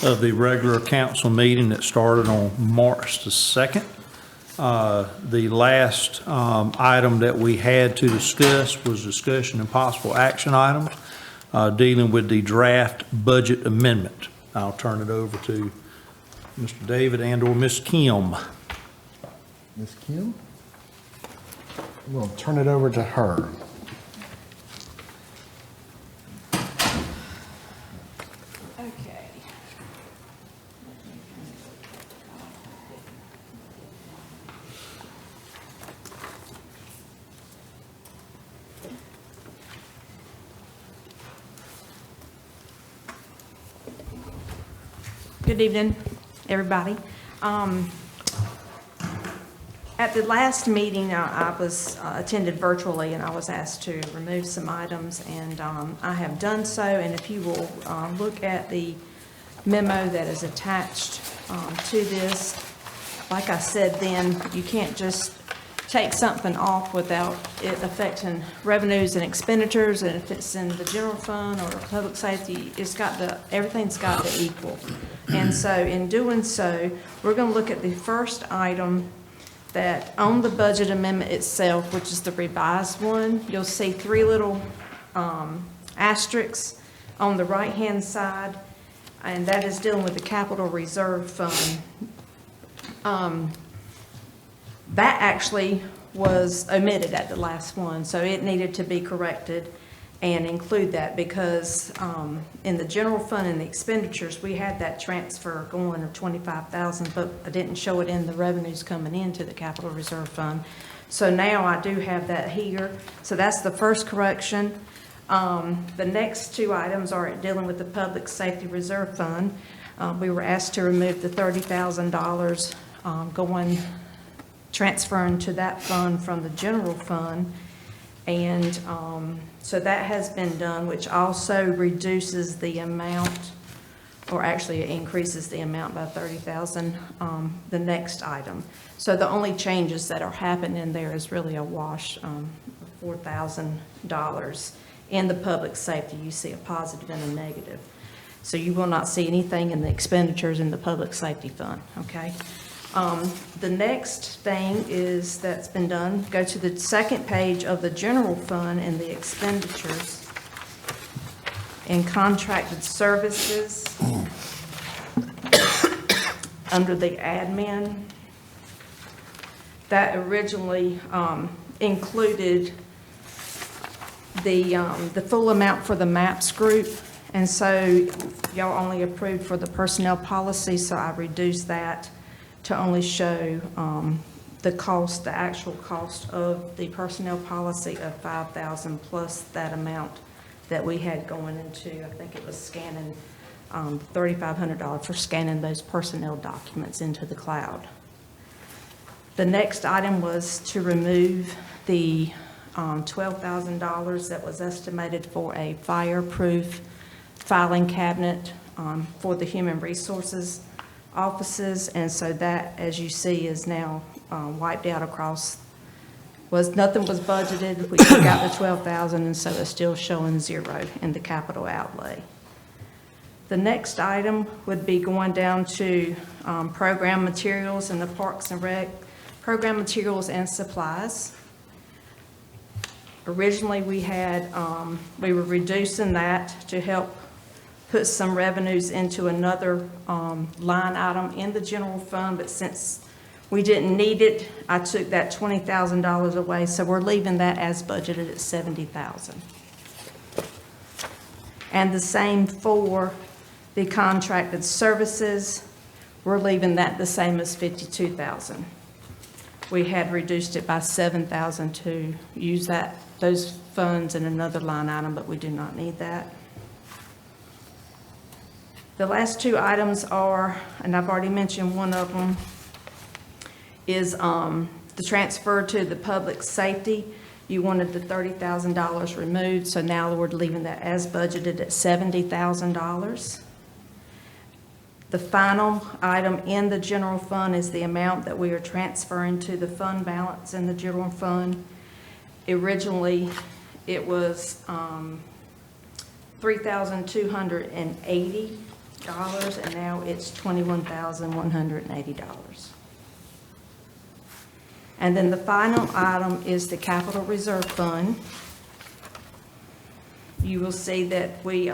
of the regular council meeting that started on March the 2nd. The last item that we had to discuss was discussion and possible action items dealing with the draft budget amendment. I'll turn it over to Mr. David and/or Ms. Kim. Ms. Kim? We'll turn it over to her. Okay. Good evening, everybody. At the last meeting, I was attended virtually, and I was asked to remove some items, and I have done so. And if you will look at the memo that is attached to this, like I said then, you can't just take something off without it affecting revenues and expenditures, and if it's in the general fund or public safety, everything's got to equal. And so in doing so, we're going to look at the first item that on the budget amendment itself, which is the revised one, you'll see three little asterisks on the right-hand side, and that is dealing with the capital reserve fund. That actually was omitted at the last one, so it needed to be corrected and include that because in the general fund and the expenditures, we had that transfer going of $25,000, but I didn't show it in the revenues coming into the capital reserve fund. So now I do have that here. So that's the first correction. The next two items are dealing with the public safety reserve fund. We were asked to remove the $30,000 transferring to that fund from the general fund. And so that has been done, which also reduces the amount, or actually it increases the amount by $30,000, the next item. So the only changes that are happening there is really a wash, $4,000. In the public safety, you see a positive and a negative. So you will not see anything in the expenditures in the public safety fund, okay? The next thing is that's been done, go to the second page of the general fund and the expenditures and contracted services under the admin. That originally included the full amount for the MAPS group, and so y'all only approved for the personnel policy, so I reduced that to only show the cost, the actual cost of the personnel policy of $5,000 plus that amount that we had going into, I think it was scanning, $3,500 for scanning those personnel documents into the cloud. The next item was to remove the $12,000 that was estimated for a fireproof filing cabinet for the human resources offices, and so that, as you see, is now wiped out across. Nothing was budgeted. We took out the $12,000, and so it's still showing zero in the capital outlay. The next item would be going down to program materials in the Parks and Rec, program materials and supplies. Originally, we were reducing that to help put some revenues into another line item in the general fund, but since we didn't need it, I took that $20,000 away, so we're leaving that as budgeted at $70,000. And the same for the contracted services, we're leaving that the same as $52,000. We had reduced it by $7,000 to use those funds in another line item, but we do not need that. The last two items are, and I've already mentioned one of them, is the transfer to the public safety. You wanted the $30,000 removed, so now we're leaving that as budgeted at $70,000. The final item in the general fund is the amount that we are transferring to the fund balance in the general fund. Originally, it was $3,280. and now it's $21,180. And then the final item is the capital reserve fund. You will see that we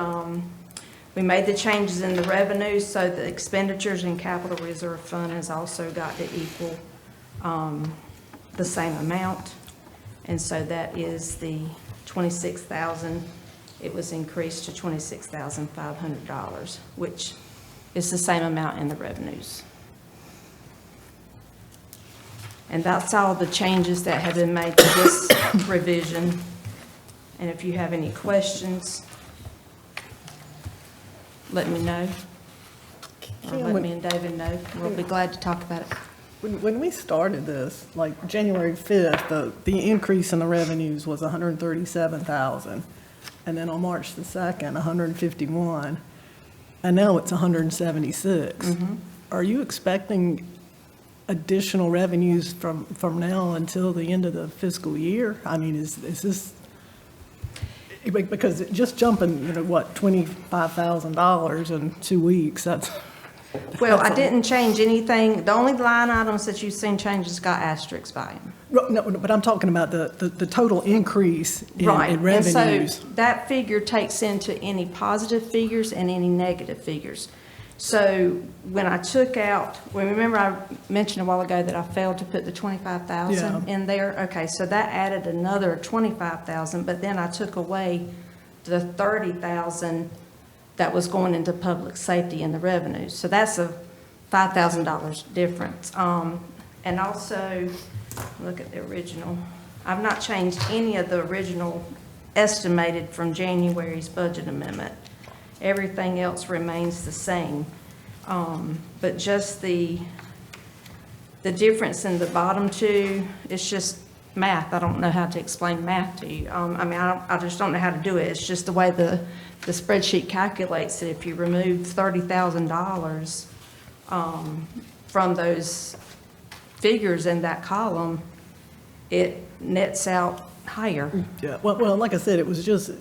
made the changes in the revenues, so the expenditures in capital reserve fund has also got to equal the same amount. And so that is the $26,000. It was increased to $26,500, which is the same amount in the revenues. And that's all the changes that have been made to this revision. And if you have any questions, let me know. Or let me and David know. We'll be glad to talk about it. When we started this, like January 5th, the increase in the revenues was 137,000. And then on March the 2nd, 151. And now it's 176. Are you expecting additional revenues from now until the end of the fiscal year? I mean, is this, because just jumping, $25,000 in 2 weeks, that's. Well, I didn't change anything. The only line items that you've seen changes got asterisks by them. No, but I'm talking about the total increase in Right. revenues. And so that figure takes into any positive figures and any negative figures. So when I took out, well, remember I mentioned a while ago that I failed to put the 25,000 in there? Okay, so that added another 25,000, but then I took away the 30,000 that was going into public safety in the revenues. So that's a $5,000 difference. And also, look at the original. I've not changed any of the original estimated from January's budget amendment. Everything else remains the same. But just the difference in the bottom two, it's just math. I don't know how to explain math to you. I just don't know how to do it. It's just the way the spreadsheet calculates it. If you remove $30,000 from those figures in that column, it nets out higher. Yeah, well, like I said, it was just,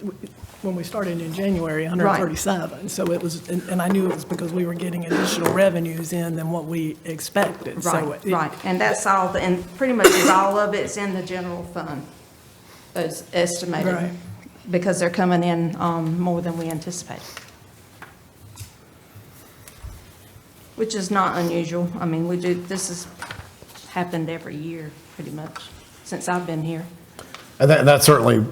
when we started in January, 137. So it was, and I knew it was because we were getting additional revenues in than what we expected. So Right, right. And that's all, and pretty much all of it's in the general fund, those estimated. Right. Because they're coming in more than we anticipated. Which is not unusual. I mean, this has happened every year, pretty much, since I've been here. And that's certainly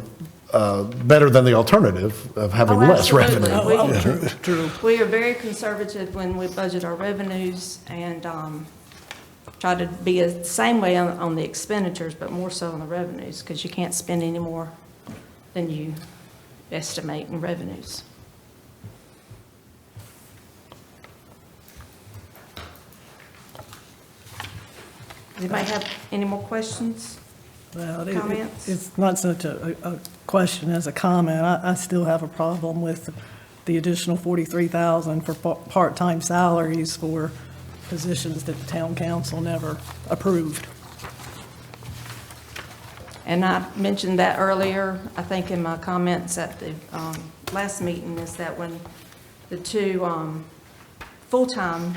better than the alternative of having less Absolutely. revenue. True. We are very conservative when we budget our revenues and try to be the same way on the expenditures, but more so on the revenues, because you can't spend any more than you estimate in revenues. Anybody have any more questions? Well, Comments? it's not such a question as a comment. I still have a problem with the additional 43,000 for part-time salaries for positions that the town council never approved. And I mentioned that earlier, I think in my comments at the last meeting, is that when the two full-time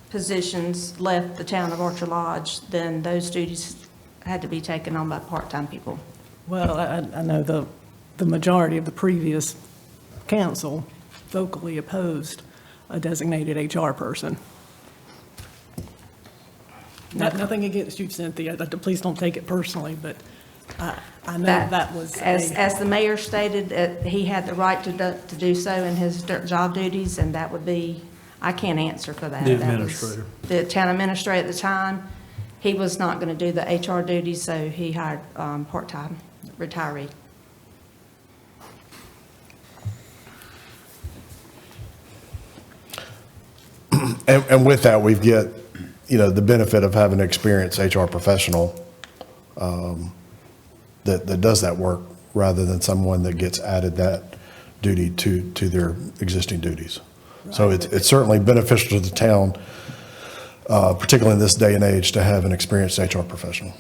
positions left the town of Orchard Lodge, then those duties had to be taken on by part-time people. Well, I know the majority of the previous council vocally opposed a designated HR person. Nothing against you, Cynthia. Please don't take it personally, but I know that was As the mayor stated, he had the right to do so in his job duties, and that would be, I can't answer for that. The That was administrator. The town administrator at the time, he was not going to do the HR duties, so he hired part-time retiree. And with that, we get, the benefit of having an experienced HR professional that does that work rather than someone that gets added that duty to their existing duties. So it's certainly beneficial to the town, particularly in this day and age, to have an experienced HR professional.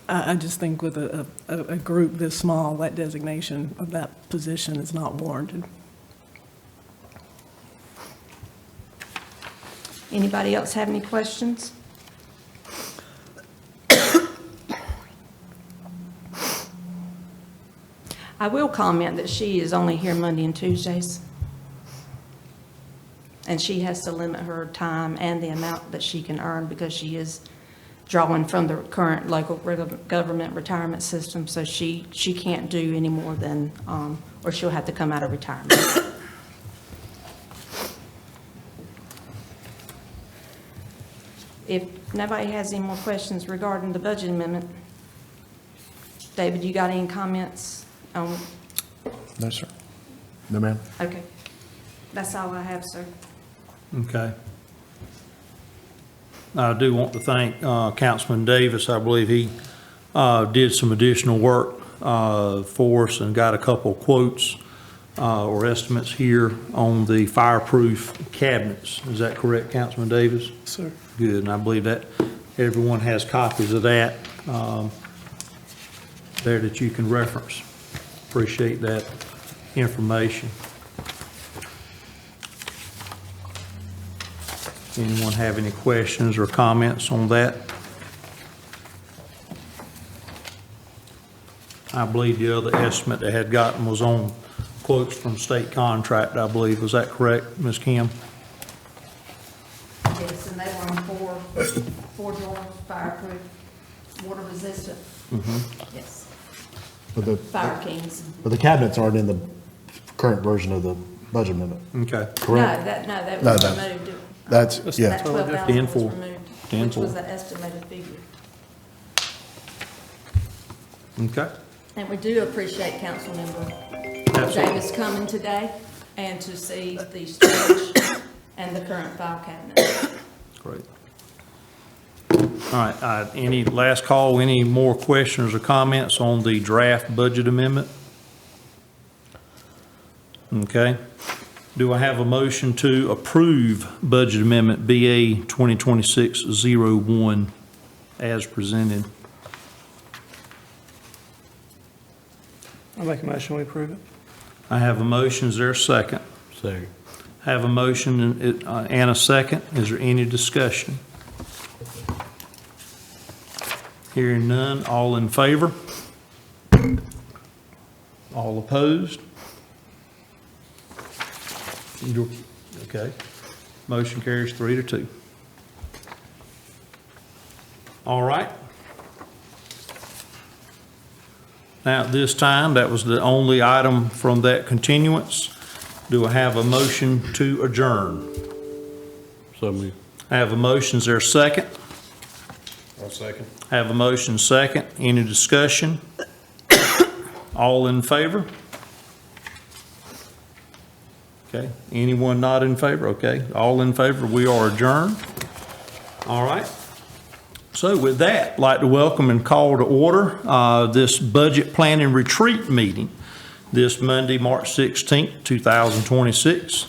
I just think with a group this small, that designation of that position is not warranted. Anybody else have any questions? I will comment that she is only here Monday and Tuesdays. And she has to limit her time and the amount that she can earn because she is drawing from the current local government retirement system. So she can't do any more than, or she'll have to come out of retirement. If nobody has any more questions regarding the budget amendment, David, you got any comments on? No, sir. No, ma'am. Okay. That's all I have, sir. Okay. I do want to thank Councilman Davis. I believe he did some additional work for us and got a couple quotes or estimates here on the fireproof cabinets. Is that correct, Councilman Davis? Sir. Good, and I believe that everyone has copies of that there that you can reference. Appreciate that information. Anyone have any questions or comments on that? I believe the other estimate they had gotten was on quotes from state contract, I believe. Was that correct, Ms. Kim? Yes, and they were on four doors, fireproof, water resistant. Yes, But the, Fire Kings. but the cabinets aren't in the current version of the budget amendment, Okay. No, correct? that No, was no. removed. That's, That yeah, 12,000 10 was for- removed, 10 which for. was the estimated figure. Okay. And we do appreciate Councilmember Absolutely. Davis coming today and to see the storage and the current file cabinet. Great. All right, any last call, any more questions or comments on the draft budget amendment? Okay. Do I have a motion to approve budget amendment BA 2026-01 as presented? I'll make a motion, we approve it. I have a motion, is there a second? Second. Have a motion and a second. Is there any discussion? Hearing none, all in favor? All opposed? Okay. Motion carries 3-2. All right. Now, at this time, that was the only item from that continuance. Do I have a motion to adjourn? So moved. I have a motion, is there a second? I'll second. I have a motion second. Any discussion? All in favor? Okay, anyone not in favor? Okay, all in favor, we are adjourned. All right. So with that, I'd like to welcome and call to order this budget planning retreat meeting this Monday, March 16th, 2026,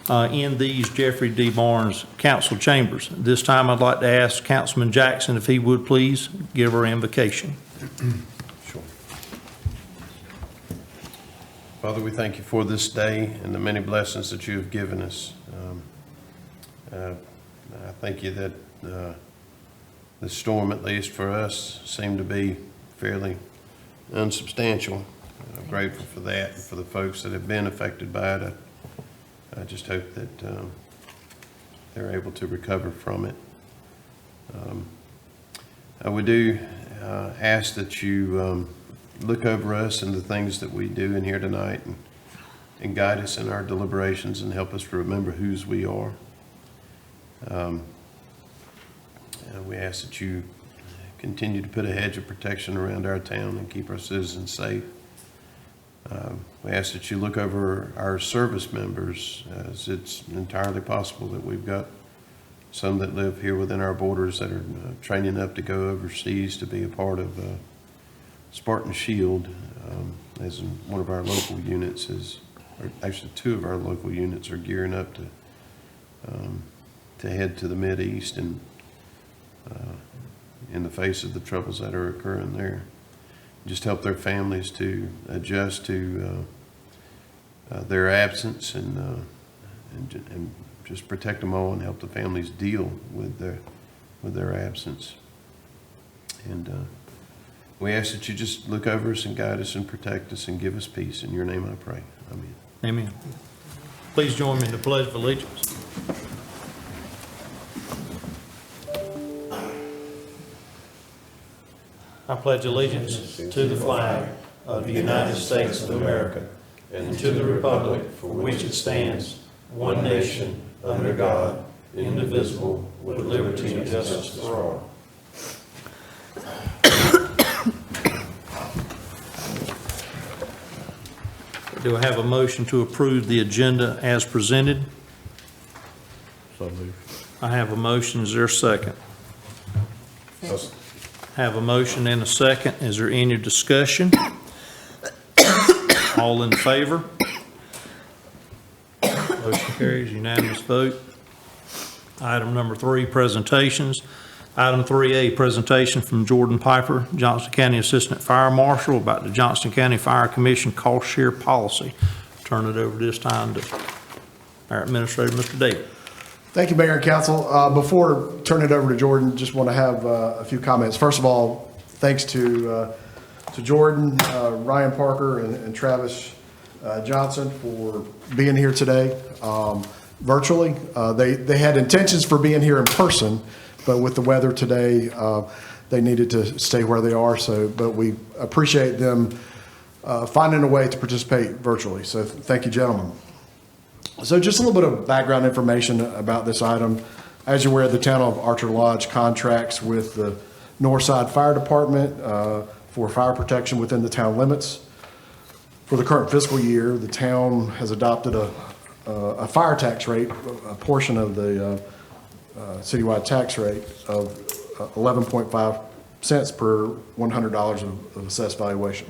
in these Jeffrey D. Barnes council chambers. This time, I'd like to ask Councilman Jackson if he would please give our invocation. Sure. Father, we thank you for this day and the many blessings that you have given us. I thank you that the storm, at least for us, seemed to be fairly unsubstantial. I'm grateful for that and for the folks that have been affected by it. I just hope that they're able to recover from it. We do ask that you look over us and the things that we do in here tonight and guide us in our deliberations and help us to remember whose we are. We ask that you continue to put a hedge of protection around our town and keep our citizens safe. We ask that you look over our service members, as it's entirely possible that we've got some that live here within our borders that are training up to go overseas to be a part of Spartan Shield, as in one of our local units is, or actually two of our local units are gearing up to head to the Mideast, and in the face of the troubles that are occurring there. Just help their families to adjust to their absence and just protect them all and help the families deal with their absence. And we ask that you just look over us and guide us and protect us and give us peace. In your name I pray. Amen. Amen. Please join me in the Pledge of Allegiance. I pledge allegiance to the flag of the United States of America and to the republic for which it stands, one nation, under God, indivisible, with liberty and justice for all. Do I have a motion to approve the agenda as presented? So moved. I have a motion. Is there a second? Have a motion and a second. Is there any discussion? All in favor? Motion carries, unanimous vote. Item number 3, presentations. Item 3A, presentation from Jordan Piper, Johnston County Assistant Fire Marshal, about the Johnston County Fire Commission cost share policy. Turn it over this time to our Administrator, Mr. David. Thank you, Mayor and Council. Before turning it over to Jordan, just want to have a few comments. First of all, thanks to Jordan, Ryan Parker, and Travis Johnson for being here today virtually. They had intentions for being here in person, but with the weather today, they needed to stay where they are. But we appreciate them finding a way to participate virtually. So thank you, gentlemen. So just a little bit of background information about this item. As you're aware, the town of Archer Lodge contracts with the Northside Fire Department for fire protection within the town limits. For the current fiscal year, the town has adopted a fire tax rate, a portion of the citywide tax rate of 11.5 cents per $100 of assessed valuation.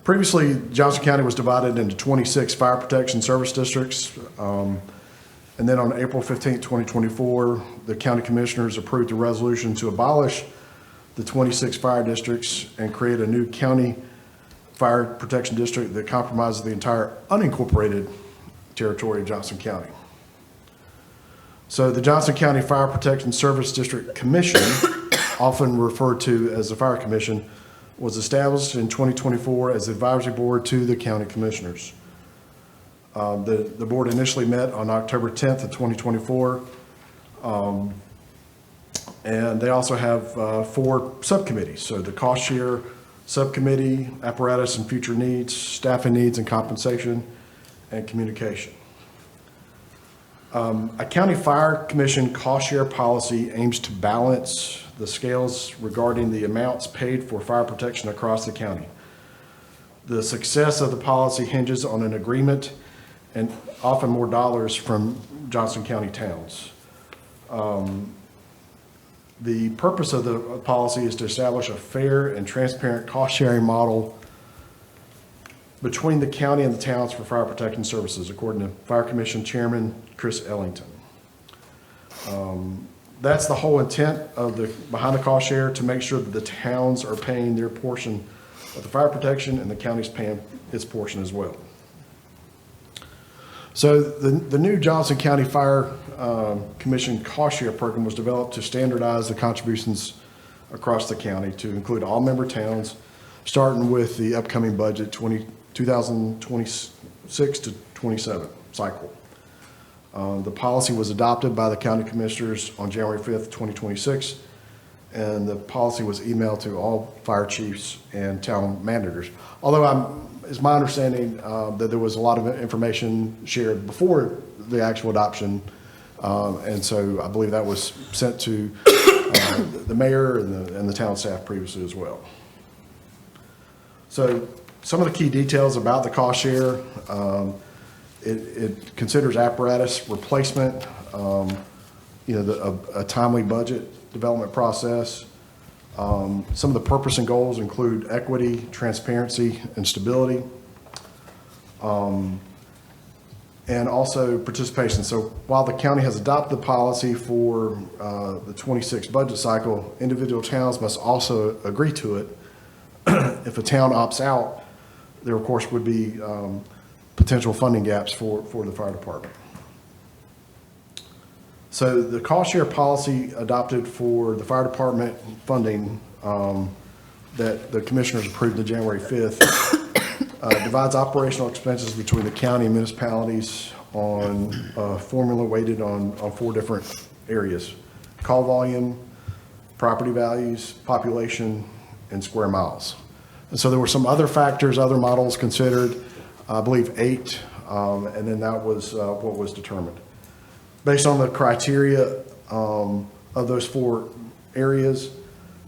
Previously, Johnston County was divided into 26 fire protection service districts. And then on April 15, 2024, the county commissioners approved a resolution to abolish the 26 fire districts and create a new county fire protection district that compromises the entire unincorporated territory of Johnston County. So the Johnston County Fire Protection Service District Commission, often referred to as the Fire Commission, was established in 2024 as the advisory board to the county commissioners. The board initially met on October 10th of 2024. And they also have 4 subcommittees. So the cost share subcommittee, apparatus and future needs, staffing needs and compensation, and communication. A county fire commission cost share policy aims to balance the scales regarding the amounts paid for fire protection across the county. The success of the policy hinges on an agreement and often more dollars from Johnston County towns. The purpose of the policy is to establish a fair and transparent cost-sharing model between the county and the towns for fire protection services, according to Fire Commission Chairman Chris Ellington. That's the whole intent of behind the cost share, to make sure that the towns are paying their portion of the fire protection and the county's paying its portion as well. So the new Johnston County Fire Commission cost share program was developed to standardize the contributions across the county to include all member towns, starting with the upcoming budget 2026 to 27 cycle. The policy was adopted by the county commissioners on January 5th, 2026, and the policy was emailed to all fire chiefs and town managers. Although it's my understanding that there was a lot of information shared before the actual adoption, and so I believe that was sent to the mayor and the town staff previously as well. So some of the key details about the cost share. It considers apparatus replacement, a timely budget development process. Some of the purpose and goals include equity, transparency, and stability. and also participation. So while the county has adopted the policy for the 26 budget cycle, individual towns must also agree to it. If a town opts out, there of course would be potential funding gaps for the fire department. So the cost share policy adopted for the fire department funding that the commissioners approved on January 5th divides operational expenses between the county and municipalities on formula weighted on 4 different areas: call volume, property values, population, and square miles. And so there were some other factors, other models considered, I believe 8, and then that was what was determined. Based on the criteria of those 4 areas,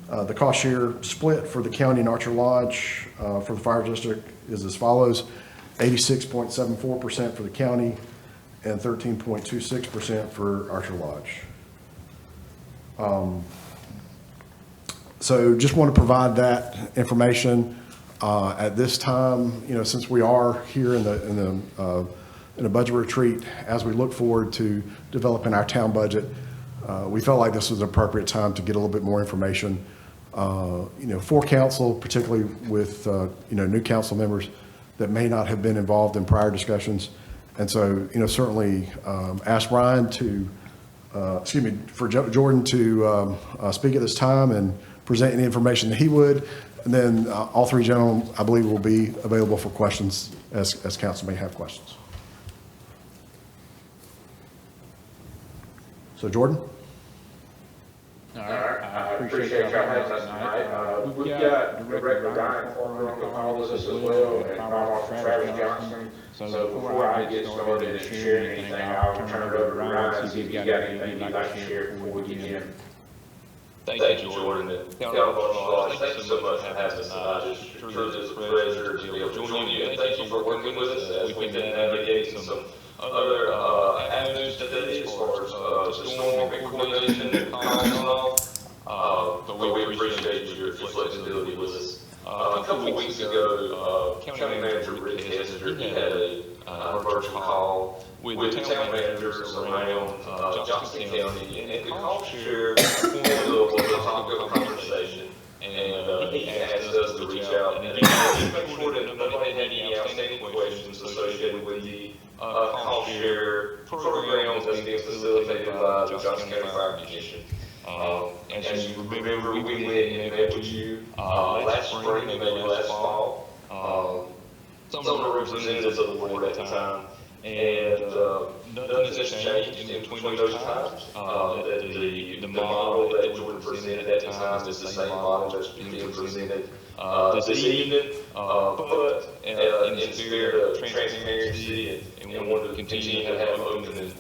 the cost share split for the county and Archer Lodge for the fire district is as follows: 86.74% for the county and 13.26% for Archer Lodge. So just want to provide that information at this time, since we are here in a budget retreat, as we look forward to developing our town budget, we felt like this was an appropriate time to get a little bit more information, for council, particularly with, new council members that may not have been involved in prior discussions. And so, certainly ask Ryan for Jordan to speak at this time and present any information that he would. And then all 3 gentlemen, I believe, will be available for questions as council may have questions. So Jordan? All right, I appreciate y'all having us tonight. We've got Director Ryan Corcoran on the call with us as well, and Fire Marshal Travis Johnson. So before I get started and share anything, I'll turn it over to Ryan and see if he's got anything he'd like to share before we begin. Thank you, Jordan. County Marshal Lodge, thank you so much for having us tonight. It truly is a pleasure to be able to join you, and thank you for working with us as we've been navigating some other avenues today as far as the storm coordination and calls and all. But we appreciate your flexibility with us. A couple of weeks ago, County Manager Rick Hester, he had a virtual call with the town managers around Johnson County, and the cost share was a topic of conversation. And he asked us to reach out and make sure that nobody had any outstanding questions associated with the cost share program that's being facilitated by the Johnson County Fire Commission. As you remember, we went and met with you last spring and maybe last fall. Some of the representatives of the board at the time. And nothing has changed in between those times. The model that Jordan presented at the time is the same model that's being presented this evening. But in spirit of transparency and wanting to continue to have open and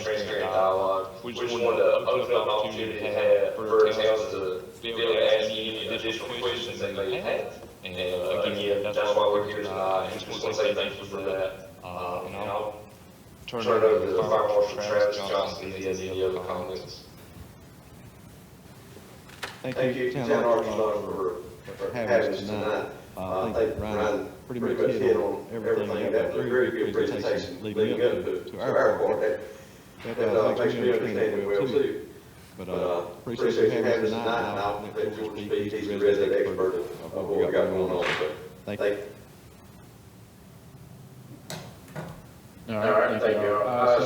transparent dialogue, we just wanted to open up an opportunity to have for towns to be able to ask any additional questions they may have. And again, that's why we're here tonight. I just want to say thank you for that. And I'll turn it over to Fire Marshal Travis Johnson if he has any other comments. Thank you, Town Marshal, for having us tonight. I think Ryan pretty much hit on everything. That was a very good presentation leading up to our part. That makes me understand it well too. But appreciate you having us tonight, and I'll let Jordan speak. He's the resident expert of what we got going on. So thank you. All right, thank you.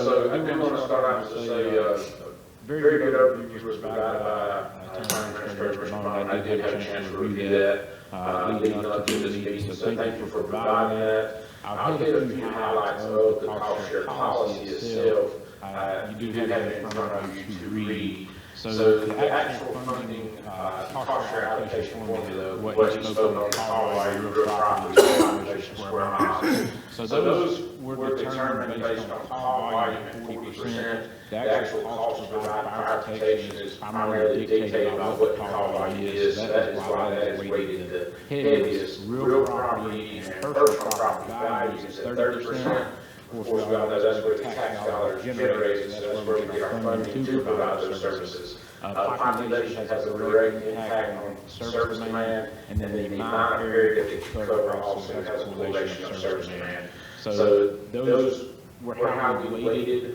So I do want to start out to say, very good overview was provided by Town Administrator Bond. I did have a chance to review that leading up to this meeting, so thank you for providing that. I'll hit a few highlights of the cost share policy itself. You do have it in front of you to read. So the actual funding, cost share allocation formula, what you spoke on the call, real property, population, square miles. So those were determined based on call volume at 40%. The actual cost to provide fire protection is primarily dictated by what the call volume is. That is why that is weighted the heaviest. Real property and personal property values is at 30%. Of course, we all know that's where the tax dollars generated, so that's where we get our funding to provide those services. Population has a direct impact on service demand, and then the amount of area that you cover also has a correlation of service demand. So those were how we weighted,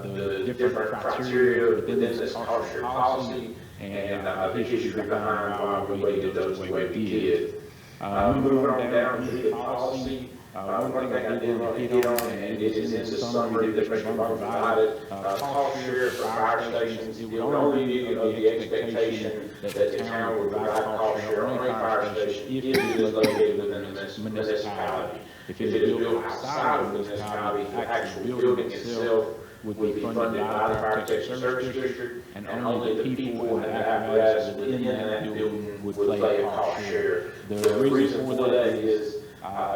the different criteria within this cost share policy and the history behind why we weighted those the way we did. Moving on down to the policy, one thing I did want to hit on, and it is in the summary that Mr. Bone provided, cost share for fire stations, it would only be of the expectation that the town would provide cost share on a fire station if it is located within the municipality. If it is built outside of the municipality, the actual building itself would be funded by the Fire Protection Service District, and only the people and the apparatus within that building would play a cost share. The reason for that is,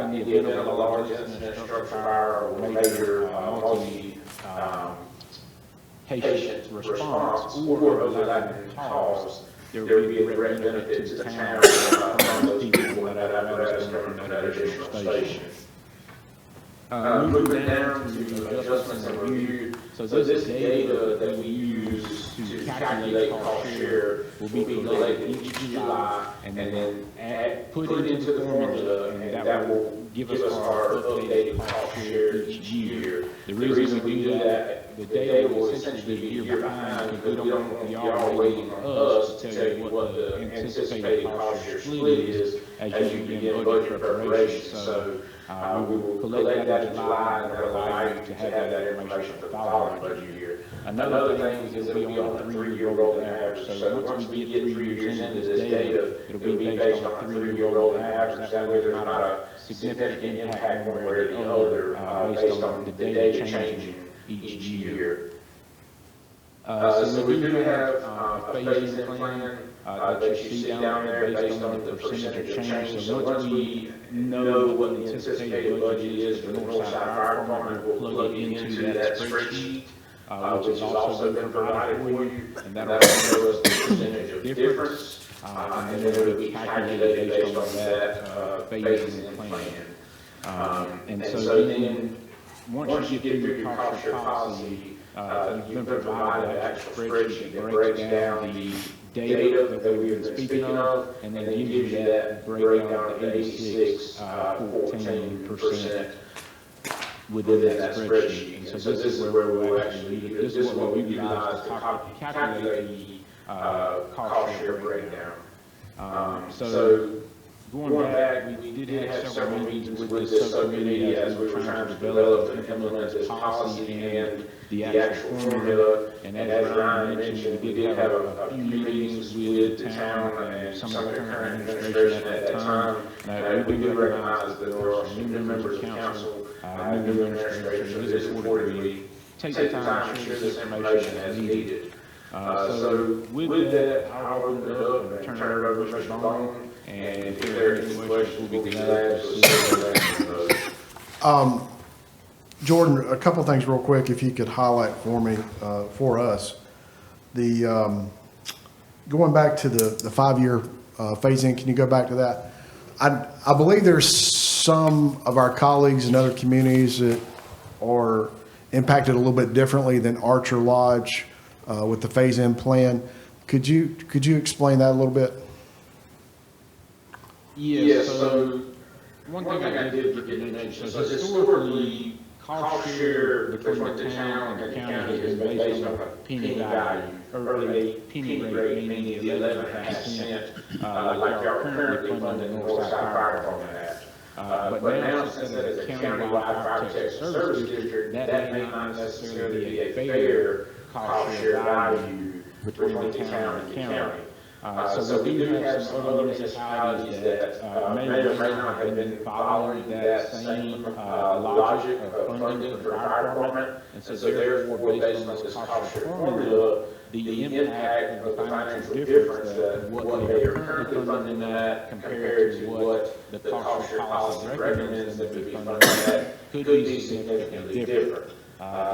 in the event of a large incident, structure fire, or major multi-patient response, or of that cause, there would be a direct benefit to the town from those people and that apparatus coming from that additional station. Moving down to adjustments and review. So this data that we use to calculate cost share will be collected each July and then put into the formula, and that will give us our updated cost share each year. The reason we do that, the data will essentially be a year behind because we don't want y'all waiting on us to tell you what the anticipated cost share split is as you begin budget preparation. So we will collect that in July and allow you to have that information for the following budget year. Another thing is it'll be on a 3-year rolling average. So once we get 3 years into this data, it'll be based on a 3-year rolling average. That way there's not a significant impact one way or the other based on the data changing each year. So we do have a phasing plan that you see down there based on the percentage of change. So once we know what the anticipated budget is for the Northside Fire Department, we'll plug it into that spreadsheet, which has also been provided for you, and that'll show us the percentage of difference, and then it'll be calculated based on that phasing plan. And so then, once you get through your cost share policy, you've been provided an actual spreadsheet that breaks down the data that we've been speaking of, and then gives you that breakdown of the 86, 14% within that spreadsheet. And so this is where we'll actually, this is what we utilize to calculate the cost share breakdown. So going back, we did have several meetings with this subcommittee as we were trying to develop and implement this policy and the actual formula. And as Ryan mentioned, we did have a few meetings with the town and some of the current administration at that time. We do recognize that there are some new members of council, new administration, so it is important that we take the time to share this information as needed. So with that, I'll open it up and turn it over to Mr. Bone. And if there are any questions, we'll be glad to see. Jordan, a couple things real quick, if you could highlight for me, for us. The, going back to the 5-year phase-in, can you go back to that? I believe there's some of our colleagues in other communities that are impacted a little bit differently than Archer Lodge with the phase-in plan. Could you explain that a little bit? Yes, so one thing I did forget to mention, so historically, cost share between the town and the county has been based on a penny value, or a penny rate, meaning the 11.5 like y'all currently funding the Northside Fire Department at. But now, since that is a county-wide fire protection service district, that may not necessarily be a fair cost share value between the town and the county. So we do have some other municipalities that may or may not have been following that same logic of funding for the fire department. And so therefore, based on this cost share formula, the impact of the financial difference that what they are currently funding that compared to what the cost share policy recommends that we fund that could be significantly different.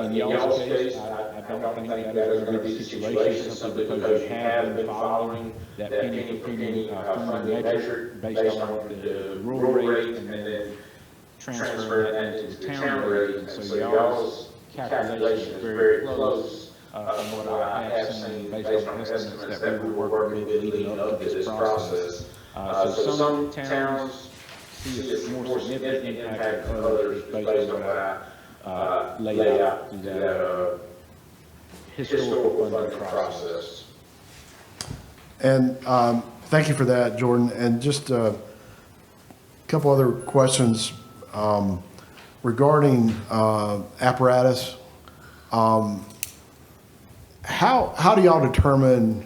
In y'all's case, I don't think that is going to be the situation simply because you have been following that penny for penny funding measure based on the rural rate and then transferring that into the town rate. And so y'all's calculation is very close from what I have seen based on estimates that we were working with leading up to this process. So some towns see a more significant impact than others based on what I laid out through that, historical funding process. And thank you for that, Jordan. And just a couple other questions regarding apparatus. How do y'all determine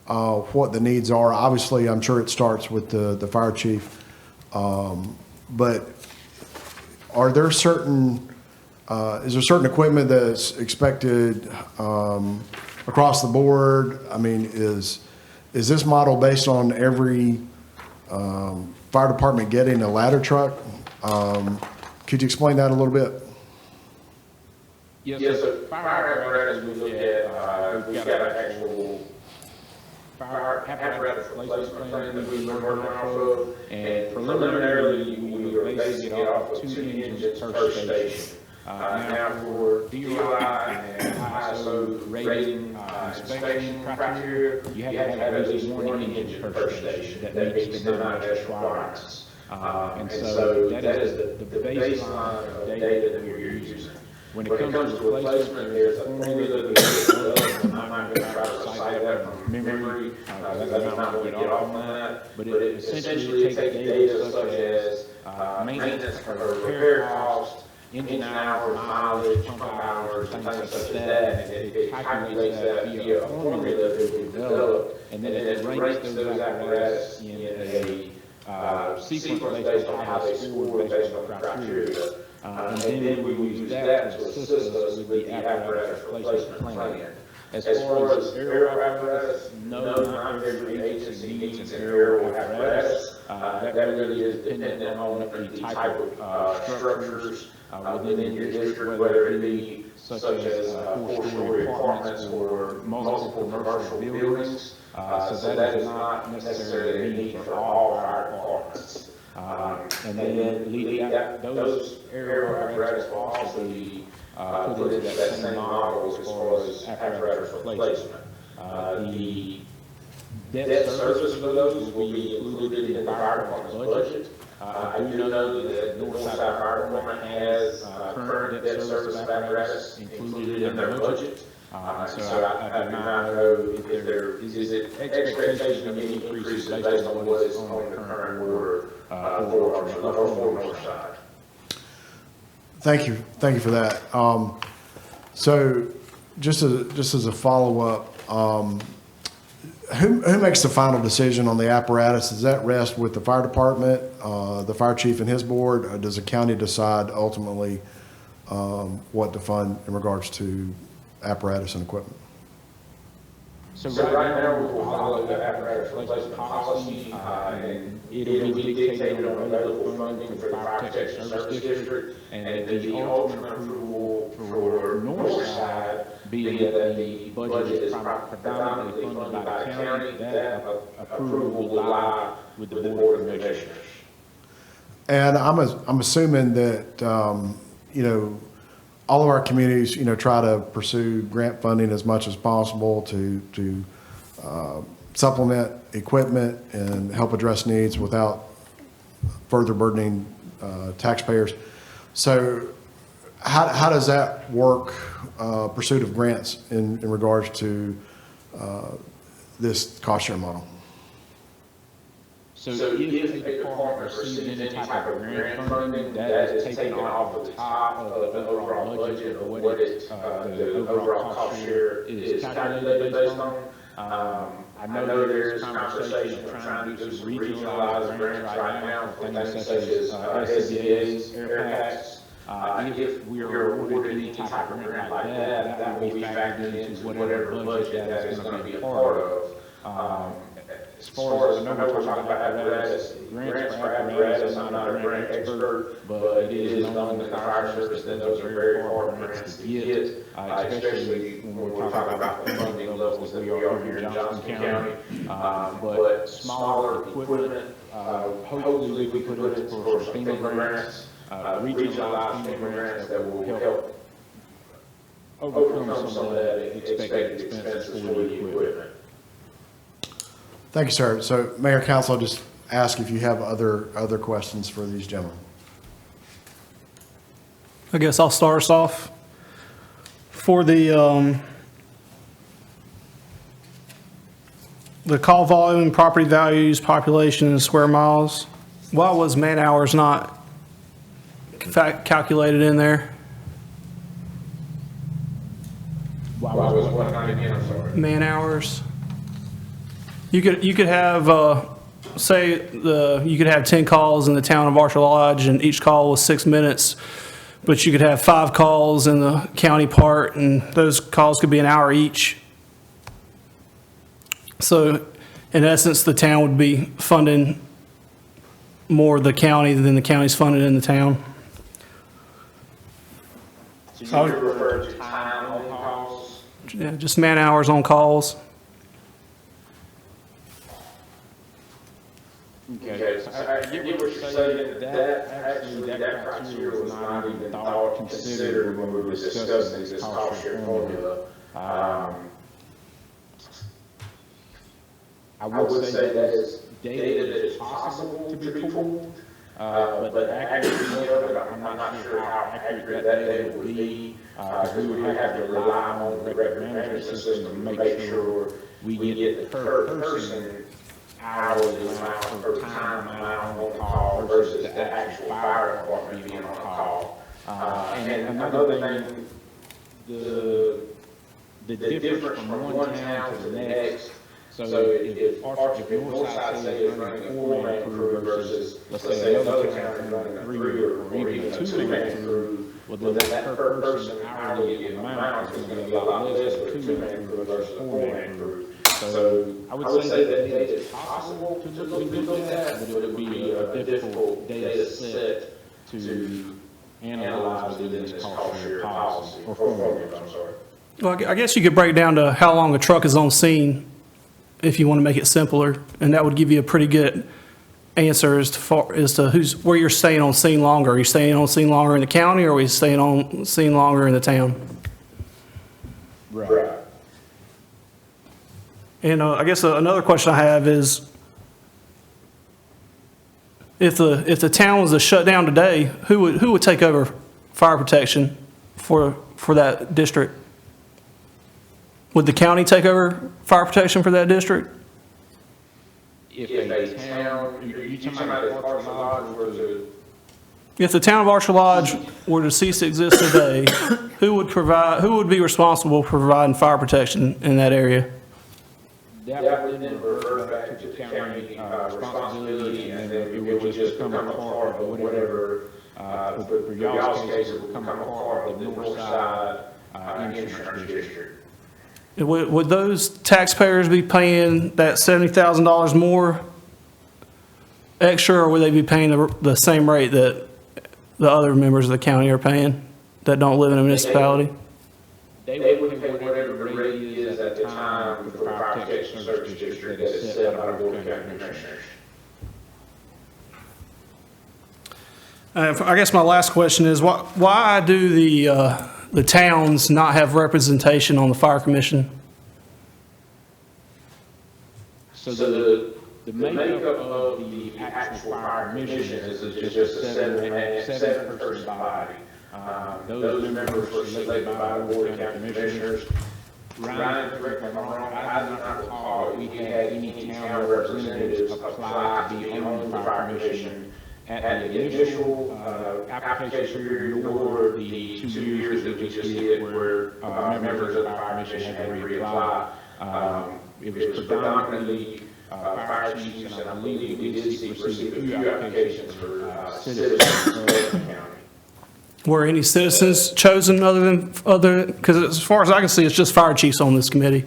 what the needs are? Obviously, I'm sure it starts with the fire chief, but are there certain is there certain equipment that's expected across the board? I mean, is this model based on every fire department getting a ladder truck? Could you explain that a little bit? Yes, so fire apparatus, we look at, we've got an actual fire apparatus replacement plan that we've been working off of. And preliminarily, we were basing it off of 2 engines per station. Now for DOI and ISO rating inspection criteria, you have to have at least 1 engine per station that meets the NIMS requirements. And so that is the baseline of data that we're using. When it comes to replacement, there's a formula that we developed. I'm not going to try to cite that from memory, because I'm not going to get off on that. But it essentially takes data such as maintenance or repair cost, engine hours, mileage, pump hours, things such as that, and it calculates that via a formula that we developed, and then it ranks those apparatus in a sequence based on how they score based on criteria. And then we use that to assist us with the apparatus replacement plan. As far as aerial apparatus, no, not every agency needs an aerial apparatus. That really is dependent on the type of structures within your district, whether it be such as 4-story apartments or multiple commercial buildings. So that is not necessarily a need for all fire departments. And then those aerial apparatus will also be put into that same model as far as apparatus replacement. The debt service for those will be included in the fire department's budget. I do know that Northside Fire Department has current debt service apparatus included in their budget. So I do not know if there is it expectation of any increases based on what is on the current order for Northside. Thank you for that. So just as a follow-up, who makes the final decision on the apparatus? Does that rest with the fire department, the fire chief and his board? Or does the county decide ultimately what to fund in regards to apparatus and equipment? So right now, we'll follow the apparatus replacement policy, and it'll be dictated on available funding for the Fire Protection Service District, and the ultimate approval for Northside, being that the budget is predominantly funded by the county, that approval will lie with the Board of Commissioners. And I'm assuming that, all of our communities, try to pursue grant funding as much as possible to supplement equipment and help address needs without further burdening taxpayers. So how does that work, pursuit of grants in regards to this cost share model? So if a department receives any type of grant funding, that is taken off of the top of the overall budget of what the overall cost share is calculated based on. I know there is conversation of trying to do some regionalized grants right now for things such as SCBA's, air packs. If we are awarded any type of grant like that, that will be factored into whatever budget that is going to be a part of. As far as, I know we're talking about apparatus, grants for apparatus, I'm not a grant expert, but it is known in the fire service that those are very hard grants to get, especially when we're talking about the funding levels that we are here in Johnston County. But smaller equipment, hopefully we could put it for FEMA grants, regionalized FEMA grants that will help overcome some of that expected expenses for the equipment. Thank you, sir. So, Mayor, Council, I'll just ask if you have other questions for these gentlemen. I guess I'll start us off. For the call volume, property values, population, and square miles, why was man hours not calculated in there? Why was what not again, I'm sorry? Man hours. You could have, say, you could have 10 calls in the town of Archer Lodge, and each call was 6 minutes, but you could have 5 calls in the county part, and those calls could be an hour each. So, in essence, the town would be funding more of the county than the county's funded in the town. So you refer to time on calls? Yeah, just man hours on calls. Okay, so I get what you're saying, that criteria was not even thought, considered when we were discussing this cost share formula. I would say that is data that is possible to be pulled, but accuracy of it, I'm not sure how accurate that data would be, because we would have to rely on the record management system to make sure we get the per person hourly amount or time amount on call versus the actual fire department being on call. And another thing, the difference from one town to the next. So if Northside say is running a 4-man crew versus, let's say another town is running a 3 or even a 2-man crew, well then that per person hourly amount is going to be a lot less for a 2-man crew versus a 4-man crew. So I would say that data is possible to look at, but it would be a difficult data set to analyze within this cost share policy, or formula, I'm sorry. Well, I guess you could break it down to how long a truck is on scene if you want to make it simpler, and that would give you a pretty good answer as to where you're staying on scene longer. Are you staying on scene longer in the county, or are we staying on scene longer in the town? Right. And I guess another question I have is, if the town was to shut down today, who would take over fire protection for that district? Would the county take over fire protection for that district? If a town, you talking about if Archer Lodge were to, If the town of Archer Lodge were to cease to exist today, who would be responsible for providing fire protection in that area? that would then revert back to the county responsibility, and then it would just become a part of whatever, for y'all's case, it would become a part of the north side insurance district. Would those taxpayers be paying that $70,000 more extra, or would they be paying the same rate that the other members of the county are paying that don't live in a municipality? They would pay whatever the rate is at the time for the fire protection service district that is set by the Board of County Commissioners. I guess my last question is, why do the towns not have representation on the fire commission? So the makeup of the actual fire commission is just a seven-person body. Those members were selected by the Board of County Commissioners. Ryan, correct me if I'm wrong, I do not recall if we had any town representatives apply to be on the fire commission at the initial application period or the 2 years that we just did where members of the fire commission had to reapply. It was predominantly fire chiefs, and I believe we did receive a few applications for citizens of the county. Were any citizens chosen because as far as I can see, it's just fire chiefs on this committee.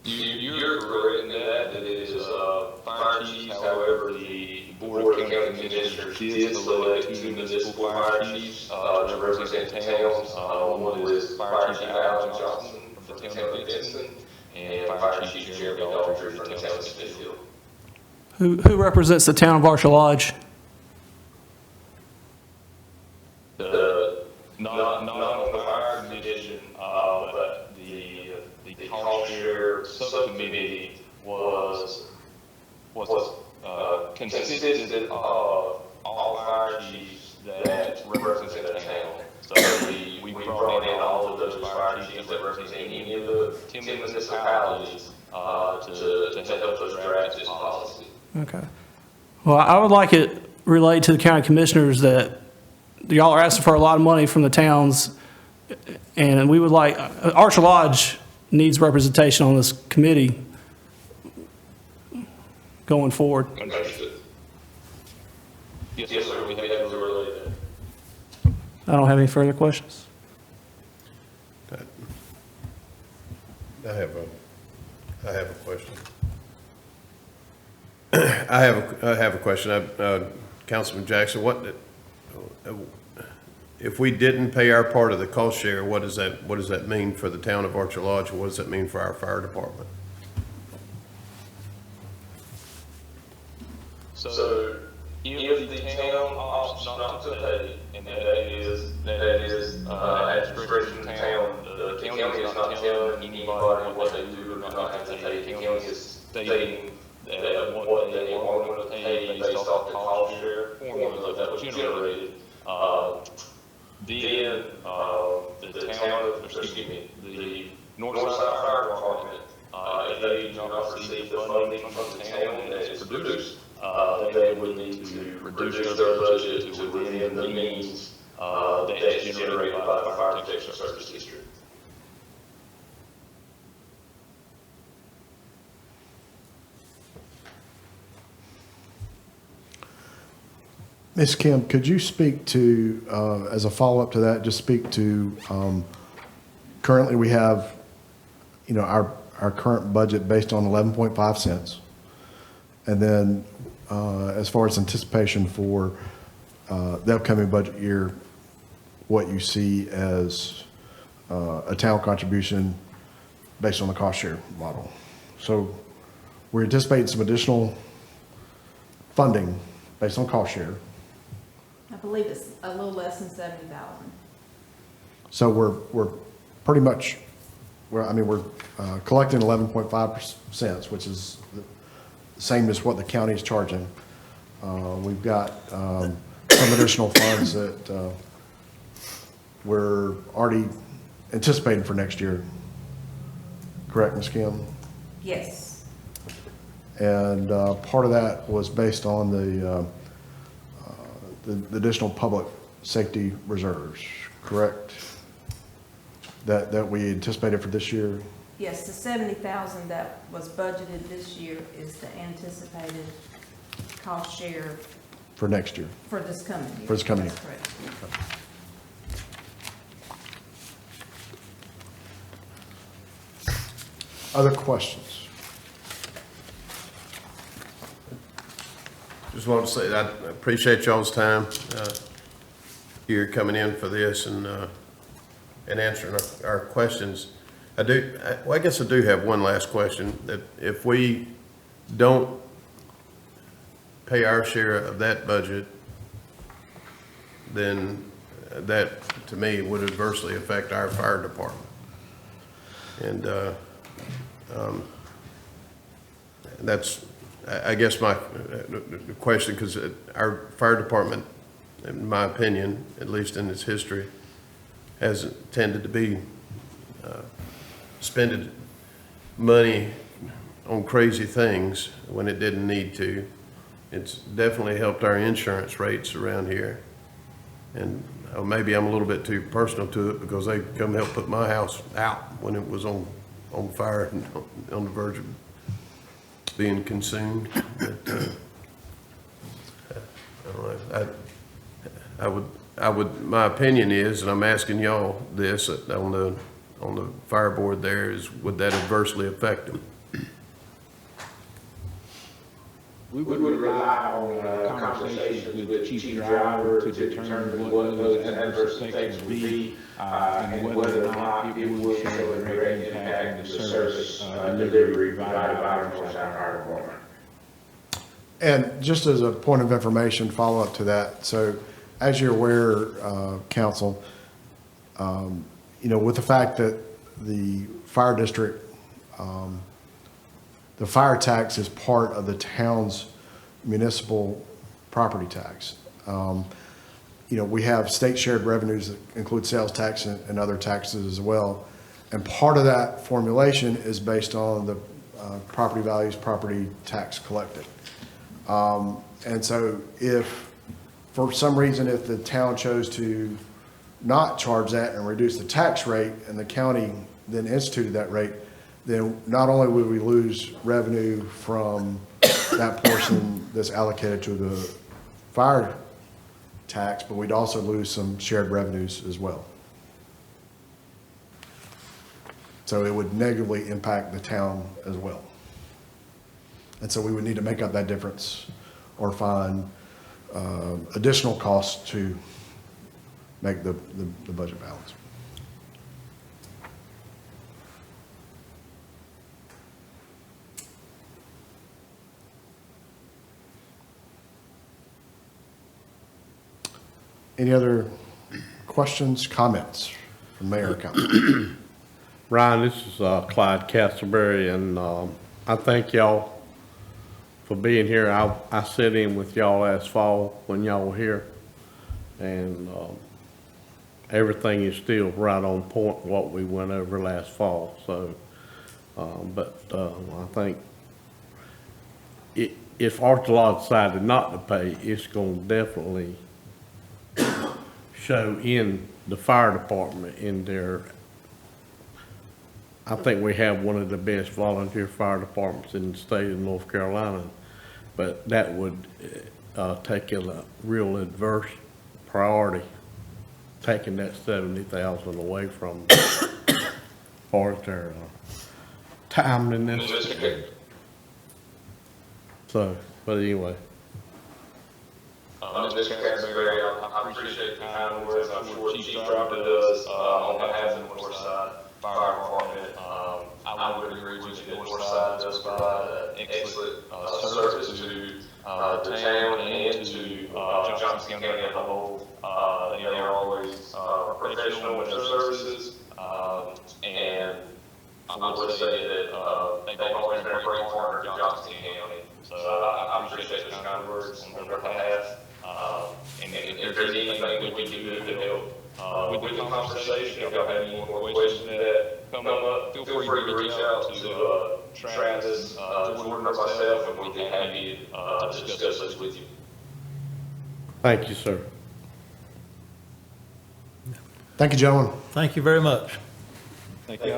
You're correct in that it is fire chiefs, however, the Board of County Commissioners did select 2 municipal fire chiefs to represent towns. One is Fire Chief Alan Johnson from the town of Vincent, and Fire Chief Jeremy Daughtry from the town of Smithfield. Who represents the town of Archer Lodge? Not on the fire commission, but the cost share subcommittee consisted of all fire chiefs that represent the town. So we brought in all of those fire chiefs that represent any of the 10 municipalities to help us draft this policy. Okay. Well, I would like it relayed to the county commissioners that y'all are asking for a lot of money from the towns, and we would like, Archer Lodge needs representation on this committee going forward. Understood. Yes, sir, we have to relay that. I don't have any further questions. I have a question. I have a question. Councilman Jackson, if we didn't pay our part of the cost share, what does that mean for the town of Archer Lodge, and what does that mean for our fire department? So if the town opts not to pay, and that is at discretion of the town, the county is not telling anybody what they do or not have to pay. The county is stating that what they want to pay based off the cost share formula that was generated. Then, the Northside Fire Department, if they do not receive the funding from the town that is produced, they would need to reduce their budget to within the means that's generated by the Fire Protection Service District. Ms. Kim, could you speak to, as a follow-up to that, just speak to, currently we have, our current budget based on 11.5 cents. And then as far as anticipation for the upcoming budget year, what you see as a town contribution based on the cost share model. So we're anticipating some additional funding based on cost share. I believe it's a little less than 70,000. So we're pretty much, we're collecting 11.5 cents, which is the same as what the county is charging. We've got some additional funds that we're already anticipating for next year. Correct, Ms. Kim? Yes. And part of that was based on the additional public safety reserves, correct? That we anticipated for this year? Yes, the 70,000 that was budgeted this year is the anticipated cost share For next year? for this coming year. For this coming That's year. correct. Other questions? Just want to say that I appreciate y'all's time here coming in for this and answering our questions. I guess I do have one last question, that if we don't pay our share of that budget, then that, to me, would adversely affect our fire department. And that's, I guess, my question, because our fire department, in my opinion, at least in its history, hasn't tended to be spending money on crazy things when it didn't need to. It's definitely helped our insurance rates around here. And maybe I'm a little bit too personal to it, because they come help put my house out when it was on fire and on the verge of being consumed. But, I don't know. I would, my opinion is, and I'm asking y'all this on the fire board there, is would that adversely affect them? We would rely on conversations with the chief driver to determine what those adverse effects would be, and whether or not it would show a direct impact on the service delivery provided by our Northside Fire Department. And just as a point of information, follow up to that. So as you're aware, council, with the fact that the fire district, the fire tax is part of the town's municipal property tax. we have state shared revenues that include sales tax and other taxes as well. And part of that formulation is based on the property values, property tax collected. And so if, for some reason, if the town chose to not charge that and reduce the tax rate, and the county then instituted that rate, then not only would we lose revenue from that portion that's allocated to the fire tax, but we'd also lose some shared revenues as well. So it would negatively impact the town as well. And so we would need to make up that difference or find additional costs to make the budget balance. Any other questions, comments from mayor or council? Ryan, this is Clyde Castleberry, and I thank y'all for being here. I sat in with y'all last fall when y'all were here, and everything is still right on point what we went over last fall. So, I think if Archelaw decided not to pay, it's going to definitely show in the fire department in their. I think we have one of the best volunteer fire departments in the state of North Carolina, but that would take a real adverse priority, taking that 70,000 away from for their timeliness. So, but anyway. Mr. Castleberry, I appreciate the kind words. I'm sure Chief Driver does on behalf of the Northside Fire Department. I would agree with you that Northside does provide an excellent service to the town and to Johnson County as a whole. They are always professional with their services, and I would say that they've always been a great partner to Johnson County. So I appreciate those kind words on their behalf. And if there's anything we can do to help with the conversation, if y'all have any more questions that come up, feel free to reach out to Travis, Jordan, or myself, and we'll be happy to discuss this with you. Thank you, sir. Thank you, gentlemen. Thank you very much. Thank you.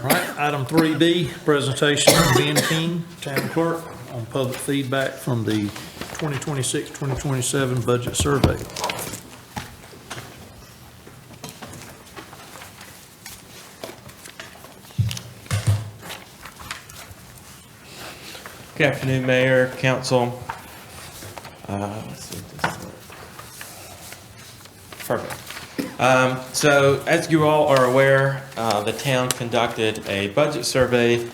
All right, item 3B, presentation from Ben King, Town Clerk, on public feedback from the 2026-2027 budget survey. Good afternoon, Mayor, Council. Let's see if this works. Perfect. So as you all are aware, the town conducted a budget survey.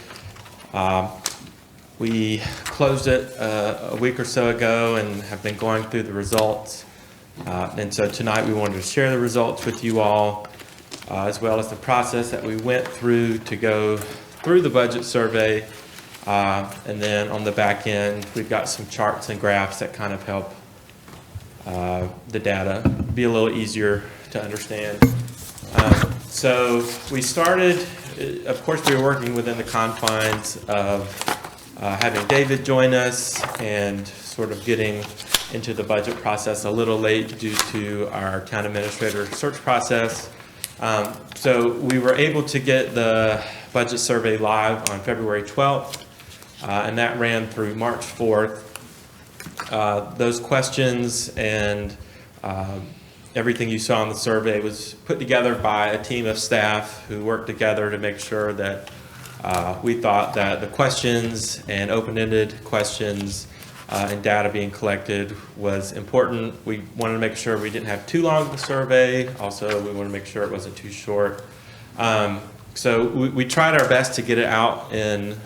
We closed it a week or so ago and have been going through the results. And so tonight we wanted to share the results with you all, as well as the process that we went through to go through the budget survey. And then on the back end, we've got some charts and graphs that kind of help the data be a little easier to understand. So we started, of course, we were working within the confines of having David join us and sort of getting into the budget process a little late due to our town administrator search process. So we were able to get the budget survey live on February 12th. And that ran through March 4th. Those questions and everything you saw in the survey was put together by a team of staff who worked together to make sure that we thought that the questions and open-ended questions and data being collected was important. We wanted to make sure we didn't have too long of a survey. Also, we wanted to make sure it wasn't too short. So we tried our best to get it out in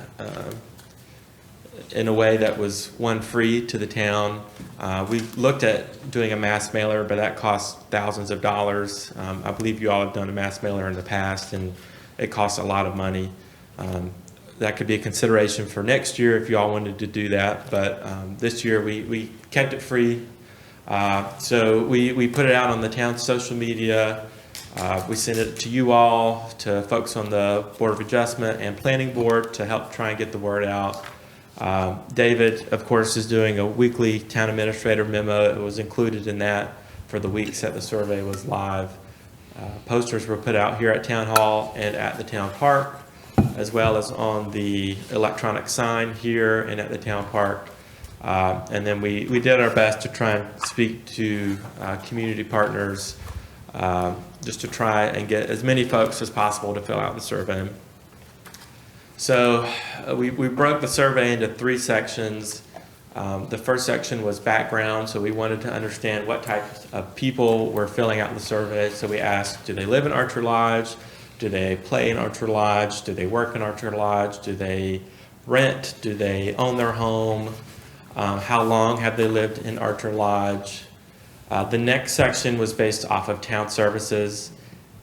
a way that was, one, free to the town. We looked at doing a mass mailer, but that costs thousands of dollars. I believe you all have done a mass mailer in the past, and it costs a lot of money. that could be a consideration for next year if you all wanted to do that. But this year we kept it free. So we put it out on the town's social media. We sent it to you all, to folks on the Board of Adjustment and Planning Board to help try and get the word out. David, of course, is doing a weekly town administrator memo. It was included in that for the weeks that the survey was live. Posters were put out here at Town Hall and at the Town Park, as well as on the electronic sign here and at the Town Park. And then we did our best to try and speak to community partners, just to try and get as many folks as possible to fill out the survey. So we broke the survey into 3 sections. The first section was background, so we wanted to understand what types of people were filling out the survey. So we asked, do they live in Archer Lodge? Do they play in Archer Lodge? Do they work in Archer Lodge? Do they rent? Do they own their home? How long have they lived in Archer Lodge? The next section was based off of town services,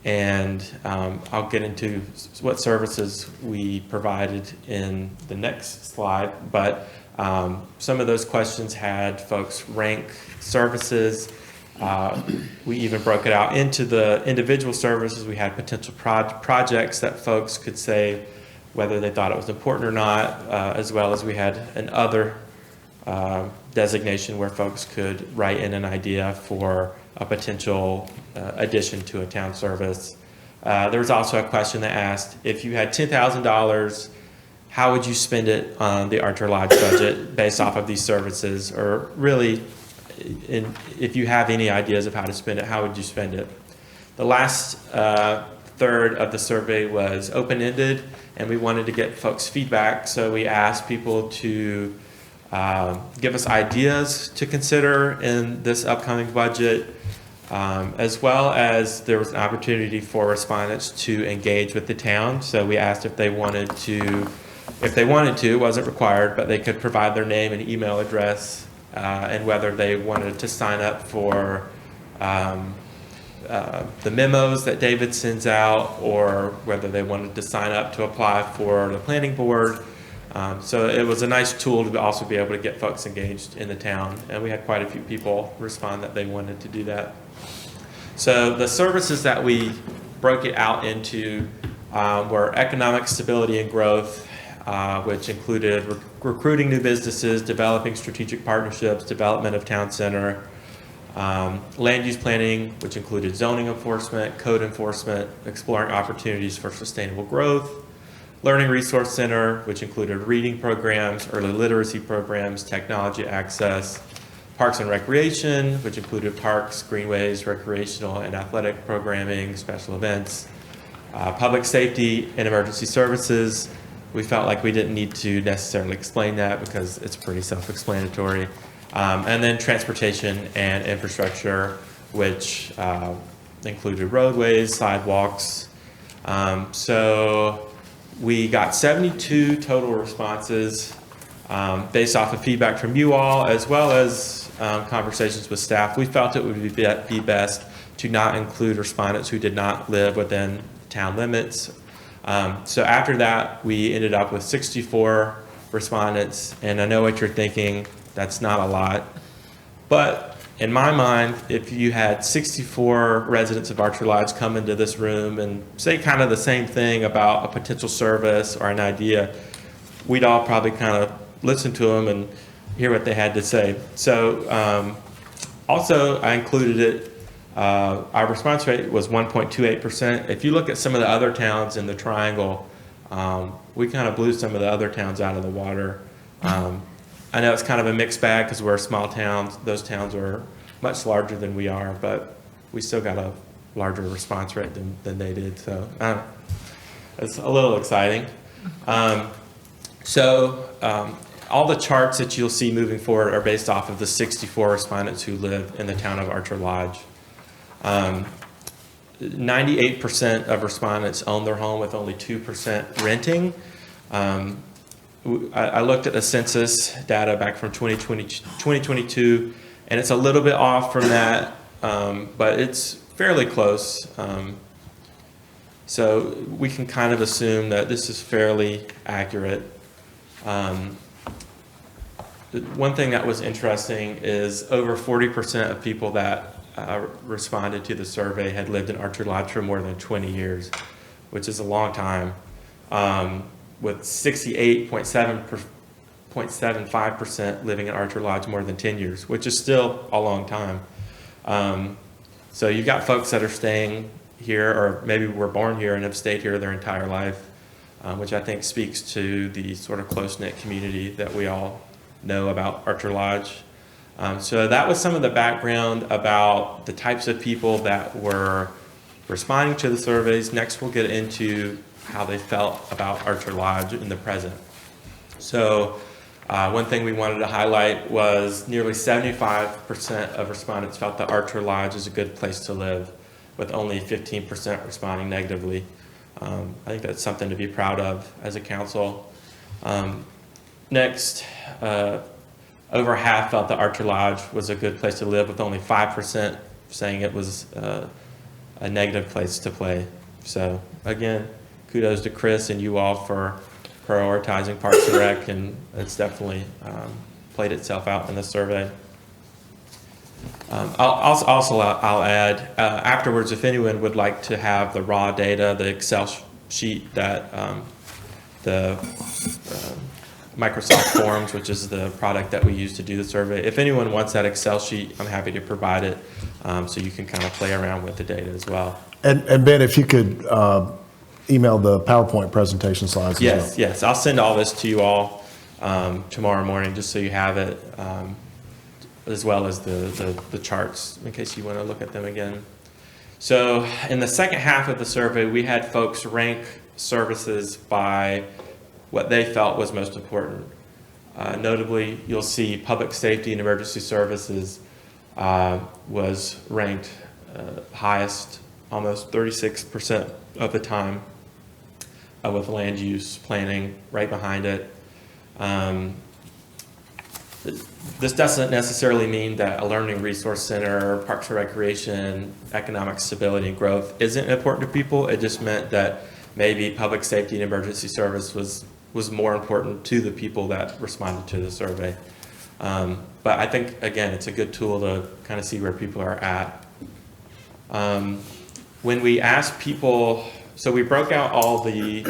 and I'll get into what services we provided in the next slide, but some of those questions had folks rank services. We even broke it out into the individual services. We had potential projects that folks could say whether they thought it was important or not, as well as we had an other designation where folks could write in an idea for a potential addition to a town service. There was also a question that asked, if you had $10,000, how would you spend it on the Archer Lodge budget based off of these services? Or really, if you have any ideas of how to spend it, how would you spend it? The last third of the survey was open-ended, and we wanted to get folks' feedback. So we asked people to give us ideas to consider in this upcoming budget, as well as there was an opportunity for respondents to engage with the town. So we asked if they wanted to, it wasn't required, but they could provide their name and email address, and whether they wanted to sign up for the memos that David sends out, or whether they wanted to sign up to apply for the planning board. So it was a nice tool to also be able to get folks engaged in the town, and we had quite a few people respond that they wanted to do that. So the services that we broke it out into were economic stability and growth, which included recruiting new businesses, developing strategic partnerships, development of town center, land use planning, which included zoning enforcement, code enforcement, exploring opportunities for sustainable growth, learning resource center, which included reading programs, early literacy programs, technology access, parks and recreation, which included parks, greenways, recreational and athletic programming, special events, public safety and emergency services. We felt like we didn't need to necessarily explain that because it's pretty self-explanatory. And then transportation and infrastructure, which included roadways, sidewalks. So we got 72 total responses based off of feedback from you all, as well as conversations with staff. We felt it would be best to not include respondents who did not live within town limits. So after that, we ended up with 64 respondents, and I know what you're thinking, that's not a lot. But in my mind, if you had 64 residents of Archer Lodge come into this room and say kind of the same thing about a potential service or an idea, we'd all probably kind of listen to them and hear what they had to say. So also I included it, our response rate was 1.28%. If you look at some of the other towns in the triangle, we kind of blew some of the other towns out of the water. I know it's kind of a mixed bag because we're a small town. Those towns are much larger than we are, but we still got a larger response rate than they did. So it's a little exciting. All the charts that you'll see moving forward are based off of the 64 respondents who live in the town of Archer Lodge. 98% of respondents own their home with only 2% renting. I looked at the census data back from 2022, and it's a little bit off from that, but it's fairly close. So we can kind of assume that this is fairly accurate. One thing that was interesting is over 40% of people that responded to the survey had lived in Archer Lodge for more than 20 years, which is a long time, with 68.75% living in Archer Lodge more than 10 years, which is still a long time. So you've got folks that are staying here, or maybe were born here and have stayed here their entire life, which I think speaks to the sort of close-knit community that we all know about Archer Lodge. So that was some of the background about the types of people that were responding to the surveys. Next, we'll get into how they felt about Archer Lodge in the present. So one thing we wanted to highlight was nearly 75% of respondents felt that Archer Lodge is a good place to live, with only 15% responding negatively. I think that's something to be proud of as a council. Next, over half felt that Archer Lodge was a good place to live, with only 5% saying it was a negative place to play. So again, kudos to Chris and you all for prioritizing Parks and Rec, and it's definitely played itself out in the survey. I'll add, afterwards, if anyone would like to have the raw data, the Excel sheet that the Microsoft Forms, which is the product that we use to do the survey, if anyone wants that Excel sheet, I'm happy to provide it, so you can kind of play around with the data as well. And Ben, if you could email the PowerPoint presentation slides as well. Yes, I'll send all this to you all tomorrow morning, just so you have it, as well as the charts, in case you want to look at them again. So in the second half of the survey, we had folks rank services by what they felt was most important. Notably, you'll see public safety and emergency services was ranked highest, almost 36% of the time, with land use planning right behind it. This doesn't necessarily mean that a learning resource center, Parks and Recreation, economic stability and growth isn't important to people. It just meant that maybe public safety and emergency service was more important to the people that responded to the survey. But I think, again, it's a good tool to kind of see where people are at. When we asked people, so we broke out all the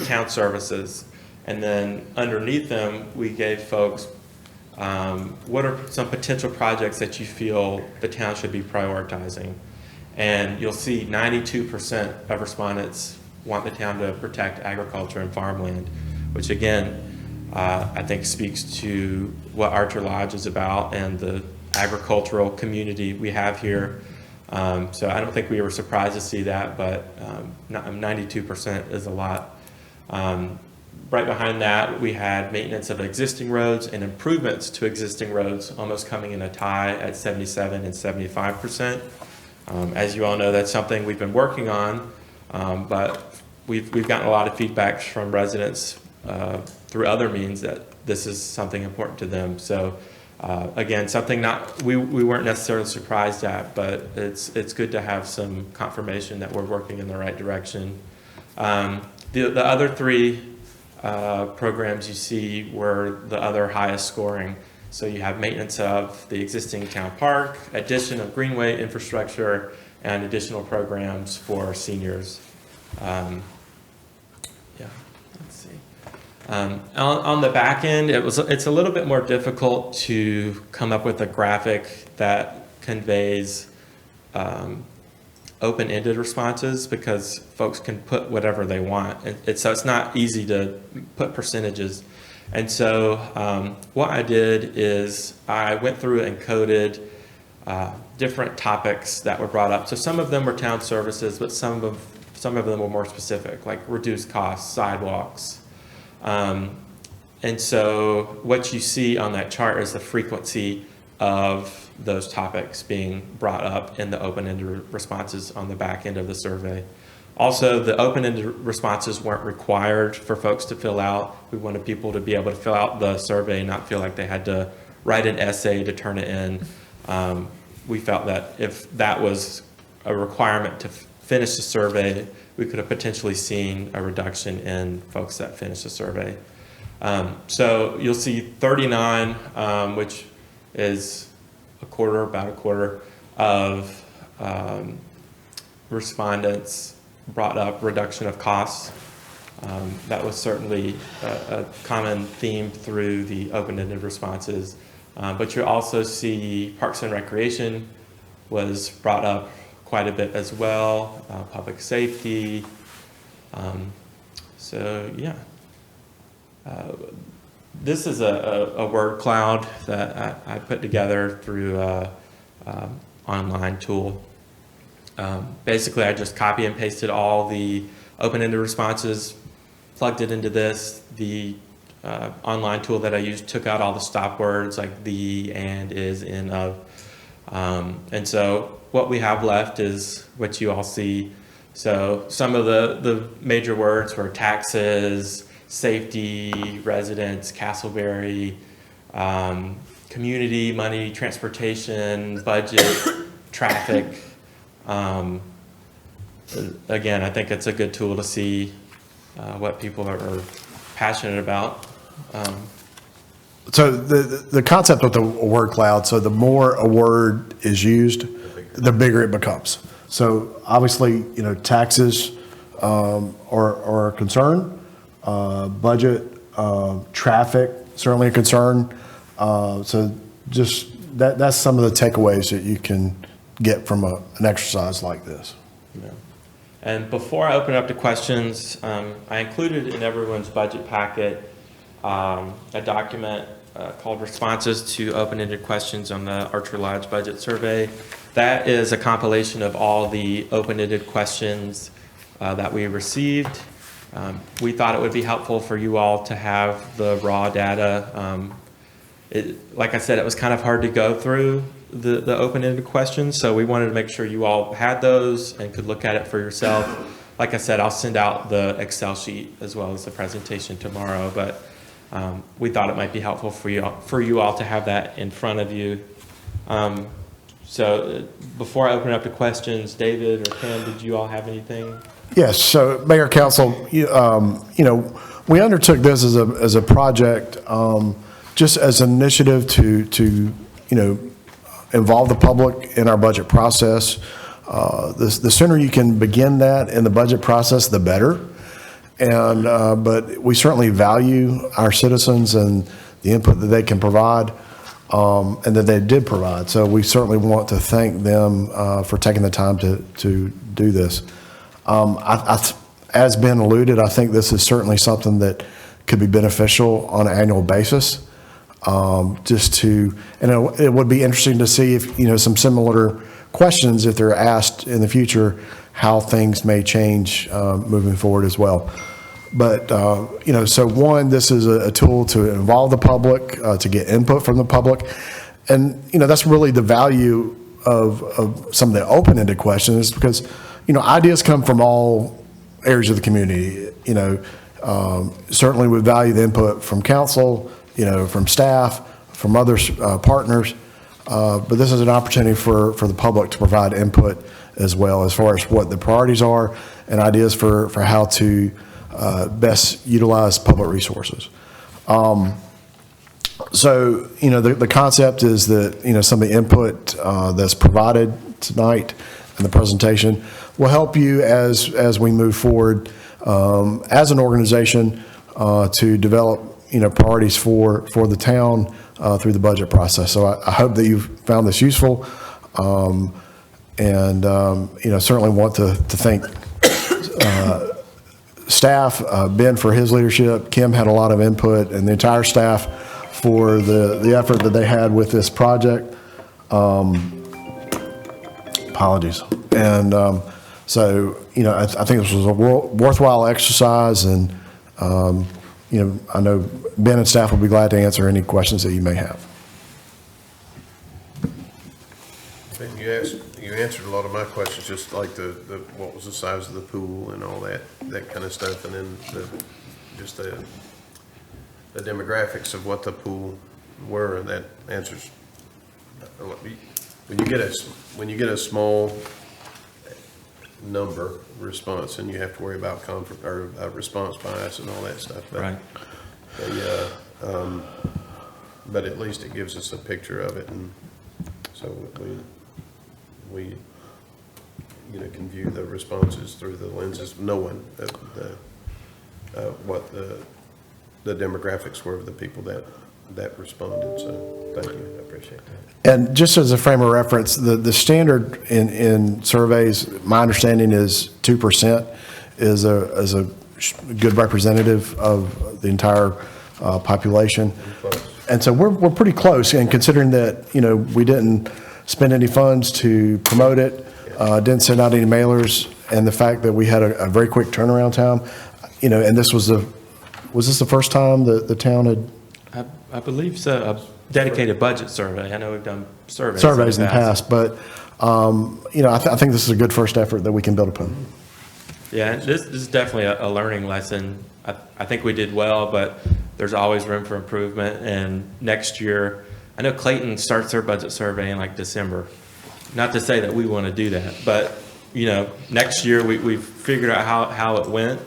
town services, and then underneath them, we gave folks, what are some potential projects that you feel the town should be prioritizing? And you'll see 92% of respondents want the town to protect agriculture and farmland, which again, I think speaks to what Archer Lodge is about and the agricultural community we have here. So I don't think we were surprised to see that, but 92% is a lot. Right behind that, we had maintenance of existing roads and improvements to existing roads almost coming in a tie at 77 and 75%. As you all know, that's something we've been working on, but we've gotten a lot of feedback from residents through other means that this is something important to them. So again, something we weren't necessarily surprised at, but it's good to have some confirmation that we're working in the right direction. The other three programs you see were the other highest scoring. So you have maintenance of the existing town park, addition of greenway infrastructure, and additional programs for seniors. On the back end, it's a little bit more difficult to come up with a graphic that conveys open-ended responses, because folks can put whatever they want. So it's not easy to put percentages. And so what I did is I went through and coded different topics that were brought up. So some of them were town services, but some of them were more specific, like reduced costs, sidewalks. And so what you see on that chart is the frequency of those topics being brought up in the open-ended responses on the back end of the survey. Also, the open-ended responses weren't required for folks to fill out. We wanted people to be able to fill out the survey and not feel like they had to write an essay to turn it in. We felt that if that was a requirement to finished the survey, we could have potentially seen a reduction in folks that finished the survey. So you'll see 39, which is about a quarter of respondents brought up reduction of costs. That was certainly a common theme through the open-ended responses. But you also see Parks and Recreation was brought up quite a bit as well, public safety. So yeah. This is a word cloud that I put together through an online tool. Basically, I just copy and pasted all the open-ended responses, plugged it into this. The online tool that I used took out all the stop words like the, and, is, in, of. And so what we have left is what you all see. So some of the major words were taxes, safety, residents, Castleberry, community, money, transportation, budget, traffic. Again, I think it's a good tool to see what people are passionate about. So the concept with the word cloud, so the more a word is used, the bigger it becomes. So obviously, taxes are a concern, budget, traffic, certainly a concern. So just that's some of the takeaways that you can get from an exercise like this. Yeah. And before I open up to questions, I included in everyone's budget packet a document called Responses to Open-Ended Questions on the Archer Lodge Budget Survey. That is a compilation of all the open-ended questions that we received. We thought it would be helpful for you all to have the raw data. Like I said, it was kind of hard to go through the open-ended questions, so we wanted to make sure you all had those and could look at it for yourself. Like I said, I'll send out the Excel sheet as well as the presentation tomorrow, but we thought it might be helpful for you all to have that in front of you. So before I open it up to questions, David or Kim, did you all have anything? Yes. So Mayor, Council, we undertook this as a project, just as an initiative to involve the public in our budget process. The sooner you can begin that in the budget process, the better. And but we certainly value our citizens and the input that they can provide, and that they did provide. So we certainly want to thank them for taking the time to do this. As Ben alluded, I think this is certainly something that could be beneficial on an annual basis. And it would be interesting to see if, some similar questions, if they're asked in the future, how things may change moving forward as well. But, so one, this is a tool to involve the public, to get input from the public. And, that's really the value of some of the open-ended questions, because, ideas come from all areas of the community. Certainly we value the input from council, from staff, from other partners. But this is an opportunity for the public to provide input as well, as far as what the priorities are and ideas for how to best utilize public resources. So, the concept is that, some of the input that's provided tonight in the presentation will help you as we move forward as an organization to develop, priorities for the town through the budget process. So I hope that you've found this useful, and certainly want to thank staff, Ben for his leadership, Kim had a lot of input, and the entire staff for the effort that they had with this project. Apologies. And so, I think this was a worthwhile exercise, and I know Ben and staff will be glad to answer any questions that you may have. You answered a lot of my questions, just like the what was the size of the pool and all that kind of stuff, and then the demographics of what the pool were, and that answers. When you get a small number response, and you have to worry about response bias and all that stuff. But Right. But at least it gives us a picture of it, and so we can view the responses through the lenses of knowing what the demographics were of the people that responded. So thank you, I appreciate that. And just as a frame of reference, the standard in surveys, my understanding is 2% is a good representative of the entire population. Close. And so we're pretty close, and considering that, we didn't spend any funds to promote it, didn't send out any mailers, and the fact that we had a very quick turnaround time, and this was this the first time that the town had I believe so, a dedicated budget survey. I know we've done surveys. surveys in the past, but, I think this is a good first effort that we can build upon. Yeah, and this is definitely a learning lesson. I think we did well, but there's always room for improvement. And next year, I know Clayton starts their budget survey in like December. Not to say that we want to do that, but, next year we've figured out how it went,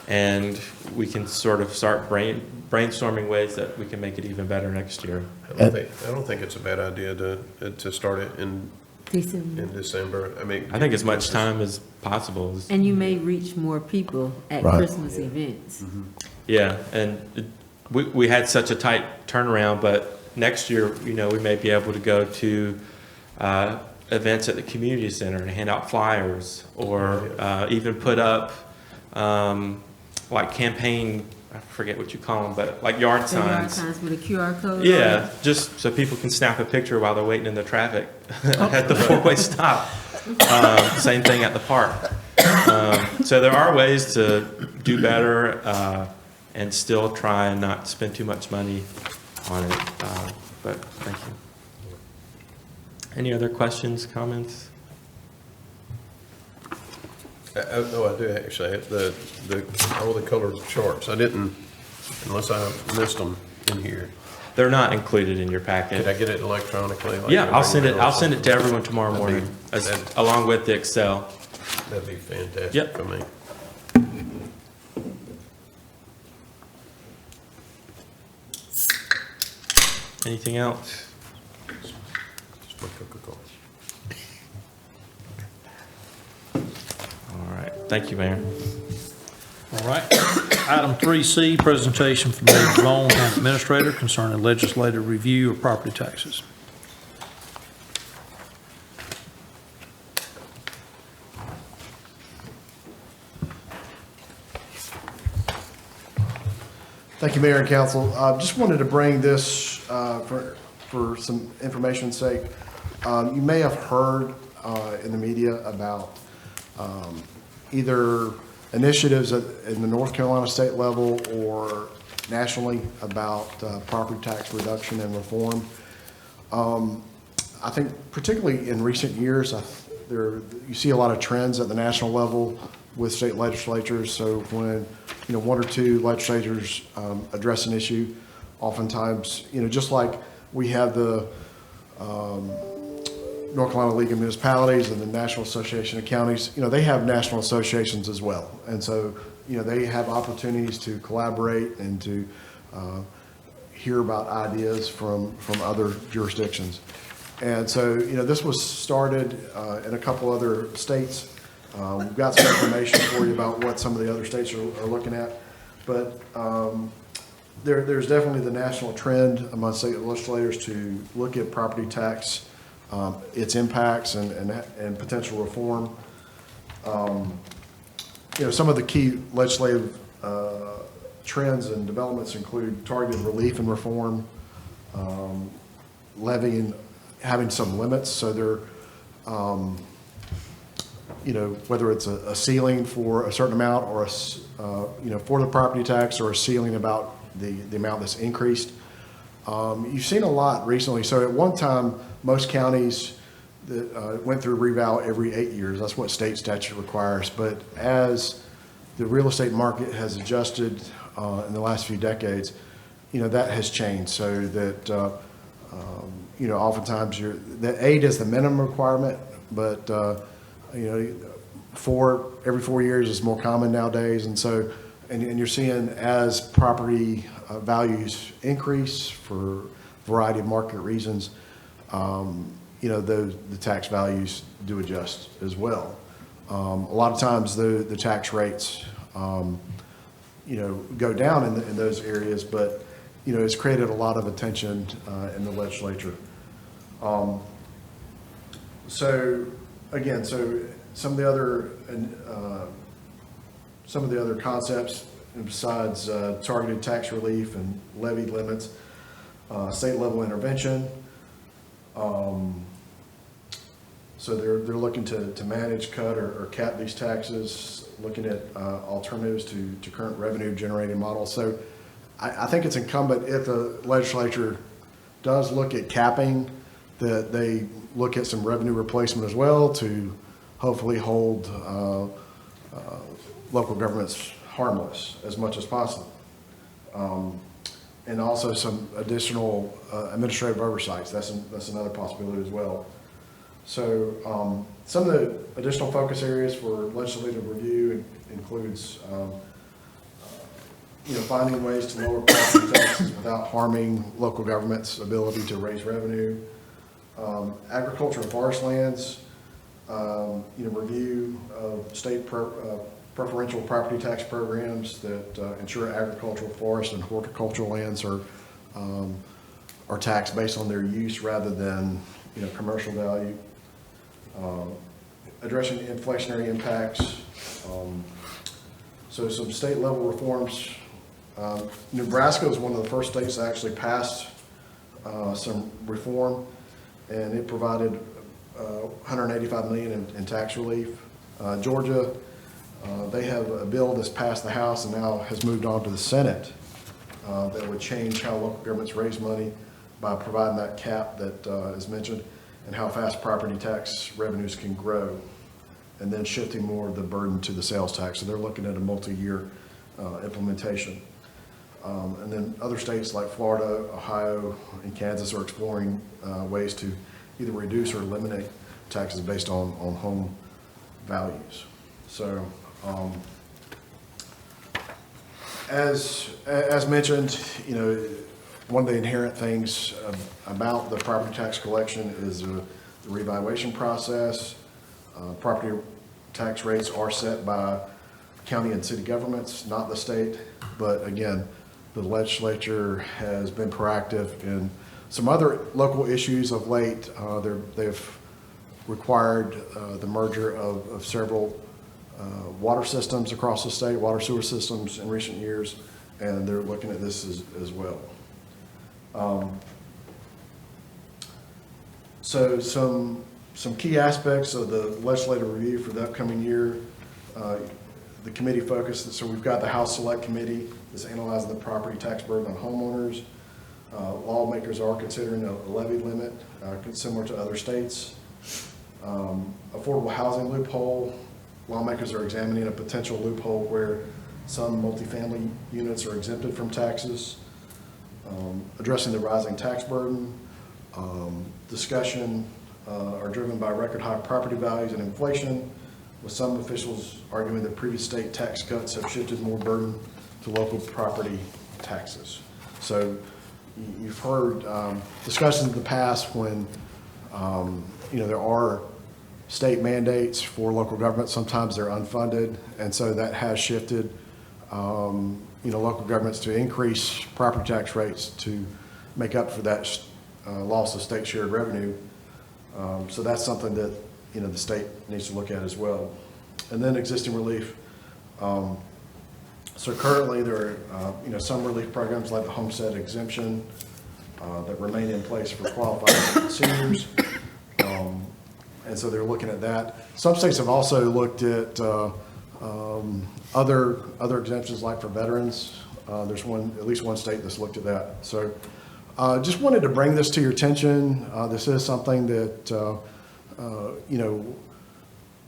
and we can sort of start brainstorming ways that we can make it even better next year. I don't think it's a bad idea to start it in December. I think as much time as possible. And you may reach more people at Right. Christmas events. Yeah, and we had such a tight turnaround, but next year, we may be able to go to events at the community center and hand out flyers, or even put up like campaign, I forget what you call them, but like yard The yard signs. signs with a QR code. on Yeah, it. just so people can snap a picture while they're waiting in the traffic at the four-way stop. Same thing at the park. So there are ways to do better and still try and not spend too much money on it. But thank you. Any other questions, comments? Oh, I do actually. All the colored charts. I didn't, unless I missed them in here. They're not included in your Could I packet. get it electronically? like Yeah, I'll send it. everyone I'll else? send it to everyone tomorrow That'd be- morning, along with the Excel. That'd be fantastic Yep. for me. Anything else? Just my Coca-Cola. All right. Thank you, Mayor. All right. Item 3C, presentation from David Vaughn, County Administrator, concerning legislative review of property taxes. Thank you, Mayor and Council. Just wanted to bring this for some information's sake. You may have heard in the media about either initiatives in the North Carolina state level or nationally about property tax reduction and reform. I think particularly in recent years, you see a lot of trends at the national level with state legislatures. So when, one or two legislators address an issue, oftentimes, just like we have the North Carolina League of Municipalities and the National Association of Counties, they have national associations as well. And so, they have opportunities to collaborate and to hear about ideas from other jurisdictions. And so, this was started in a couple other states. We've got some information for you about what some of the other states are looking at. But there's definitely the national trend among state legislators to look at property tax, its impacts and potential reform. Some of the key legislative trends and developments include targeted relief and reform, levying, having some limits, so they're, whether it's a ceiling for a certain amount or for the property tax, or a ceiling about the amount that's increased. You've seen a lot recently. So at one time, most counties that went through reval every 8 years. That's what state statute requires. But as the real estate market has adjusted in the last few decades, that has changed. So that oftentimes that 8 is the minimum requirement, but every 4 years is more common nowadays. And so, and you're seeing as property values increase for a variety of market reasons, you know, the tax values do adjust as well. A lot of times the tax rates, you know, go down in those areas, but, you know, it's created a lot of attention in the legislature. So again, so some of the other concepts besides targeted tax relief and levy limits, state level intervention. So they're looking to manage, cut, or cap these taxes, looking at alternatives to current revenue generating models. So I think it's incumbent if the legislature does look at capping, that they look at some revenue replacement as well to hopefully hold local governments harmless as much as possible. And also some additional administrative oversights. That's another possibility as well. So some of the additional focus areas for legislative review includes you know, finding ways to lower property taxes without harming local government's ability to raise revenue. Agriculture and forest lands, you know, review of state preferential property tax programs that ensure agricultural, forest, and horticultural lands are taxed based on their use rather than, you know, commercial value. Addressing inflationary impacts. So some state level reforms. Nebraska was one of the first states that actually passed some reform, and it provided $185 million in tax relief. Georgia, they have a bill that's passed the House and now has moved on to the Senate that would change how local governments raise money by providing that cap that is mentioned, and how fast property tax revenues can grow, and then shifting more of the burden to the sales tax. So they're looking at a multi-year implementation. And then other states like Florida, Ohio, and Kansas are exploring ways to either reduce or eliminate taxes based on home values. So as mentioned, you know, one of the inherent things about the property tax collection is the revaluation process. Property tax rates are set by county and city governments, not the state. But again, the legislature has been proactive in some other local issues of late. They've required the merger of several water systems across the state, water sewer systems in recent years, and they're looking at this as well. So some key aspects of the legislative review for the upcoming year, the committee focus. So we've got the House Select Committee that's analyzing the property tax burden on homeowners. Lawmakers are considering a levy limit similar to other states. Affordable housing loophole. Lawmakers are examining a potential loophole where some multifamily units are exempted from taxes. Addressing the rising tax burden. Discussion are driven by record high property values and inflation, with some officials arguing that previous state tax cuts have shifted more burden to local property taxes. So you've heard discussions in the past when you know, there are state mandates for local government. Sometimes they're unfunded, and so that has shifted you know, local governments to increase property tax rates to make up for that loss of state shared revenue. So that's something that, you know, the state needs to look at as well. And then existing relief. So currently there are you know, some relief programs like the homestead exemption that remain in place for qualified seniors. And so they're looking at that. Some states have also looked at other exemptions, like for veterans. There's at least one state that's looked at that. So just wanted to bring this to your attention. This is something that you know,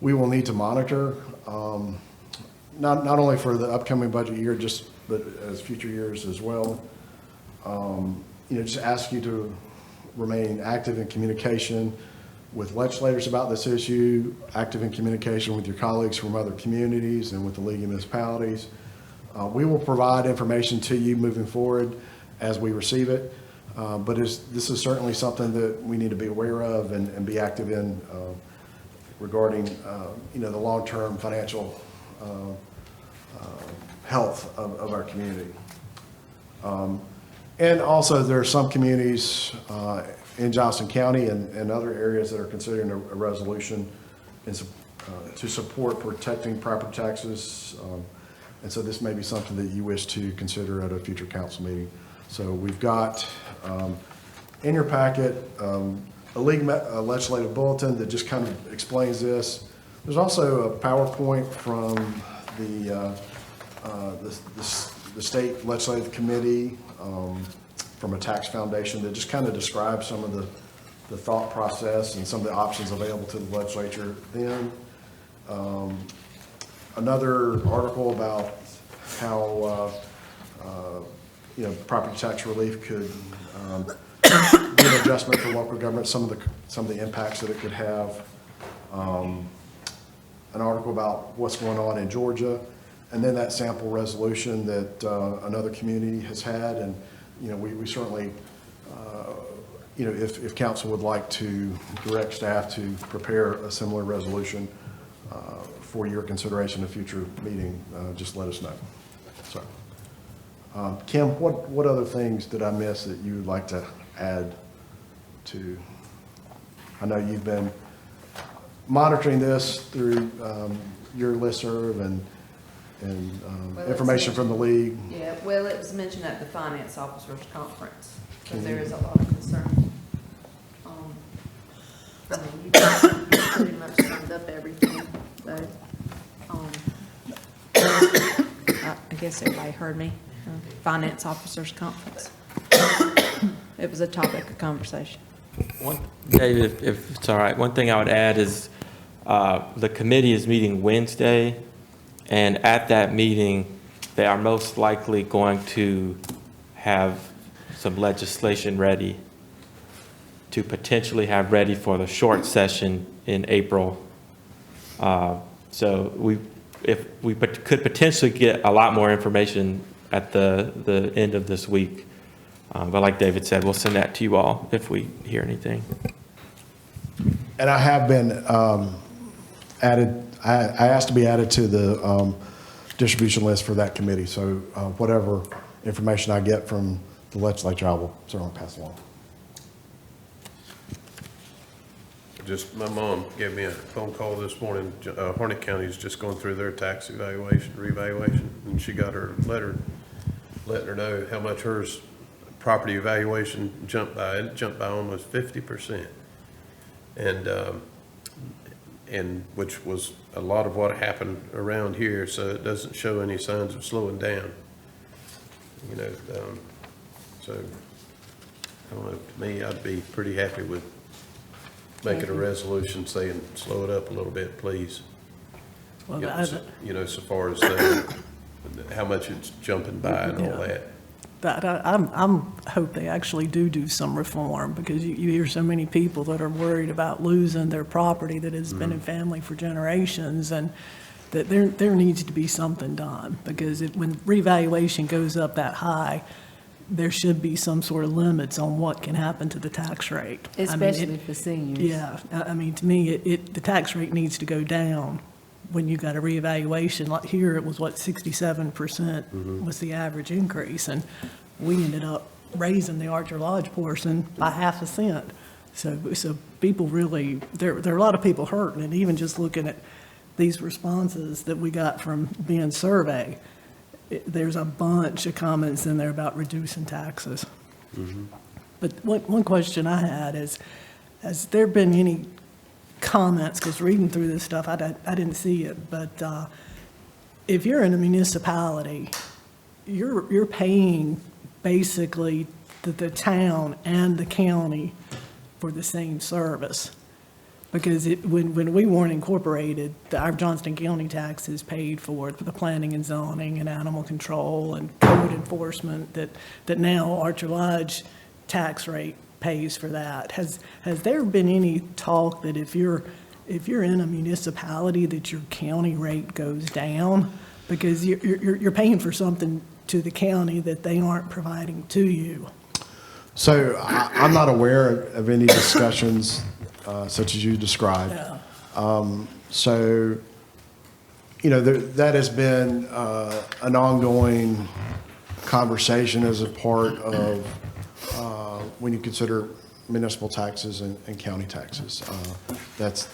we will need to monitor, not only for the upcoming budget year, but as future years as well. You know, just ask you to remain active in communication with legislators about this issue, active in communication with your colleagues from other communities and with the League of Municipalities. We will provide information to you moving forward as we receive it, but this is certainly something that we need to be aware of and be active in regarding the long-term financial health of our community. And also, there are some communities in Johnston County and other areas that are considering a resolution to support protecting property taxes. And so this may be something that you wish to consider at a future council meeting. So we've got in your packet a league legislative bulletin that just kind of explains this. There's also a PowerPoint from the state legislative committee from a tax foundation that just kind of describes some of the thought process and some of the options available to the legislature then. Another article about how property tax relief could be an adjustment for local government, some of the impacts that it could have. An article about what's going on in Georgia, and then that sample resolution that another community has had. And we certainly, if council would like to direct staff to prepare a similar resolution for your consideration in a future meeting, just let us know. So, Kim, what other things did I miss that you would like to add to? I know you've been monitoring this through your listserv and information from the league. Yeah, well, it was mentioned at the Finance Officers Conference, because there is a lot of concern. You pretty much summed up everything, so, I guess everybody heard me, Finance Officers Conference. It was a topic of conversation. David, if it's all right, one thing I would add is the committee is meeting Wednesday, and at that meeting, they are most likely going to have some legislation ready to potentially have ready for the short session in April. So if we could potentially get a lot more information at the end of this week. But like David said, we'll send that to you all if we hear anything. And I have been added, I asked to be added to the distribution list for that committee. So whatever information I get from the legislature, I will certainly pass along. My mom gave me a phone call this morning. Harnett County is just going through their tax revaluation, and she got her letter letting her know how much hers property evaluation jumped by. It jumped by almost 50%, and which was a lot of what happened around here. So it doesn't show any signs of slowing down. So I don't know. To me, I'd be pretty happy with making a resolution saying slow it up a little bit, please. Well, So far as how much it's jumping by and all that. I'm hope they actually do some reform, because you hear so many people that are worried about losing their property that has been in family for generations, and that there needs to be something done, because when revaluation goes up that high, there should be some sort of limits on what can happen to the tax rate. Especially for seniors. Yeah, I mean, to me, the tax rate needs to go down when you got a reevaluation. Like here, it was 67% was the average increase, and we ended up raising the Archer Lodge portion by half a cent. So people really, there are a lot of people hurting, and even just looking at these responses that we got from being surveyed, there's a bunch of comments in there about reducing taxes. But one question I had is, has there been any comments, because reading through this stuff, I didn't see it, but if you're in a municipality, you're paying basically the town and the county for the same service. Because when we weren't incorporated, our Johnston County taxes paid for the planning and zoning and animal control and code enforcement that now Archer Lodge tax rate pays for that. Has there been any talk that if you're in a municipality that your county rate goes down because you're paying for something to the county that they aren't providing to you? So I'm not aware of any discussions such as you described. Yeah. So, you know, that has been an ongoing conversation as a part of when you consider municipal taxes and county taxes. That's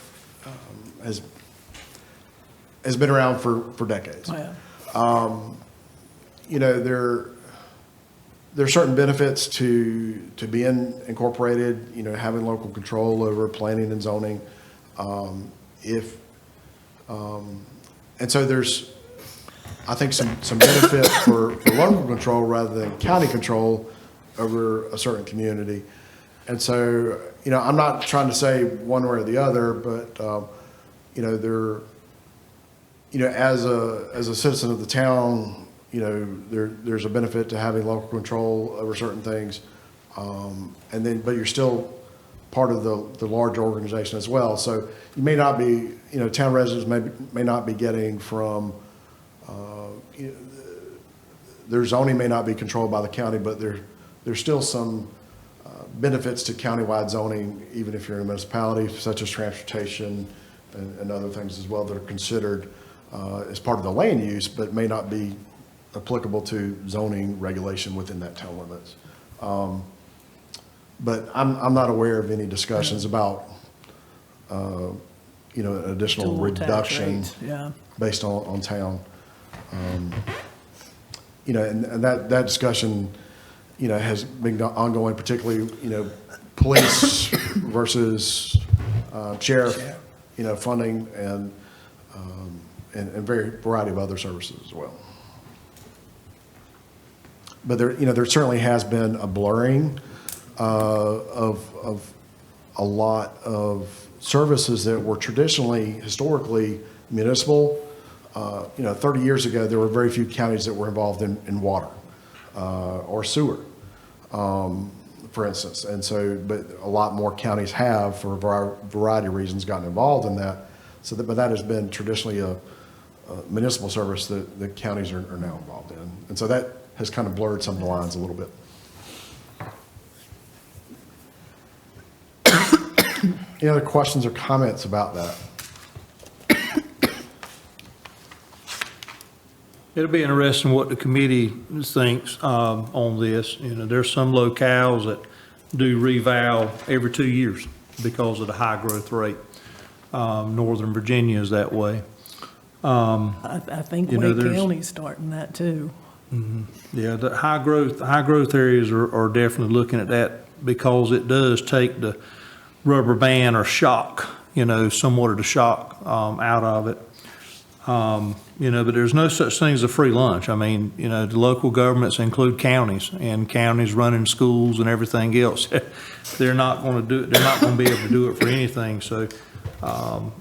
has been around for decades. Yeah. You know, there are certain benefits to being incorporated, you know, having local control over planning and zoning. And so there's, I think, some benefit for local control rather than county control over a certain community. And so, you know, I'm not trying to say one way or the other, but, you know, as a citizen of the town, you know, there's a benefit to having local control over certain things. But you're still part of the large organization as well. So you may not be, you know, town residents may not be getting from, you know, their zoning may not be controlled by the county, but there's still some benefits to countywide zoning, even if you're in a municipality, such as transportation and other things as well that are considered as part of the land use, but may not be applicable to zoning regulation within that town limits. But I'm not aware of any discussions about, you know, an additional Total tax reduction rates, yeah. based on town. You know, and that discussion, you know, has been ongoing, particularly, you know, police versus sheriff, you know, funding and variety of other services as well. But there certainly has been a blurring of a lot of services that were historically municipal. 30 years ago, there were very few counties that were involved in water or sewer, for instance. And so, but a lot more counties have, for a variety of reasons, gotten involved in that. But that has been traditionally a municipal service that the counties are now involved in. And so that has kind of blurred some of the lines a little bit. Any other questions or comments about that? It'll be interesting what the committee thinks on this. You know, there's some locales that do revow every 2 years because of the high growth rate. Northern Virginia is that way. I think You know, Wake there's- County's starting that too. Yeah, the high growth areas are definitely looking at that because it does take the rubber band or shock, you know, somewhat of the shock out of it. You know, but there's no such thing as a free lunch. I mean, you know, the local governments include counties, and counties running schools and everything else. They're not going to do it. They're not going to be able to do it for anything. So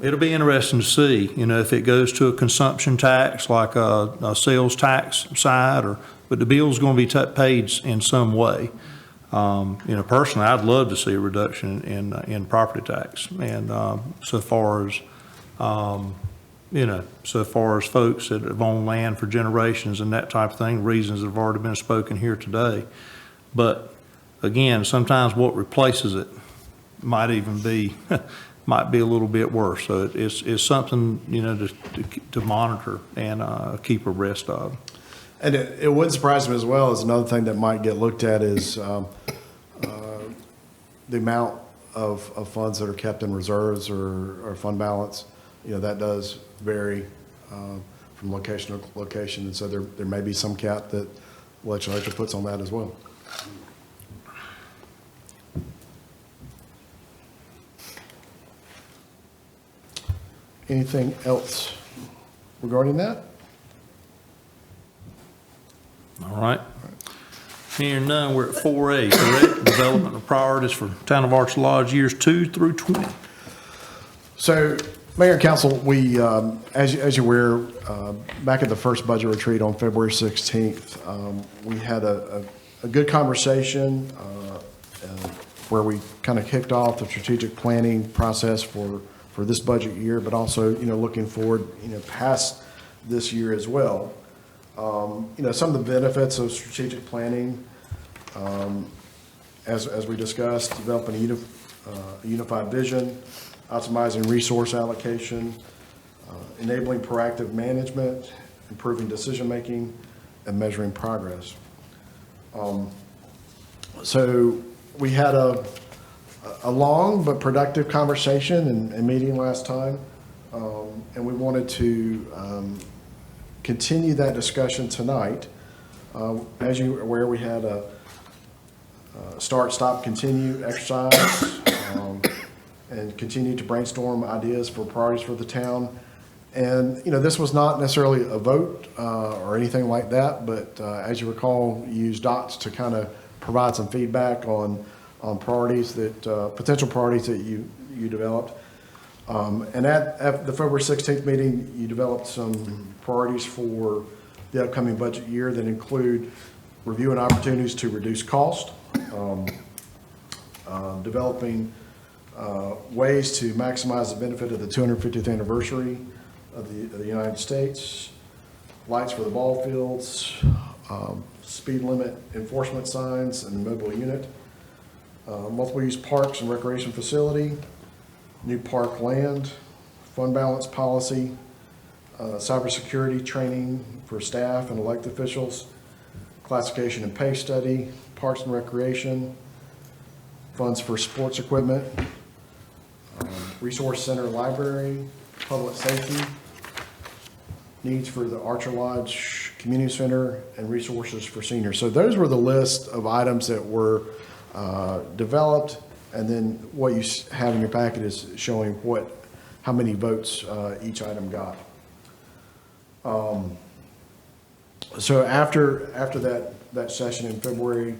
it'll be interesting to see, you know, if it goes to a consumption tax like a sales tax side, but the bill's going to be paid in some way. You know, personally, I'd love to see a reduction in property tax, and so far as folks that have owned land for generations and that type of thing, reasons that have already been spoken here today. But again, sometimes what replaces it might even be, might be a little bit worse. So it's something, you know, to monitor and keep abreast of. And it wouldn't surprise me as well as another thing that might get looked at is the amount of funds that are kept in reserves or fund balance. You know, that does vary from location to location, and so there may be some cap that the legislature puts on that as well. Anything else regarding that? All right. Hearing none, we're at 4A, correct? Development of priorities for Town of Arch Lodge years 2 through 20. So, Mayor and Council, we, as you're aware, back at the first budget retreat on February 16th, we had a good conversation where we kind of kicked off the strategic planning process for this budget year, but also, looking forward, past this year as well. Some of the benefits of strategic planning, as we discussed, developing a unified vision, optimizing resource allocation, enabling proactive management, improving decision-making, and measuring progress. So we had a long but productive conversation and meeting last time, and we wanted to continue that discussion tonight. As you are aware, we had a start, stop, continue exercise, and continue to brainstorm ideas for priorities for the town. And, this was not necessarily a vote or anything like that, but as you recall, you used dots to kind of provide some feedback on priorities that, potential priorities that you developed. And at the February 16th meeting, you developed some priorities for the upcoming budget year that include reviewing opportunities to reduce cost, developing ways to maximize the benefit of the 250th anniversary of the United States, lights for the ball fields, speed limit enforcement signs and mobile unit, multiple use parks and recreation facility, new park land, fund balance policy, cybersecurity training for staff and elected officials, classification and pay study, parks and recreation, funds for sports equipment, resource center library, public safety, needs for the Archer Lodge Community Center, and resources for seniors. So those were the list of items that were developed, and then what you have in your packet is showing how many votes each item got. So after that session in February,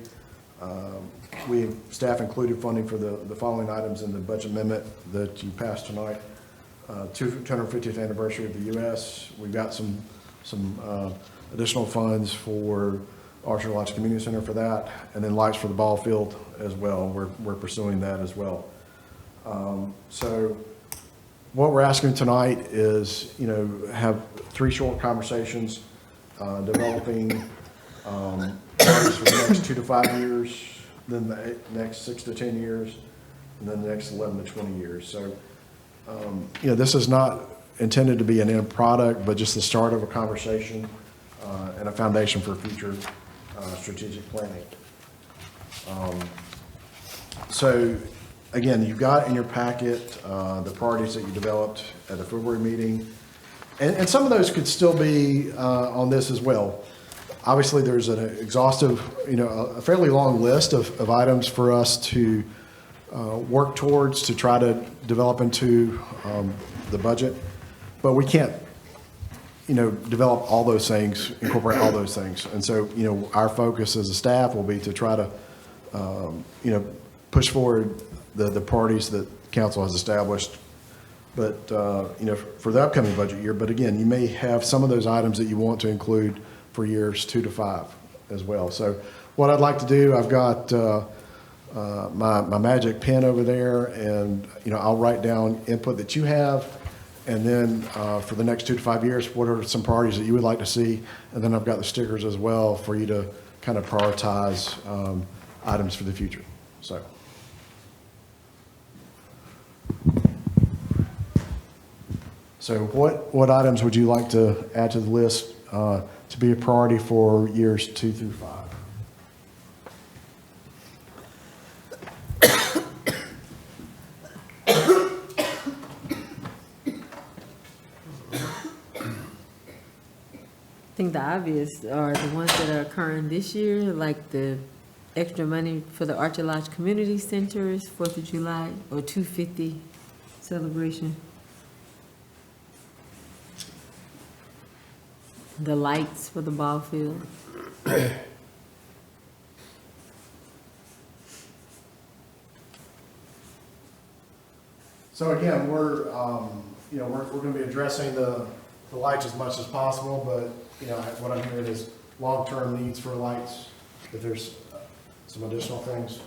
staff included funding for the following items in the budget amendment that you passed tonight. 250th anniversary of the U.S. We've got some additional funds for Archer Lodge Community Center for that, and then lights for the ball field as well. We're pursuing that as well. So what we're asking tonight is, have 3 short conversations, developing priorities for the next 2 to 5 years, then the next 6 to 10 years, and then the next 11 to 20 years. So, this is not intended to be an end product, but just the start of a conversation and a foundation for future strategic planning. So, again, you've got in your packet the priorities that you developed at the February meeting, and some of those could still be on this as well. Obviously, there's an exhaustive, a fairly long list of items for us to work towards to try to develop into the budget, but we can't, develop all those things, incorporate all those things. And so, our focus as a staff will be to try to, push forward the priorities that council has established. But, for the upcoming budget year, but again, you may have some of those items that you want to include for years 2 to 5 as well. So what I'd like to do, I've got my magic pen over there, and I'll write down input that you have, and then for the next 2 to 5 years, what are some priorities that you would like to see? And then I've got the stickers as well for you to kind of prioritize items for the future. So what items would you like to add to the list to be a priority for years 2 through 5? I think the obvious are the ones that are occurring this year, like the extra money for the Archer Lodge Community Center's 4th of July or 250 celebration. The lights for the ball field. So again, we're going to be addressing the lights as much as possible, but what I'm hearing is long-term needs for lights. If there's some additional things.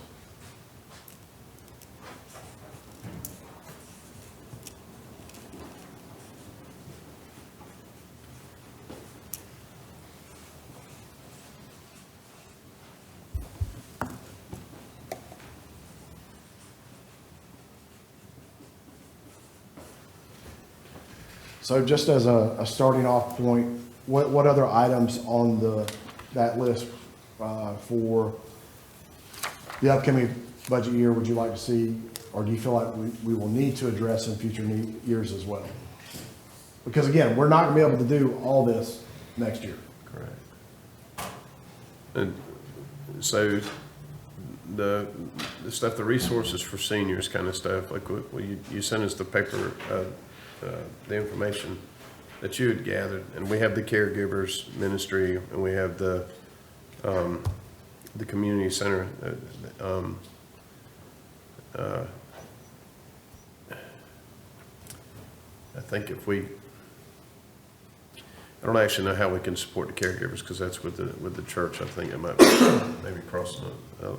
So just as a starting off point, what other items on that list for the upcoming budget year would you like to see, or do you feel like we will need to address in future years as well? Because again, we're not gonna be able to do all this next year. Correct. And so the stuff, the resources for seniors kind of stuff, like, well, you sent us the paper, the information that you had gathered, and we have the caregivers ministry, and we have the community center. I think if we, I don't actually know how we can support the caregivers, because that's with the church. I think it might be maybe crossing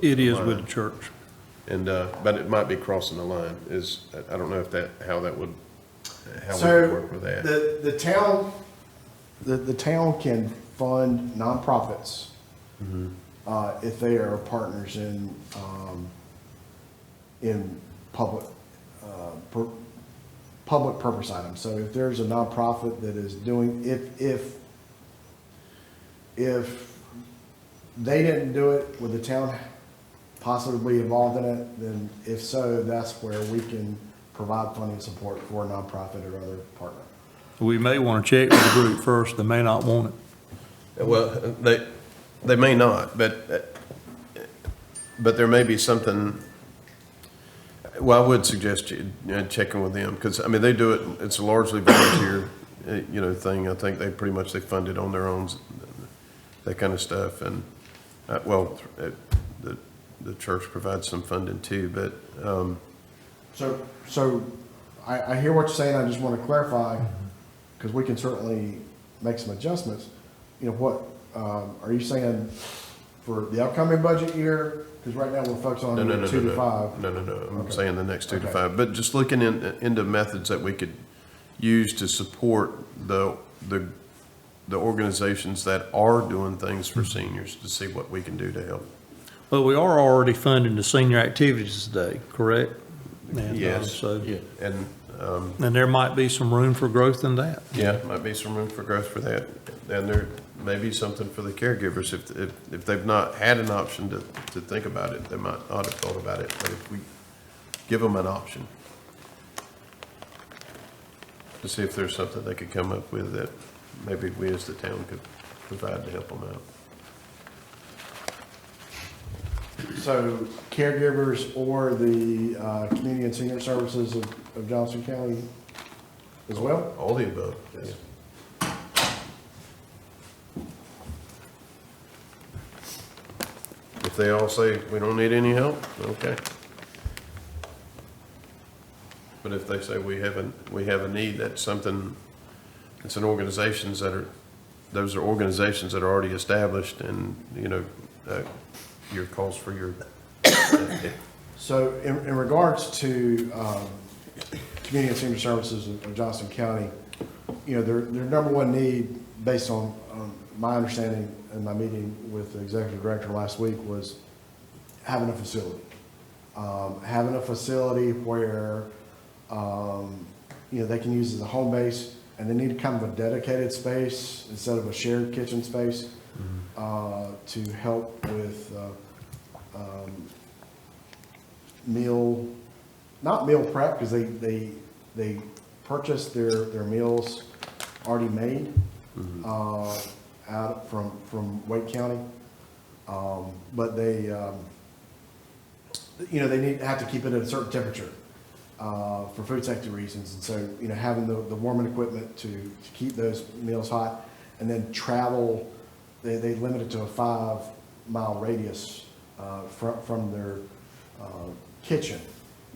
It is line. with the church. And, but it might be crossing the line, I don't know how we would So work with that. the town can fund nonprofits if they are partners in public public purpose items. So if there's a nonprofit that is doing, if they didn't do it, would the town possibly be involved in it? Then if so, that's where we can provide funding support for a nonprofit or other partner. We may want to check with the group first. They may not want it. Well, they may not, but there may be something. Well, I would suggest checking with them, because, I mean, they do it, it's a largely volunteer, thing. I think they fund it on their own, that kind of stuff. And, the church provides some funding too, but, So I hear what you're saying. I just want to clarify, because we can certainly make some adjustments. What, are you saying for the upcoming budget year? Because right now we're focused on No. 2 to 5. No. I'm Okay. saying the next 2 to Okay. 5, but just looking into methods that we could use to support the organizations that are doing things for seniors, to see what we can do to help. But we are already funding the senior activities today, correct? And, Yes. So, And, and there might be some room for growth in that. yeah, might be some room for growth for that. And there may be something for the caregivers. If they've not had an option to think about it, they might not have thought about it. But if we give them an option, to see if there's something they could come up with that maybe we as the town could provide to help them out. So caregivers or the Community and Senior Services of Johnson County as well? All the above, yes. If they all say, we don't need any help, okay. But if they say we have a need, that's something, it's an organizations that are, those are organizations that are already established, and, your calls for your. So in regards to Community and Senior Services of Johnson County, their number one need, based on my understanding in my meeting with the executive director last week, was having a facility. Having a facility where, they can use as a home base, and they need kind of a dedicated space instead of a shared kitchen space to help with not meal prep, because they purchase their meals already made out from Wake County, but they have to keep it at a certain temperature for food safety reasons. And so having the warming equipment to keep those meals hot, and then travel, they limit it to a 5-mile radius from their kitchen.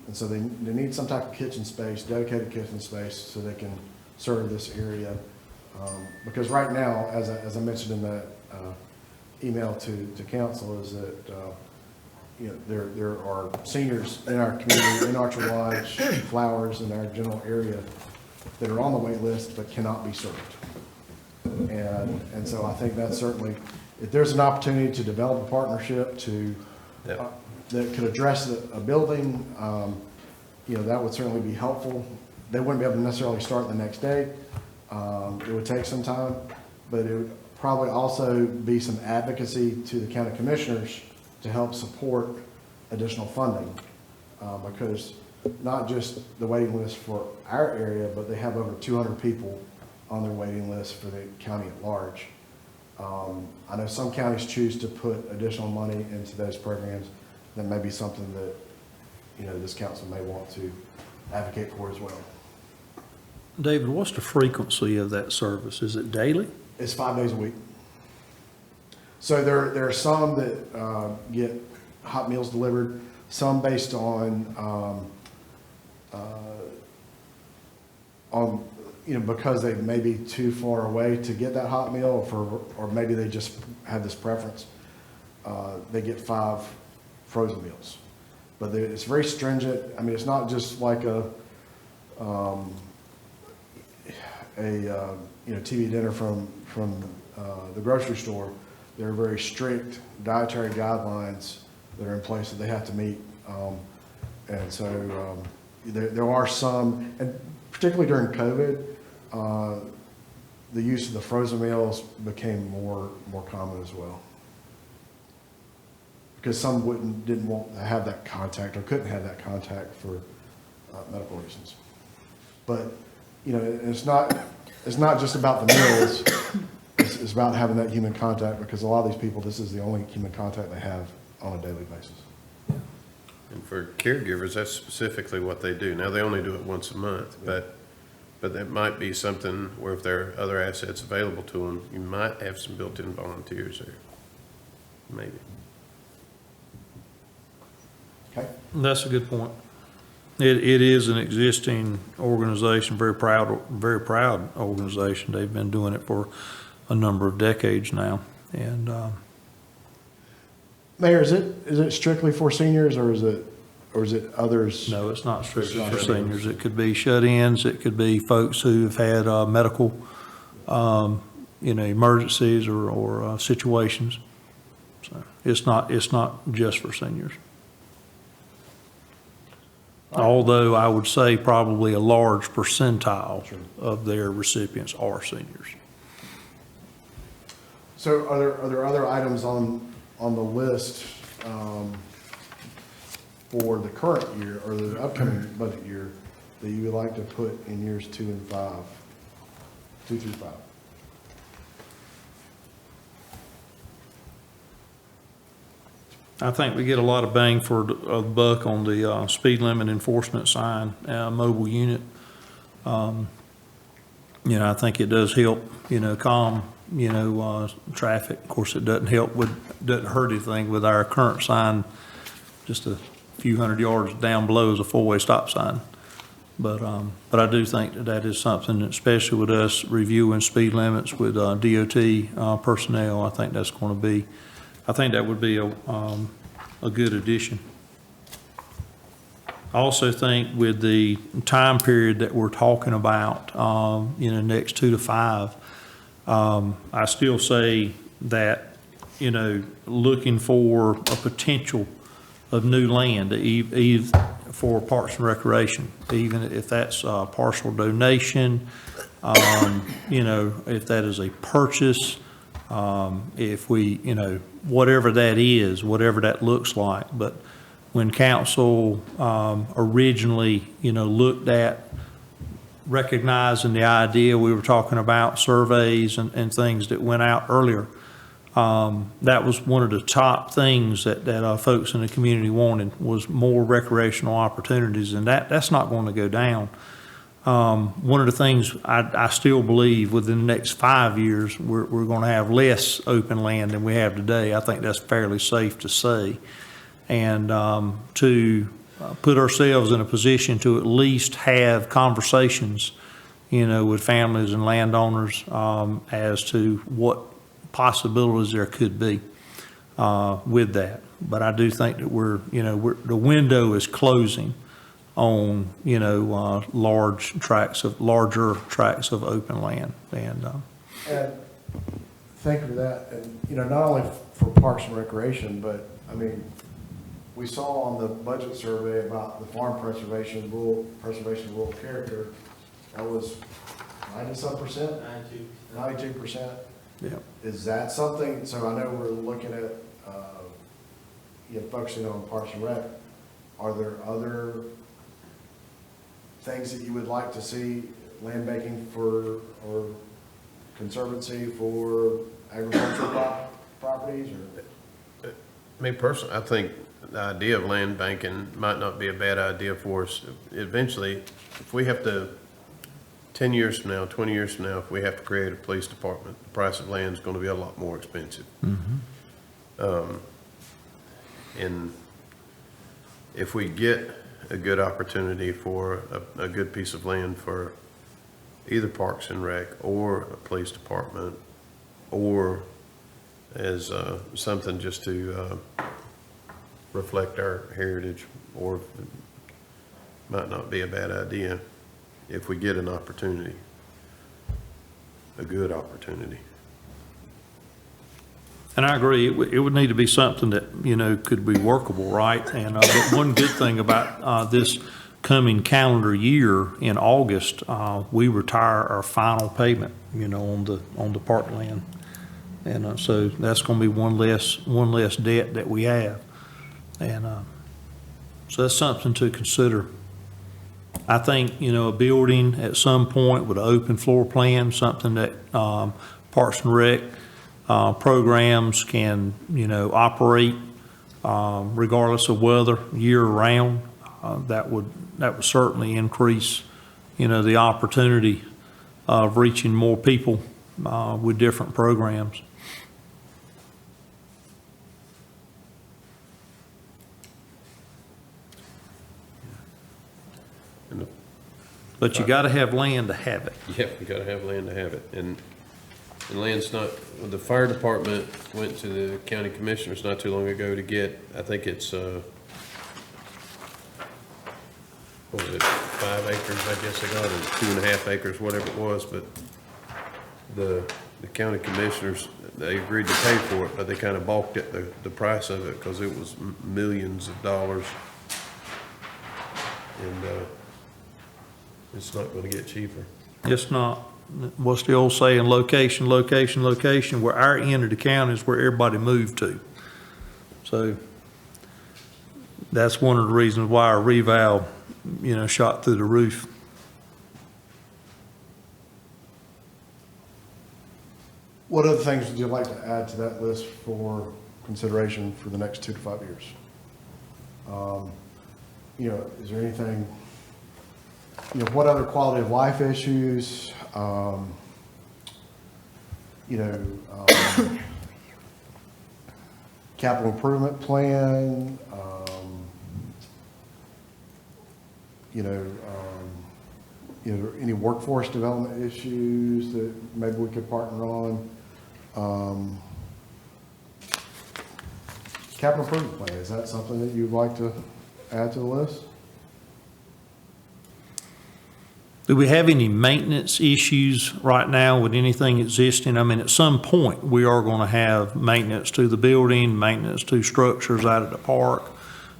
And so they need some type of kitchen space, dedicated kitchen space, so they can serve this area. Because right now, as I mentioned in that email to council, is that there are seniors in our community, in Archer Lodge, Flowers, in our general area, that are on the wait list but cannot be served. And so I think that's certainly, if there's an opportunity to develop a partnership that could address a building, that would certainly be helpful. they wouldn't be able to necessarily start the next day. It would take some time, but it would probably also be some advocacy to the county commissioners to help support additional funding. Because not just the waiting list for our area, but they have over 200 people on their waiting list for the county at large. I know some counties choose to put additional money into those programs. That may be something that, you know, this council may want to advocate for as well. David, what's the frequency of that service? Is it daily? It's 5 days a week. So there are some that get hot meals delivered, some based on, you know, because they may be too far away to get that hot meal, or maybe they just have this preference. They get 5 frozen meals. But it's very stringent. I mean, it's not just like a you know, TV dinner from the grocery store. There are very strict dietary guidelines that are in place that they have to meet. And so there are some, and particularly during COVID, the use of the frozen meals became more common as well. Because some didn't want to have that contact or couldn't have that contact for medical reasons. But, you know, it's not just about the meals. It's about having that human contact, because a lot of these people, this is the only human contact they have on a daily basis. And for caregivers, that's specifically what they do. Now, they only do it once a month, but that might be something where if there are other assets available to them, you might have some built-in volunteers there, maybe. Okay? That's a good point. It is an existing organization, very proud organization. They've been doing it for a number of decades now. And Mayor, is it strictly for seniors, or is it others? no, it's not strictly for seniors. It could be shut-ins. It could be folks who have had medical, you know, emergencies or situations. So it's not just for seniors. Although I would say probably a large percentile of their recipients are seniors. So are there other items on the list for the current year or the upcoming budget year that you would like to put in years 2 through 5? I think we get a lot of bang for the buck on the speed limit enforcement sign, mobile unit. You know, I think it does help, you know, calm, you know, traffic. Of course, it doesn't hurt anything with our current sign. Just a few hundred yards down below is a 4-way stop sign. But I do think that is something, especially with us reviewing speed limits with DOT personnel. I think that's going to be. I think that would be a good addition. I also think with the time period that we're talking about, you know, next 2 to 5, I still say that, you know, looking for a potential of new land, for Parks and Recreation, even if that's a partial donation, you know, if that is a purchase, if we, you know, whatever that is, whatever that looks like. But when council originally, you know, looked at recognizing the idea, we were talking about surveys and things that went out earlier. That was one of the top things that folks in the community wanted, was more recreational opportunities, and that's not going to go down. One of the things I still believe within the next 5 years, we're going to have less open land than we have today. I think that's fairly safe to say. And to put ourselves in a position to at least have conversations, you know, with families and landowners as to what possibilities there could be with that. But I do think that the window is closing on, you know, larger tracts of open land. And thank you for that. And, you know, not only for Parks and Recreation, but I mean, we saw on the budget survey about the farm preservation, rural character, that was 90-some%? 92%. Yeah. Is that something, so I know we're looking at, focusing on Parks and Rec. Are there other things that you would like to see, land banking for, or conservancy for agricultural properties, or? Me personally, I think the idea of land banking might not be a bad idea for us. Eventually, if we have to, 10 years from now, 20 years from now, if we have to create a police department, the price of land is going to be a lot more expensive. And if we get a good opportunity for a good piece of land for either Parks and Rec or a police department, or as something just to reflect our heritage, or it might not be a bad idea if we get an opportunity, a good opportunity. And I agree, it would need to be something that, could be workable, right? And but one good thing about this coming calendar year in August, we retire our final payment, on the parkland. And so that's going to be one less debt that we have. And so that's something to consider. I think, a building at some point with an open floor plan, something that Parks and Rec programs can, operate regardless of weather, year-round. That would certainly increase, the opportunity of reaching more people with different programs. But you got to have land to have it. Yeah, we gotta have land to have it, and land's not, the fire department went to the county commissioners not too long ago to get, I think it's, what was it, 5 acres, I guess they got, or 2.5 acres, whatever it was, but the county commissioners, they agreed to pay for it, but they kind of balked at the price of it, because it was millions of dollars. And, it's not gonna get cheaper. It's not. What's the old saying, location, location, location, where our end of the county is where everybody moved to. So that's one of the reasons why our reval, shot through the roof. What other things would you like to add to that list for consideration for the next 2 to 5 years? Is there anything, what other quality of life issues, capital improvement plan, any workforce development issues that maybe we could partner on. Capital improvement plan, is that something that you'd like to add to the list? Do we have any maintenance issues right now with anything existing? I mean, at some point, we are going to have maintenance to the building, maintenance to structures out at the park,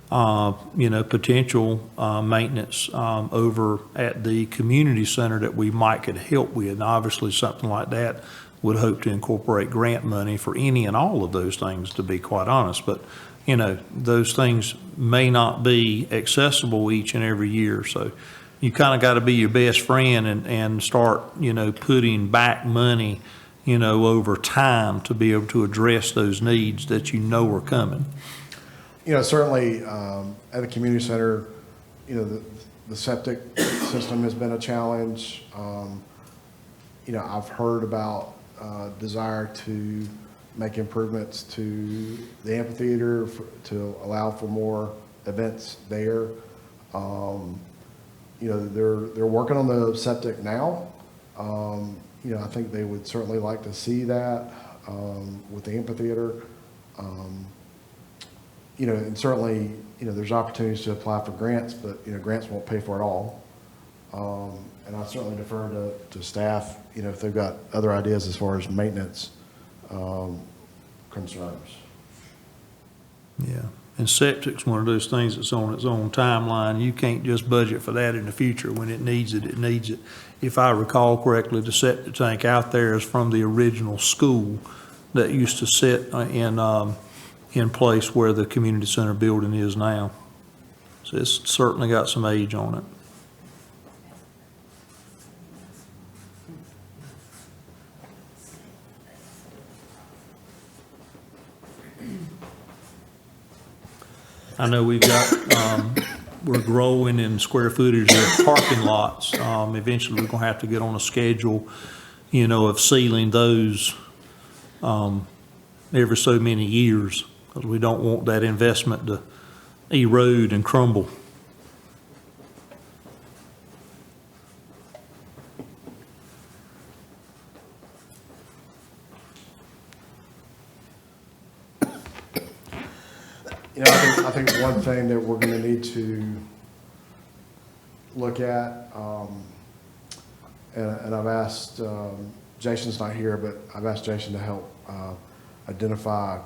potential maintenance over at the community center that we might could help with. And obviously, something like that would hope to incorporate grant money for any and all of those things, to be quite honest. But, those things may not be accessible each and every year. So you kind of got to be your best friend and start, putting back money, over time to be able to address those needs that are coming. Certainly at the community center, the septic system has been a challenge. I've heard about desire to make improvements to the amphitheater to allow for more events there. They're working on the septic now. I think they would certainly like to see that with the amphitheater. And certainly, there's opportunities to apply for grants, but, grants won't pay for it all. And I certainly defer to staff, if they've got other ideas as far as maintenance concerns. Yeah. And septic's one of those things that's on its own timeline. You can't just budget for that in the future. When it needs it, it needs it. If I recall correctly, the septic tank out there is from the original school that used to sit in place where the community center building is now. So it's certainly got some age on it. I know we've got, we're growing in square footage of parking lots. Eventually, we're gonna have to get on a schedule, of sealing those, every so many years, because we don't want that investment to erode and crumble. I think one thing that we're gonna need to look at, and I've asked, Jason's not here, but I've asked Jason to help identify, I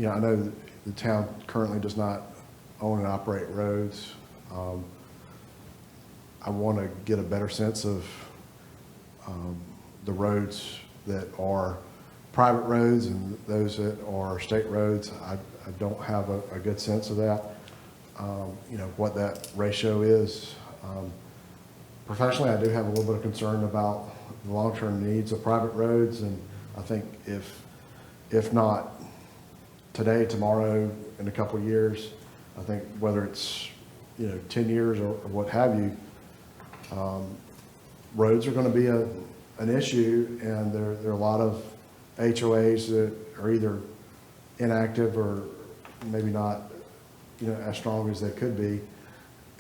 know that the town currently does not own and operate roads. I want to get a better sense of the roads that are private roads and those that are state roads. I don't have a good sense of that, what that ratio is. Professionally, I do have a little bit of concern about the long-term needs of private roads, and I think if not today, tomorrow, in a couple of years, I think whether it's 10 years or what have you, roads are going to be an issue, and there are a lot of HOAs that are either inactive or maybe not as strong as they could be,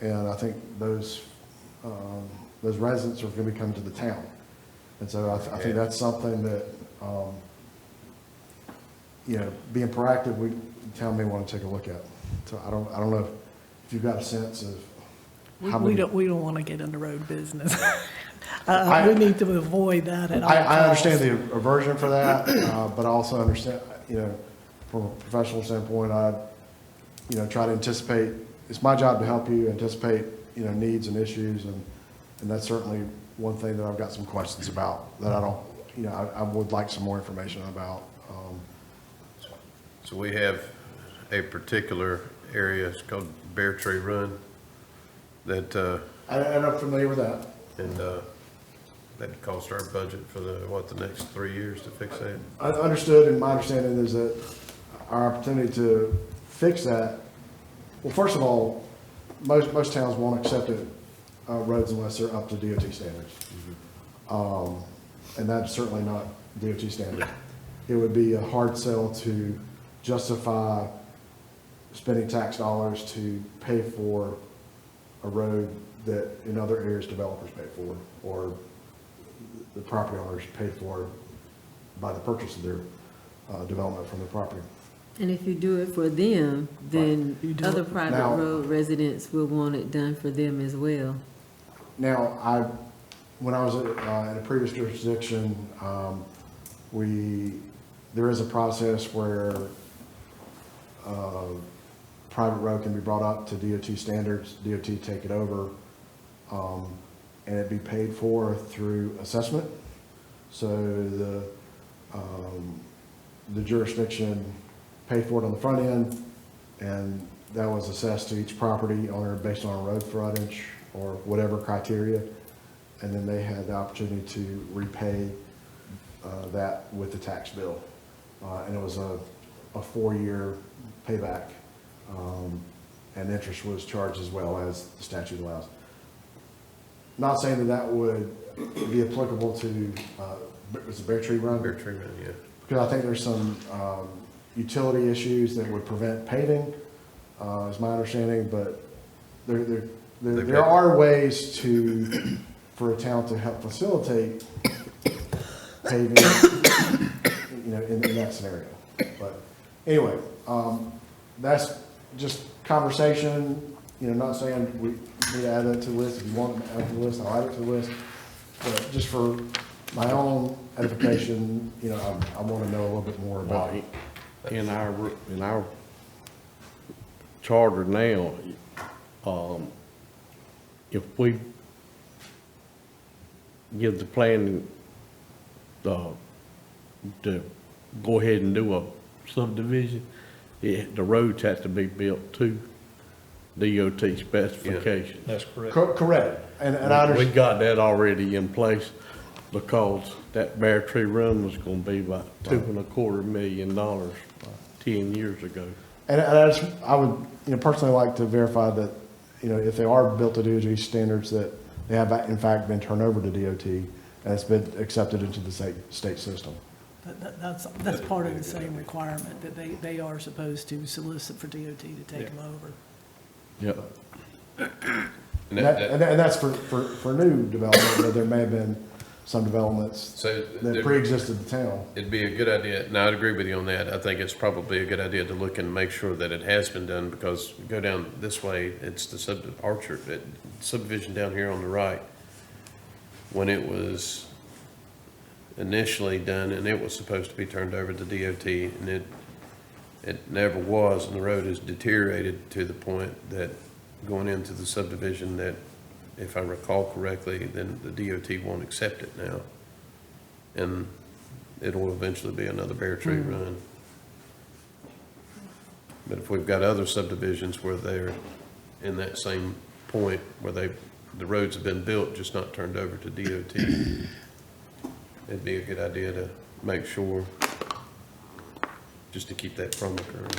and I think those residents are going to be coming to the town, and so I think that's something that being proactive, the town may want to take a look at. So I don't know if you've got a sense of how We many. don't want to get into road business. We need to avoid that at all I understand costs. the aversion for that, but I also understand, from a professional standpoint, I try to anticipate. It's my job to help you anticipate, needs and issues, and that's certainly one thing that I've got some questions about that I don't, I would like some more information about. So we have a particular area, it's called Bear Tree Run, that, And I'm familiar with that. and that cost our budget for the next 3 years to fix that. I understood, and my understanding is that our opportunity to fix that, well, first of all, most towns won't accept it, roads unless they're up to DOT standards. And that's certainly not DOT standard. It would be a hard sell to justify spending tax dollars to pay for a road that in other areas developers pay for, or the property owners pay for by the purchase of their development from the property. And if you do it for them, then You do other it- private Now- road residents will want it done for them as well. Now, when I was in a previous jurisdiction, there is a process where private road can be brought up to DOT standards, DOT take it over, and it be paid for through assessment. So the jurisdiction paid for it on the front end, and that was assessed to each property owner based on road frontage or whatever criteria, and then they had the opportunity to repay that with the tax bill. And it was a 4-year payback, and interest was charged as well as the statute allows. Not saying that would be applicable to, was it Bear Tree Run? Bear Tree Run, yeah. Because I think there's some utility issues that would prevent paving, is my understanding, but there are ways for a town to help facilitate paving, in that scenario. But anyway, that's just conversation, not saying we need to add that to the list. If you want to add it to the list, I'll add it to the list. But just for my own edification, I want to know a little bit more about it. In our charter now, if we give the planning, to go ahead and do a subdivision, the roads have to be built to DOT specifications. That's correct. Correct. And I We understand, got that already in place because that Bear Tree Run was gonna be about $2.25 million 10 years ago. and I would, personally like to verify that, if they are built to DOT standards, that they have in fact been turned over to DOT and it's been accepted into the state system. That's part of the same requirement, that they are supposed to solicit for DOT to take them over. Yep. And that's for new development, but there may have been some developments So that pre-existed the town. it'd be a good idea, and I'd agree with you on that. I think it's probably a good idea to look and make sure that it has been done, because go down this way, it's the subdivision down here on the right. When it was initially done, and it was supposed to be turned over to DOT, and it never was, and the road has deteriorated to the point that going into the subdivision that, if I recall correctly, then the DOT won't accept it now. And it'll eventually be another Bear Tree Run. But if we've got other subdivisions where they're in that same point, where the roads have been built, just not turned over to DOT, it'd be a good idea to make sure, just to keep that from occurring.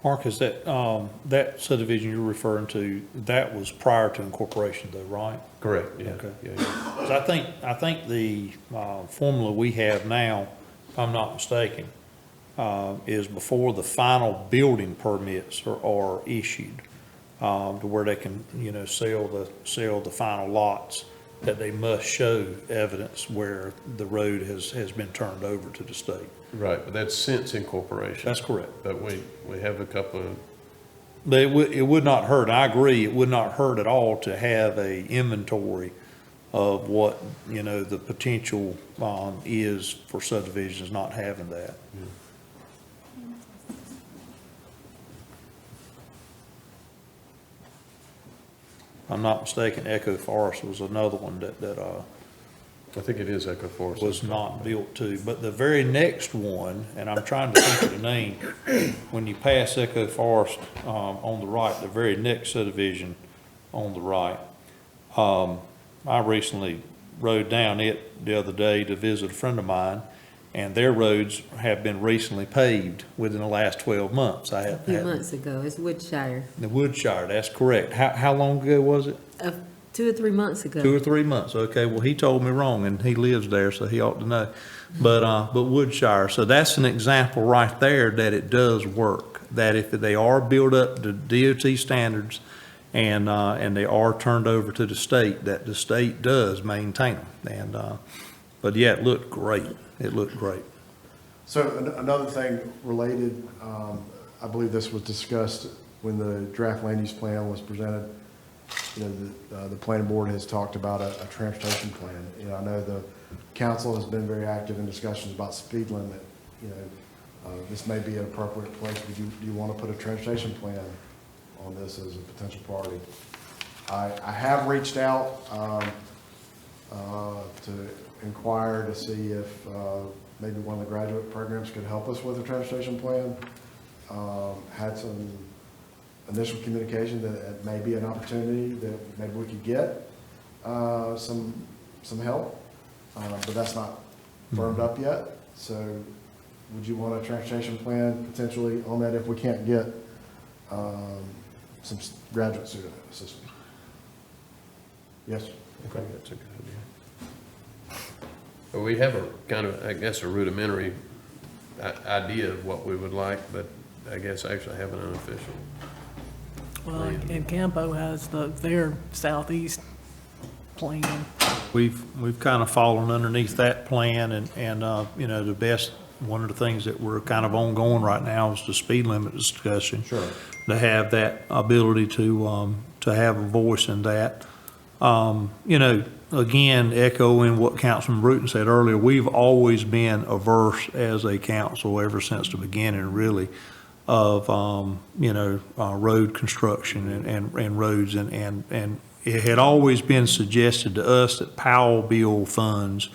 Mark, is that subdivision you're referring to, that was prior to incorporation though, right? Correct, yeah. Okay. Yeah. 'Cause I think the formula we have now, if I'm not mistaken, is before the final building permits are issued, to where they can, sell the final lots, that they must show evidence where the road has been turned over to the state. Right, but that's since incorporation. That's correct. But we have a couple of, But it would not hurt, I agree, it would not hurt at all to have a inventory of what, the potential, is for subdivisions not having that. If I'm not mistaken, Echo Forest was another one that I think it is Echo Forest. was not built to. But the very next one, and I'm trying to think of the name, when you pass Echo Forest on the right, the very next subdivision on the right, I recently rode down it the other day to visit a friend of mine, and their roads have been recently paved within the last 12 months. A few months ago, it's Woodshire, The Woodshire, that's correct. How long ago was it? 2 or 3 months ago. 2 or 3 months, okay, well, he told me wrong, and he lives there, so he ought to know. But Woodshire, so that's an example right there that it does work, that if they are built up to DOT standards and they are turned over to the state, that the state does maintain them. And, but yeah, it looked great, it looked great. So another thing related, I believe this was discussed when the draft land use plan was presented. The planning board has talked about a transportation plan. I know the council has been very active in discussions about speed limit. This may be an appropriate place. Do you want to put a transportation plan on this as a potential priority? I have reached out to inquire to see if maybe one of the graduate programs could help us with a transportation plan. Had some initial communication that it may be an opportunity that maybe we could get some help, but that's not firmed up yet. So would you want a transportation plan potentially on that if we can't get some graduate student assistance? Yes? I think that's a good idea. Well, we have a kind of, I guess, a rudimentary idea of what we would like, but I guess I actually have an unofficial. Well, and Campo has their southeast plan. We've kind of fallen underneath that plan, and the best, one of the things that we're kind of ongoing right now is the speed limit discussion. Sure. To have that ability to have a voice in that. Again, echoing what Councilman Bruton said earlier, we've always been averse as a council ever since the beginning, really, road construction and roads, and it had always been suggested to us that Powell bill funds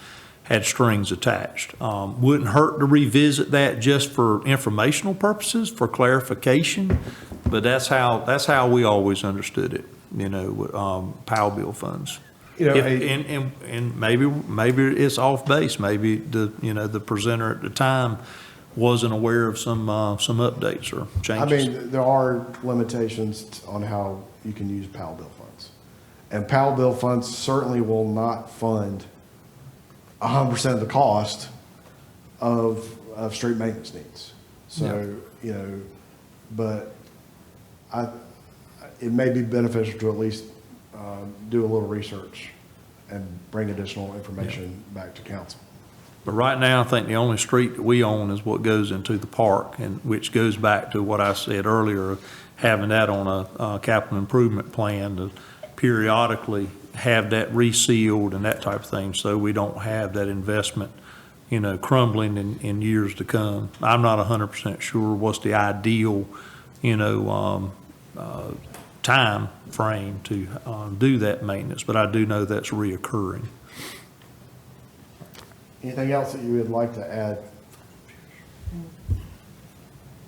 had strings attached. Wouldn't hurt to revisit that just for informational purposes, for clarification, but that's how we always understood it, Powell bill funds. And maybe it's off base, maybe the presenter at the time wasn't aware of some updates or I changes. mean, there are limitations on how you can use Powell bill funds. And Powell bill funds certainly will not fund 100% of the cost of street maintenance needs. So, but it may be beneficial to at least do a little research and bring additional information back to council. But right now, I think the only street that we own is what goes into the park, and which goes back to what I said earlier, having that on a capital improvement plan to periodically have that resealed and that type of thing, so we don't have that investment, crumbling in years to come. I'm not 100% sure what's the ideal, time frame to do that maintenance, but I do know that's reoccurring. Anything else that you would like to add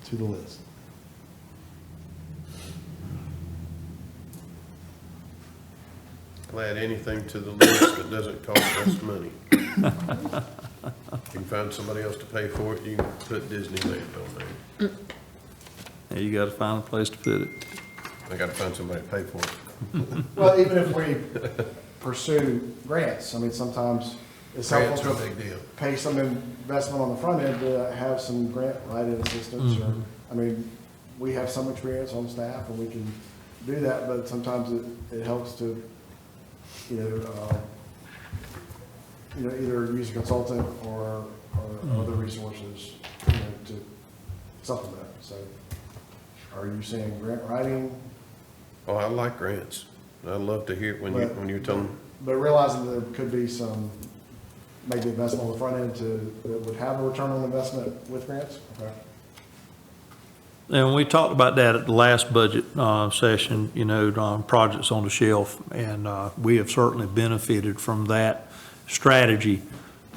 to the list? I'll add anything to the list that doesn't cost us money. You can find somebody else to pay for it, you can put Disneyland on there. Yeah, you gotta find a place to put it. I gotta find somebody to pay for it. Well, even if we pursue grants, I mean, sometimes it's Grants helpful are a to big deal. pay some investment on the front end to have some grant writing assistance, or, I mean, we have some experience on staff and we can do that, but sometimes it helps to, either use a consultant or other resources, to supplement. So are you saying grant writing? Oh, I like grants. I love to hear it when you're telling. But realizing there could be some, maybe investment on the front end that would have a return on investment with grants? Okay. And we talked about that at the last budget session, projects on the shelf, and we have certainly benefited from that strategy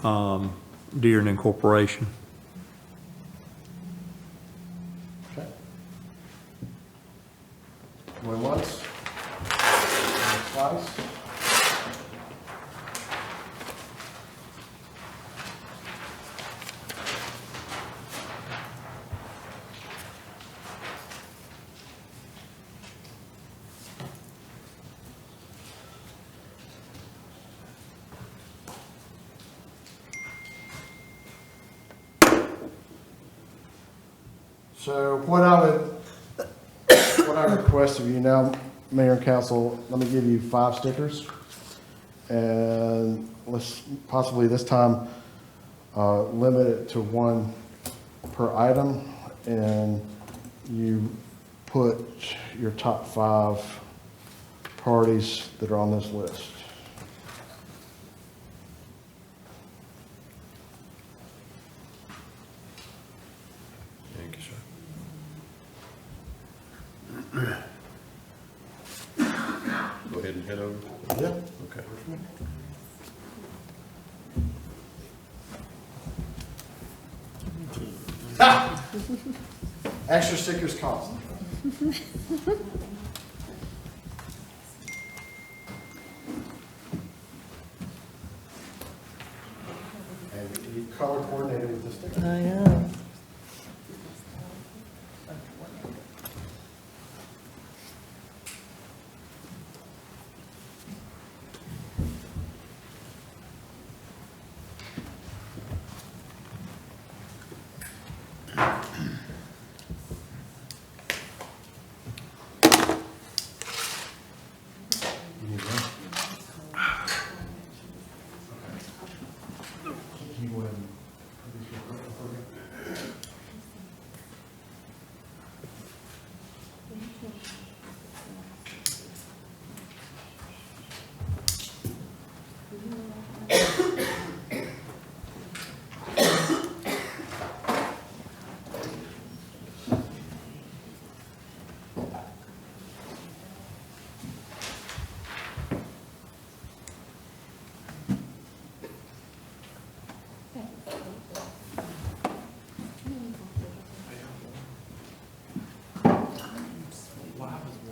during incorporation. Okay. Going once? Twice? So what I request of you now, Mayor and Council, let me give you 5 stickers. And let's possibly this time limit it to 1 per item. And you put your top 5 priorities that are on this list. Thank you, sir. Go ahead and head over. Yeah. Okay. Extra stickers cost. And you color coordinated with the sticker. I am. Can you go ahead and put these real quick?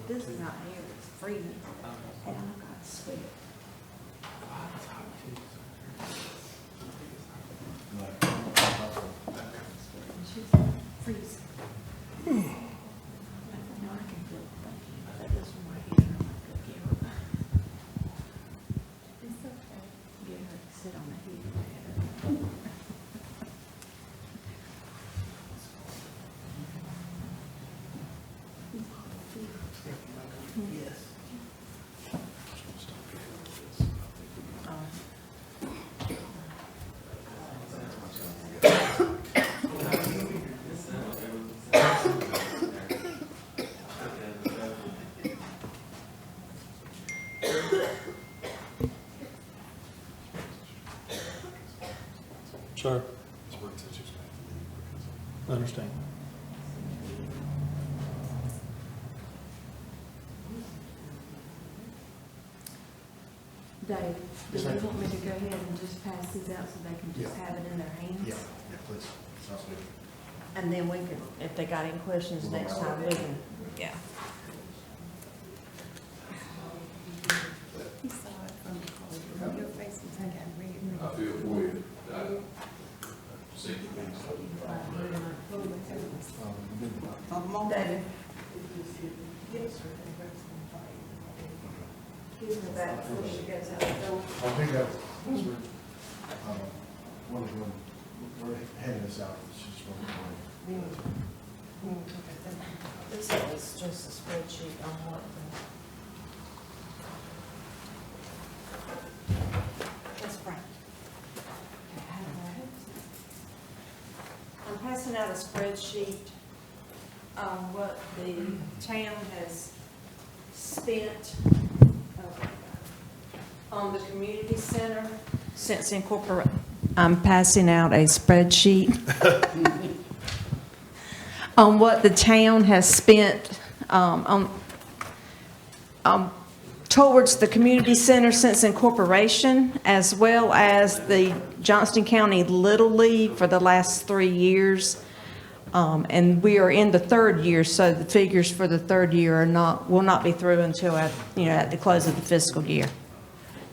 this is not here, it's freezing. And I've got sweat. She's freezing. Now I can feel this one right here. It's okay. Get her to sit on the heat. Sir? Understand. Dave, do you want me to go ahead and just pass these out so they can just have it in their hands? Yeah, please. Sounds good. And then we can, if they got any questions next time, we can, yeah. David. Give her that before she gets out the door. I think that was, one of them, we're handing this out, it's just one This is just a spreadsheet on what that's right. I'm passing out a spreadsheet on what the town has spent on the community center since incorporate. I'm passing out a spreadsheet on what the town has spent towards the community center since incorporation, as well as the Johnston County Little League for the last 3 years. And we are in the third year, so the figures for the third year will not be through until at the close of the fiscal year.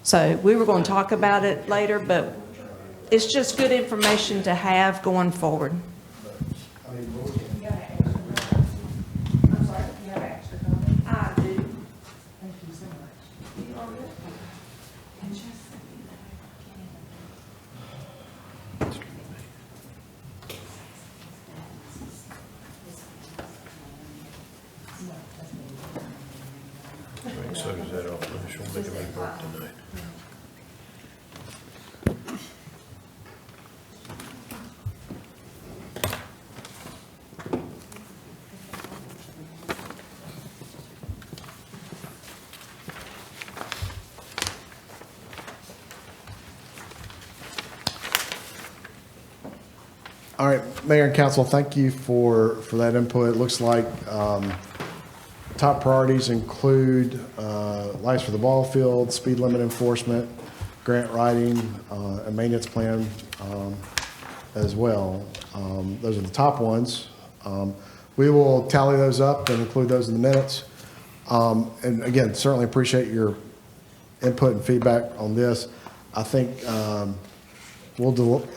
So we were going to talk about it later, but it's just good information to have going forward. I'm sorry, you have extra comments? I do. Thank you so much. You are good. And just send me So is that off, she'll make a report tonight. All right, Mayor and Council, thank you for that input. It looks like top priorities include lights for the ball field, speed limit enforcement, grant writing, a maintenance plan as well. Those are the top ones. We will tally those up and include those in the minutes. And again, certainly appreciate your input and feedback on this. I think we'll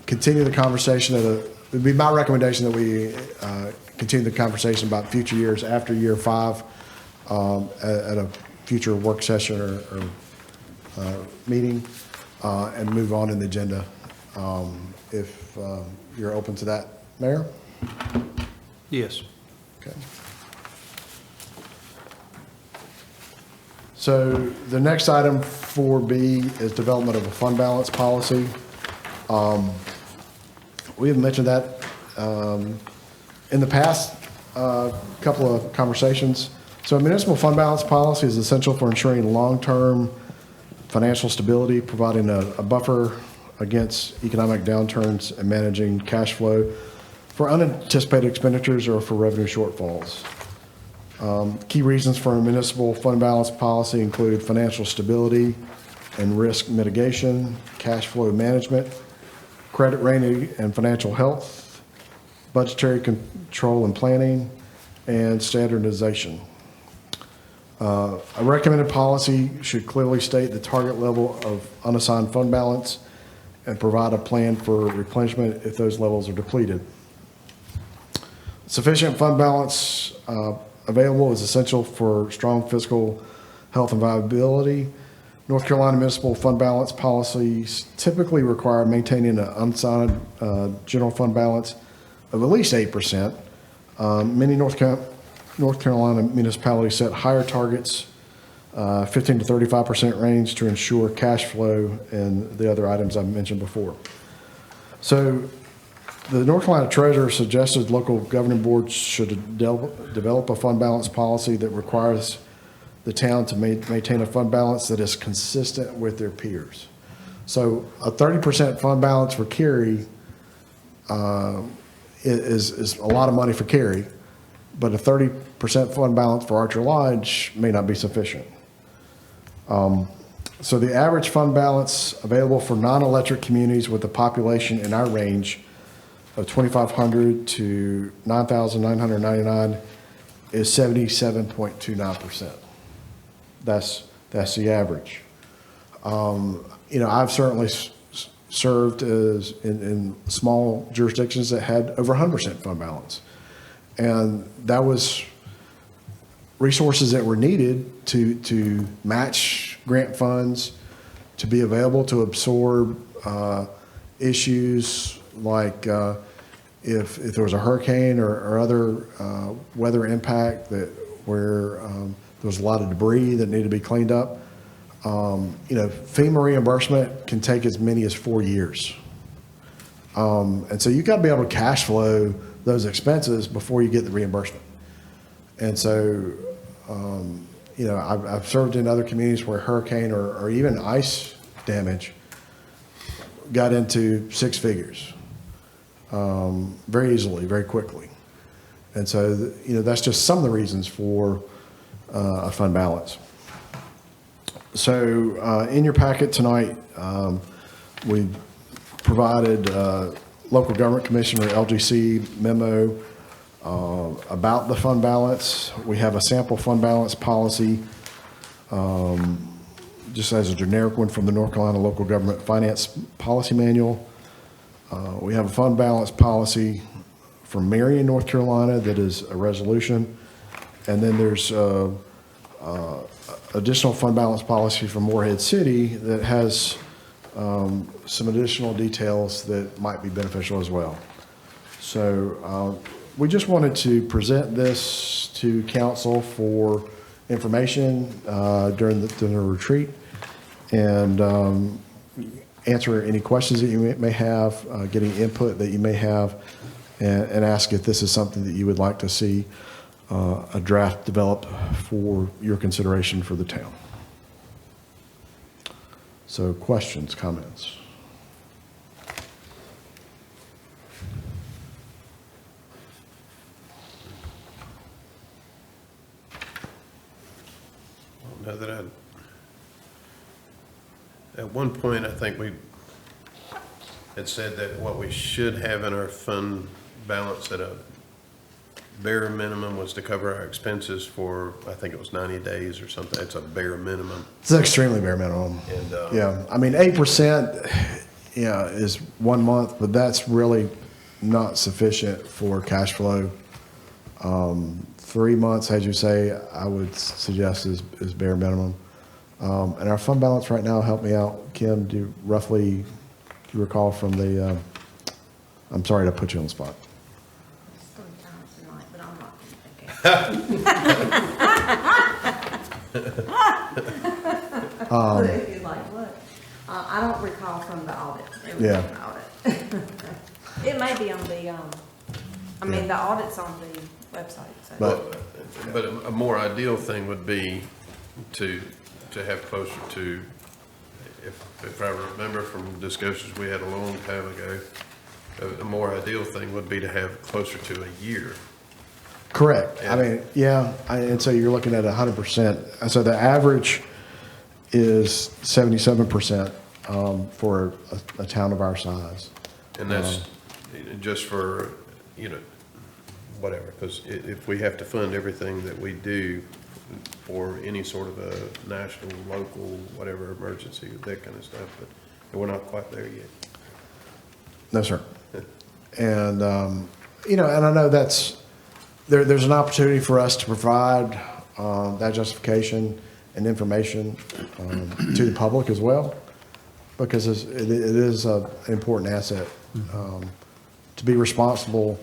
continue the conversation it would be my recommendation that we continue the conversation about future years after year 5 at a future work session or meeting and move on in the agenda if you're open to that. Mayor? Yes. Okay. So the next item 4B is development of a fund balance policy. We have mentioned that in the past couple of conversations. So a municipal fund balance policy is essential for ensuring long-term financial stability, providing a buffer against economic downturns and managing cash flow for unanticipated expenditures or for revenue shortfalls. Key reasons for a municipal fund balance policy include financial stability and risk mitigation, cash flow management, credit rating and financial health, budgetary control and planning, and standardization. A recommended policy should clearly state the target level of unassigned fund balance and provide a plan for replenishment if those levels are depleted. Sufficient fund balance available is essential for strong fiscal health and viability. North Carolina municipal fund balance policies typically require maintaining an unassigned general fund balance of at least 8%. Many North Carolina municipalities set higher targets, 15 to 35% range, to ensure cash flow and the other items I mentioned before. So the North Carolina Treasurer suggested local governing boards should develop a fund balance policy that requires the town to maintain a fund balance that is consistent with their peers. So a 30% fund balance for Cary is a lot of money for Cary, but a 30% fund balance for Archer Lodge may not be sufficient. So the average fund balance available for non-electric communities with a population in our range of 2,500 to 9,999 is 77.29%. That's the average. I've certainly served as in small jurisdictions that had over 100% fund balance. And that was resources that were needed to match grant funds, to be available to absorb issues like if there was a hurricane or other weather impact where there was a lot of debris that needed to be cleaned up. FEMA reimbursement can take as many as 4 years. And so you got to be able to cash flow those expenses before you get the reimbursement. And so, I've served in other communities where hurricane or even ice damage got into 6 figures very easily, very quickly. And so, that's just some of the reasons for a fund balance. So in your packet tonight, we provided Local Government Commissioner LGC memo about the fund balance. We have a sample fund balance policy, just as a generic one from the North Carolina Local Government Finance Policy Manual. We have a fund balance policy from Marion, North Carolina, that is a resolution. And then there's additional fund balance policy from Morehead City that has some additional details that might be beneficial as well. So we just wanted to present this to council for information during the retreat and answer any questions that you may have, getting input that you may have, and ask if this is something that you would like to see a draft developed for your consideration for the town. So questions, comments? Now that at one point, I think we had said that what we should have in our fund balance at a bare minimum was to cover our expenses for, I think it was 90 days or something. It's a bare minimum. It's an extremely bare minimum. And, yeah, I mean, 8%, is 1 month, but that's really not sufficient for cash flow. 3 months, as you say, I would suggest is bare minimum. And our fund balance right now, help me out, Kim, do you recall from the, I'm sorry to put you on the spot. I don't recall from the audit. It was Yeah. an audit. It may be on the, the audit's on the website, so. but a more ideal thing would be to have closer to, if I remember from discussions we had a long time ago, a more ideal thing would be to have closer to a year. Correct. Yeah. I mean, yeah, and so you're looking at 100%. So the average is 77% for a town of our size. And that's just for, whatever, because if we have to fund everything that we do for any sort of a national, local, whatever emergency, that kind of stuff, but we're not quite there yet. No, sir. And, you know, and I know there's an opportunity for us to provide that justification and information to the public as well, because it is an important asset. To be responsible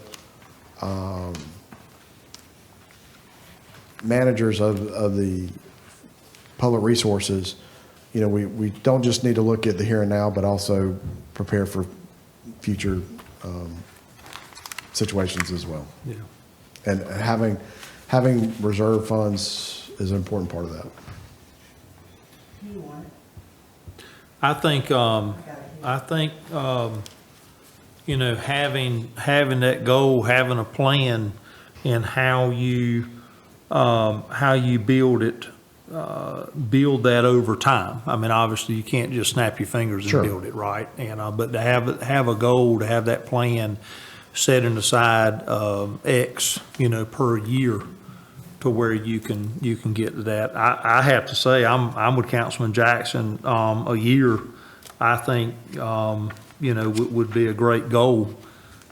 managers of the public resources, you know, we don't just need to look at the here and now, but also prepare for future situations as well. Yeah. And having reserve funds is an important part of that. I think, you know, having that goal, having a plan in how you build it, build that over time. I mean, obviously, you can't just snap your fingers and Sure. build it, right? And, but to have a goal, to have that plan, setting aside, X, you know, per year to where you can get to that. I have to say, I'm with Councilman Jackson. A year, I think, you know, would be a great goal.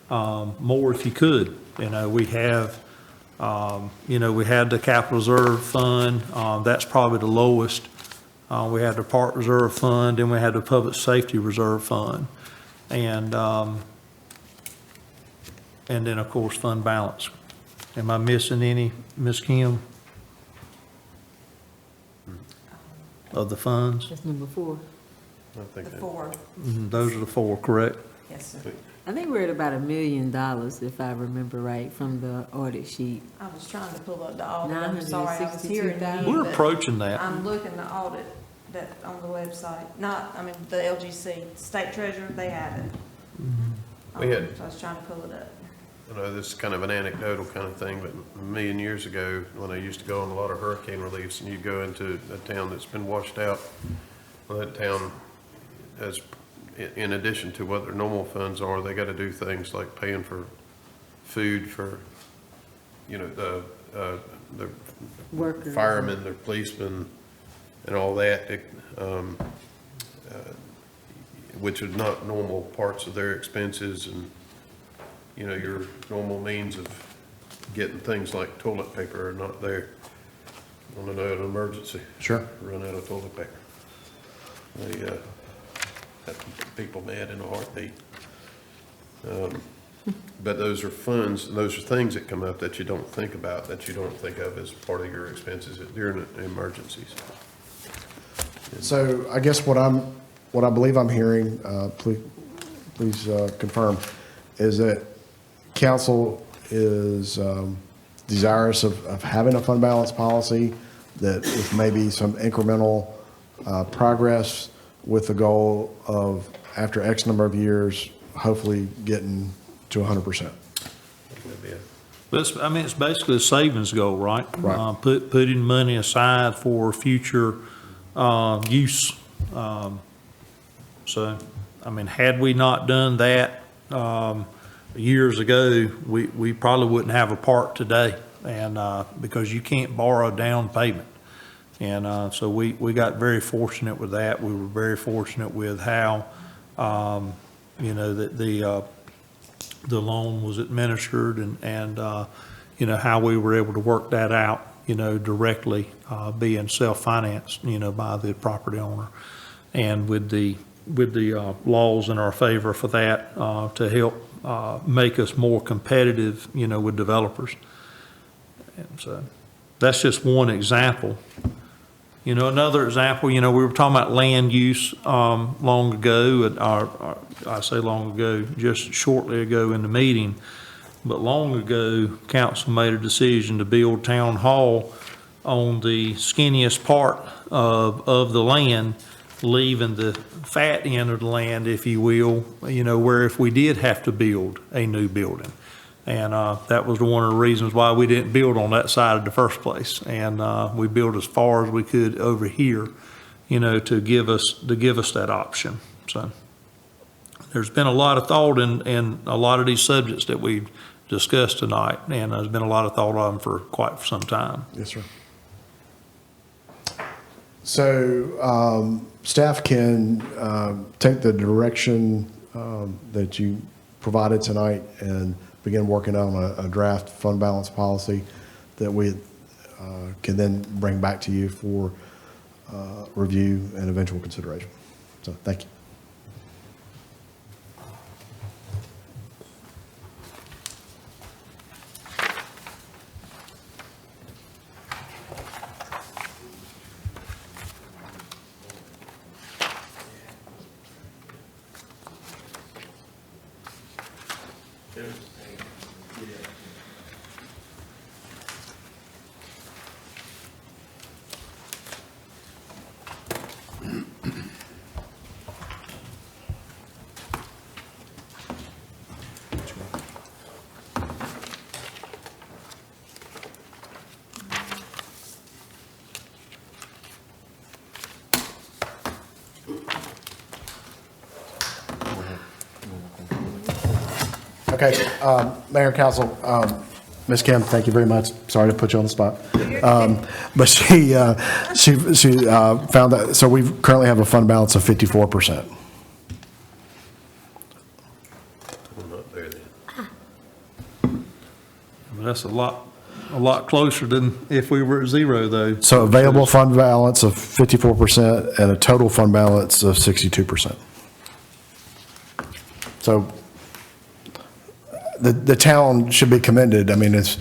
More if you could. You know, we have, you know, we had the capital reserve fund. That's probably the lowest. We had the park reserve fund, and we had the public safety reserve fund. And then, of course, fund balance. Am I missing any, Ms. Kim? Of the funds? That's number 4. I think that- Four. Those are the 4, correct? Yes, sir. I think we're at about $1 million, if I remember right, from the audit sheet. I was trying to pull up the audit. I'm sorry, I was hearing you. 962,000. We're but approaching that. I'm looking the audit that on the website, not, I mean, the LGC, state treasurer, they have it. We had- So I was trying to pull it up. I know this is kind of an anecdotal kind of thing, but a million years ago, when I used to go on a lot of hurricane reliefs, and you go into a town that's been washed out, well, that town has, in addition to what their normal funds are, they got to do things like paying for food for, you know, the Workers. firemen, the policemen, and all that, which are not normal parts of their expenses, and, you know, your normal means of getting things like toilet paper are not there. Want to know an emergency? Sure. Run out of toilet paper. They, have people mad in a heartbeat. But those are funds, those are things that come up that you don't think about, that you don't think of as part of your expenses during emergencies. So I guess what I believe I'm hearing, please confirm, is that council is desirous of having a fund balance policy that with maybe some incremental progress with the goal of, after X number of years, hopefully getting to 100%. That'd be it. But I mean, it's basically a savings goal, right? Right. Putting money aside for future use. So, I mean, had we not done that years ago, we probably wouldn't have a park today, and because you can't borrow down payment. And so we got very fortunate with that. We were very fortunate with how, you know, that the loan was administered, and you know, how we were able to work that out, you know, directly, being self-financed, you know, by the property owner. And with the laws in our favor for that, to help make us more competitive, you know, with developers. And so that's just one example. You know, another example, you know, we were talking about land use long ago, or I say long ago, just shortly ago in the meeting. But long ago, council made a decision to build town hall on the skinniest part of the land, leaving the fat end of the land, if you will, you know, where if we did have to build a new building. And that was one of the reasons why we didn't build on that side in the first place. And we built as far as we could over here, you know, to give us that option. So there's been a lot of thought in a lot of these subjects that we've discussed tonight, and there's been a lot of thought on them for quite some time. Yes, sir. So staff can take the direction that you provided tonight and begin working on a draft fund balance policy that we can then bring back to you for review and eventual consideration. So thank you. Okay, Mayor and Council, Ms. Kim, thank you very much. Sorry to put you on the spot. But she found that, so we currently have a fund balance of 54%. That's a lot closer than if we were at zero, though. So available fund balance of 54% and a total fund balance of 62%. So the town should be commended. I mean, it's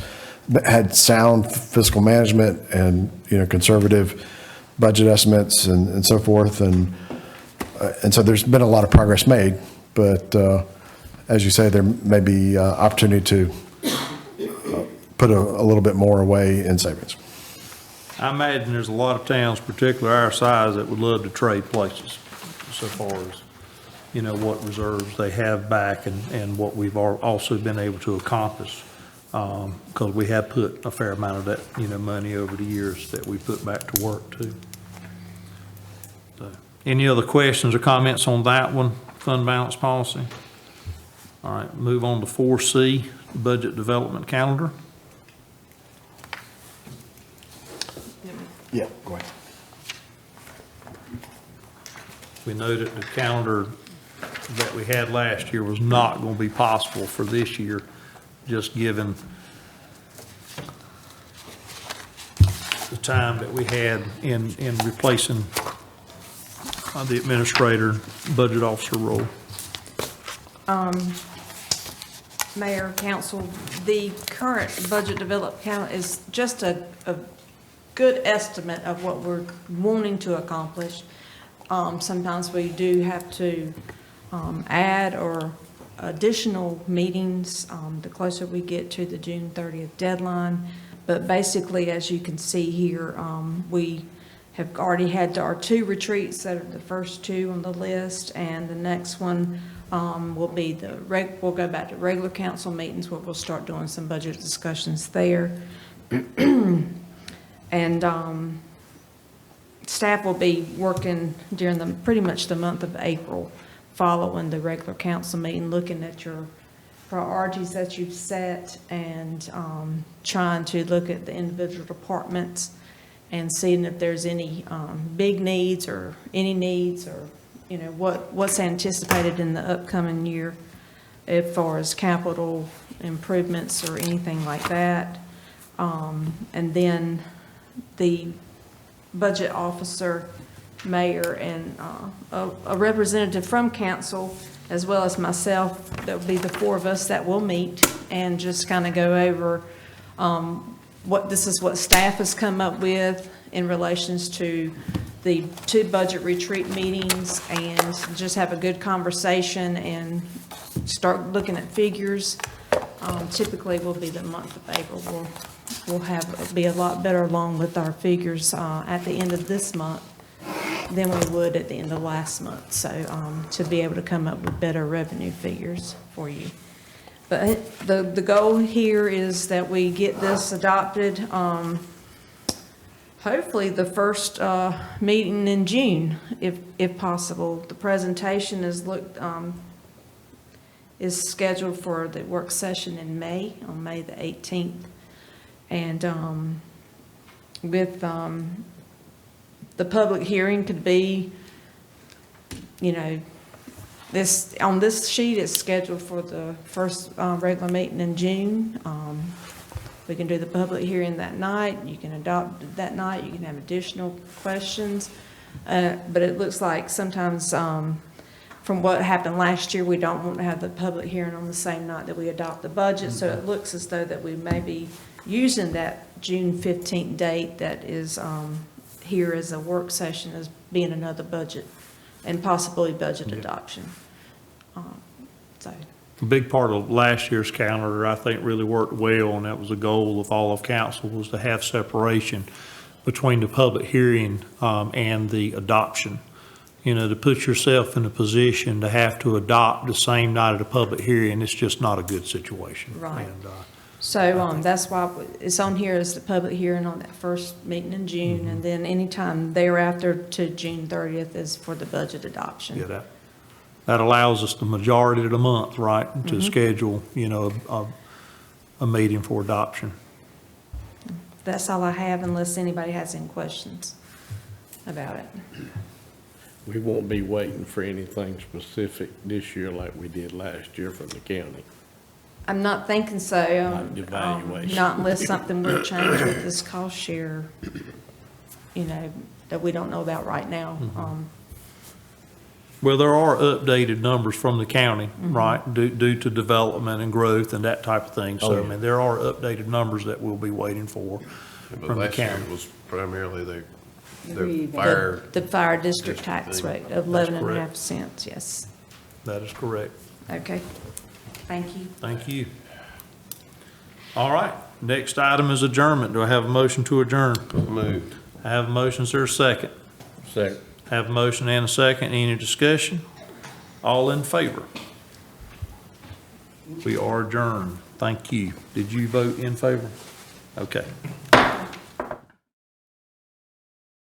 had sound fiscal management and, conservative budget estimates and so forth. And so there's been a lot of progress made, but as you say, there may be opportunity to put a little bit more away in savings. I imagine there's a lot of towns, particularly our size, that would love to trade places so far as, what reserves they have back and what we've also been able to accomplish. Because we have put a fair amount of that, money over the years that we put back to work too. So, any other questions or comments on that one, fund balance policy? All right, move on to 4C, budget development calendar. Yeah, go ahead. We noted the calendar that we had last year was not going to be possible for this year, just given the time that we had in replacing the administrator, budget officer role. Mayor, council, the current budget development count is just a good estimate of what we're wanting to accomplish. Sometimes we do have to add or additional meetings the closer we get to the June 30th deadline. But basically, as you can see here, we have already had our 2 retreats that are the first 2 on the list, and the next one will be we'll go back to regular council meetings where we'll start doing some budget discussions there. And staff will be working during pretty much the month of April, following the regular council meeting, looking at your priorities that you've set and trying to look at the individual departments and seeing if there's any big needs or any needs or, what's anticipated in the upcoming year as far as capital improvements or anything like that. And then the budget officer, mayor, and a representative from council, as well as myself, that will be the 4 of us that will meet and just kind of go over what staff has come up with in relations to the 2 budget retreat meetings, and just have a good conversation and start looking at figures. Typically will be the month of April. We'll be a lot better along with our figures at the end of this month than we would at the end of last month. So to be able to come up with better revenue figures for you. But the goal here is that we get this adopted, hopefully the first meeting in June, if possible. The presentation is is scheduled for the work session in May, on May the 18th. And with the public hearing could be, you know, on this sheet, it's scheduled for the first regular meeting in June. We can do the public hearing that night, you can adopt it that night, you can have additional questions. But it looks like sometimes, from what happened last year, we don't want to have the public hearing on the same night that we adopt the budget. So it looks as though that we may be using that June 15th date that is here as a work session as being another budget and possibly budget adoption. So. A big part of last year's calendar, I think, really worked well, and that was the goal of all of council, was to have separation between the public hearing and the adoption. You know, to put yourself in a position to have to adopt the same night of the public hearing, it's just not a good situation. Right. And, So that's why it's on here as the public hearing on that first meeting in June, and then anytime thereafter to June 30th is for the budget adoption. yeah, that allows us the majority of the month, right, to schedule, you know, a meeting for adoption. That's all I have unless anybody has any questions about it. We won't be waiting for anything specific this year like we did last year from the county. I'm not thinking so. Not evaluation. Not unless something were to change with this cost share, you know, that we don't know about right now. Well, there are updated numbers from the county, right, due to development and growth and that type of thing. So, I mean, there are updated numbers that we'll be waiting for But from the last year county. it was primarily the Agreed. fire. The fire district District tax thing. rate of That's 11.5 cents, yes. That is correct. Okay, thank you. Thank you. All right, next item is adjournment. Do I have a motion to adjourn? Moved. I have a motion, is there a second? Second. Have a motion and a second. Any discussion? All in favor? We are adjourned. Thank you. Did you vote in favor? Okay.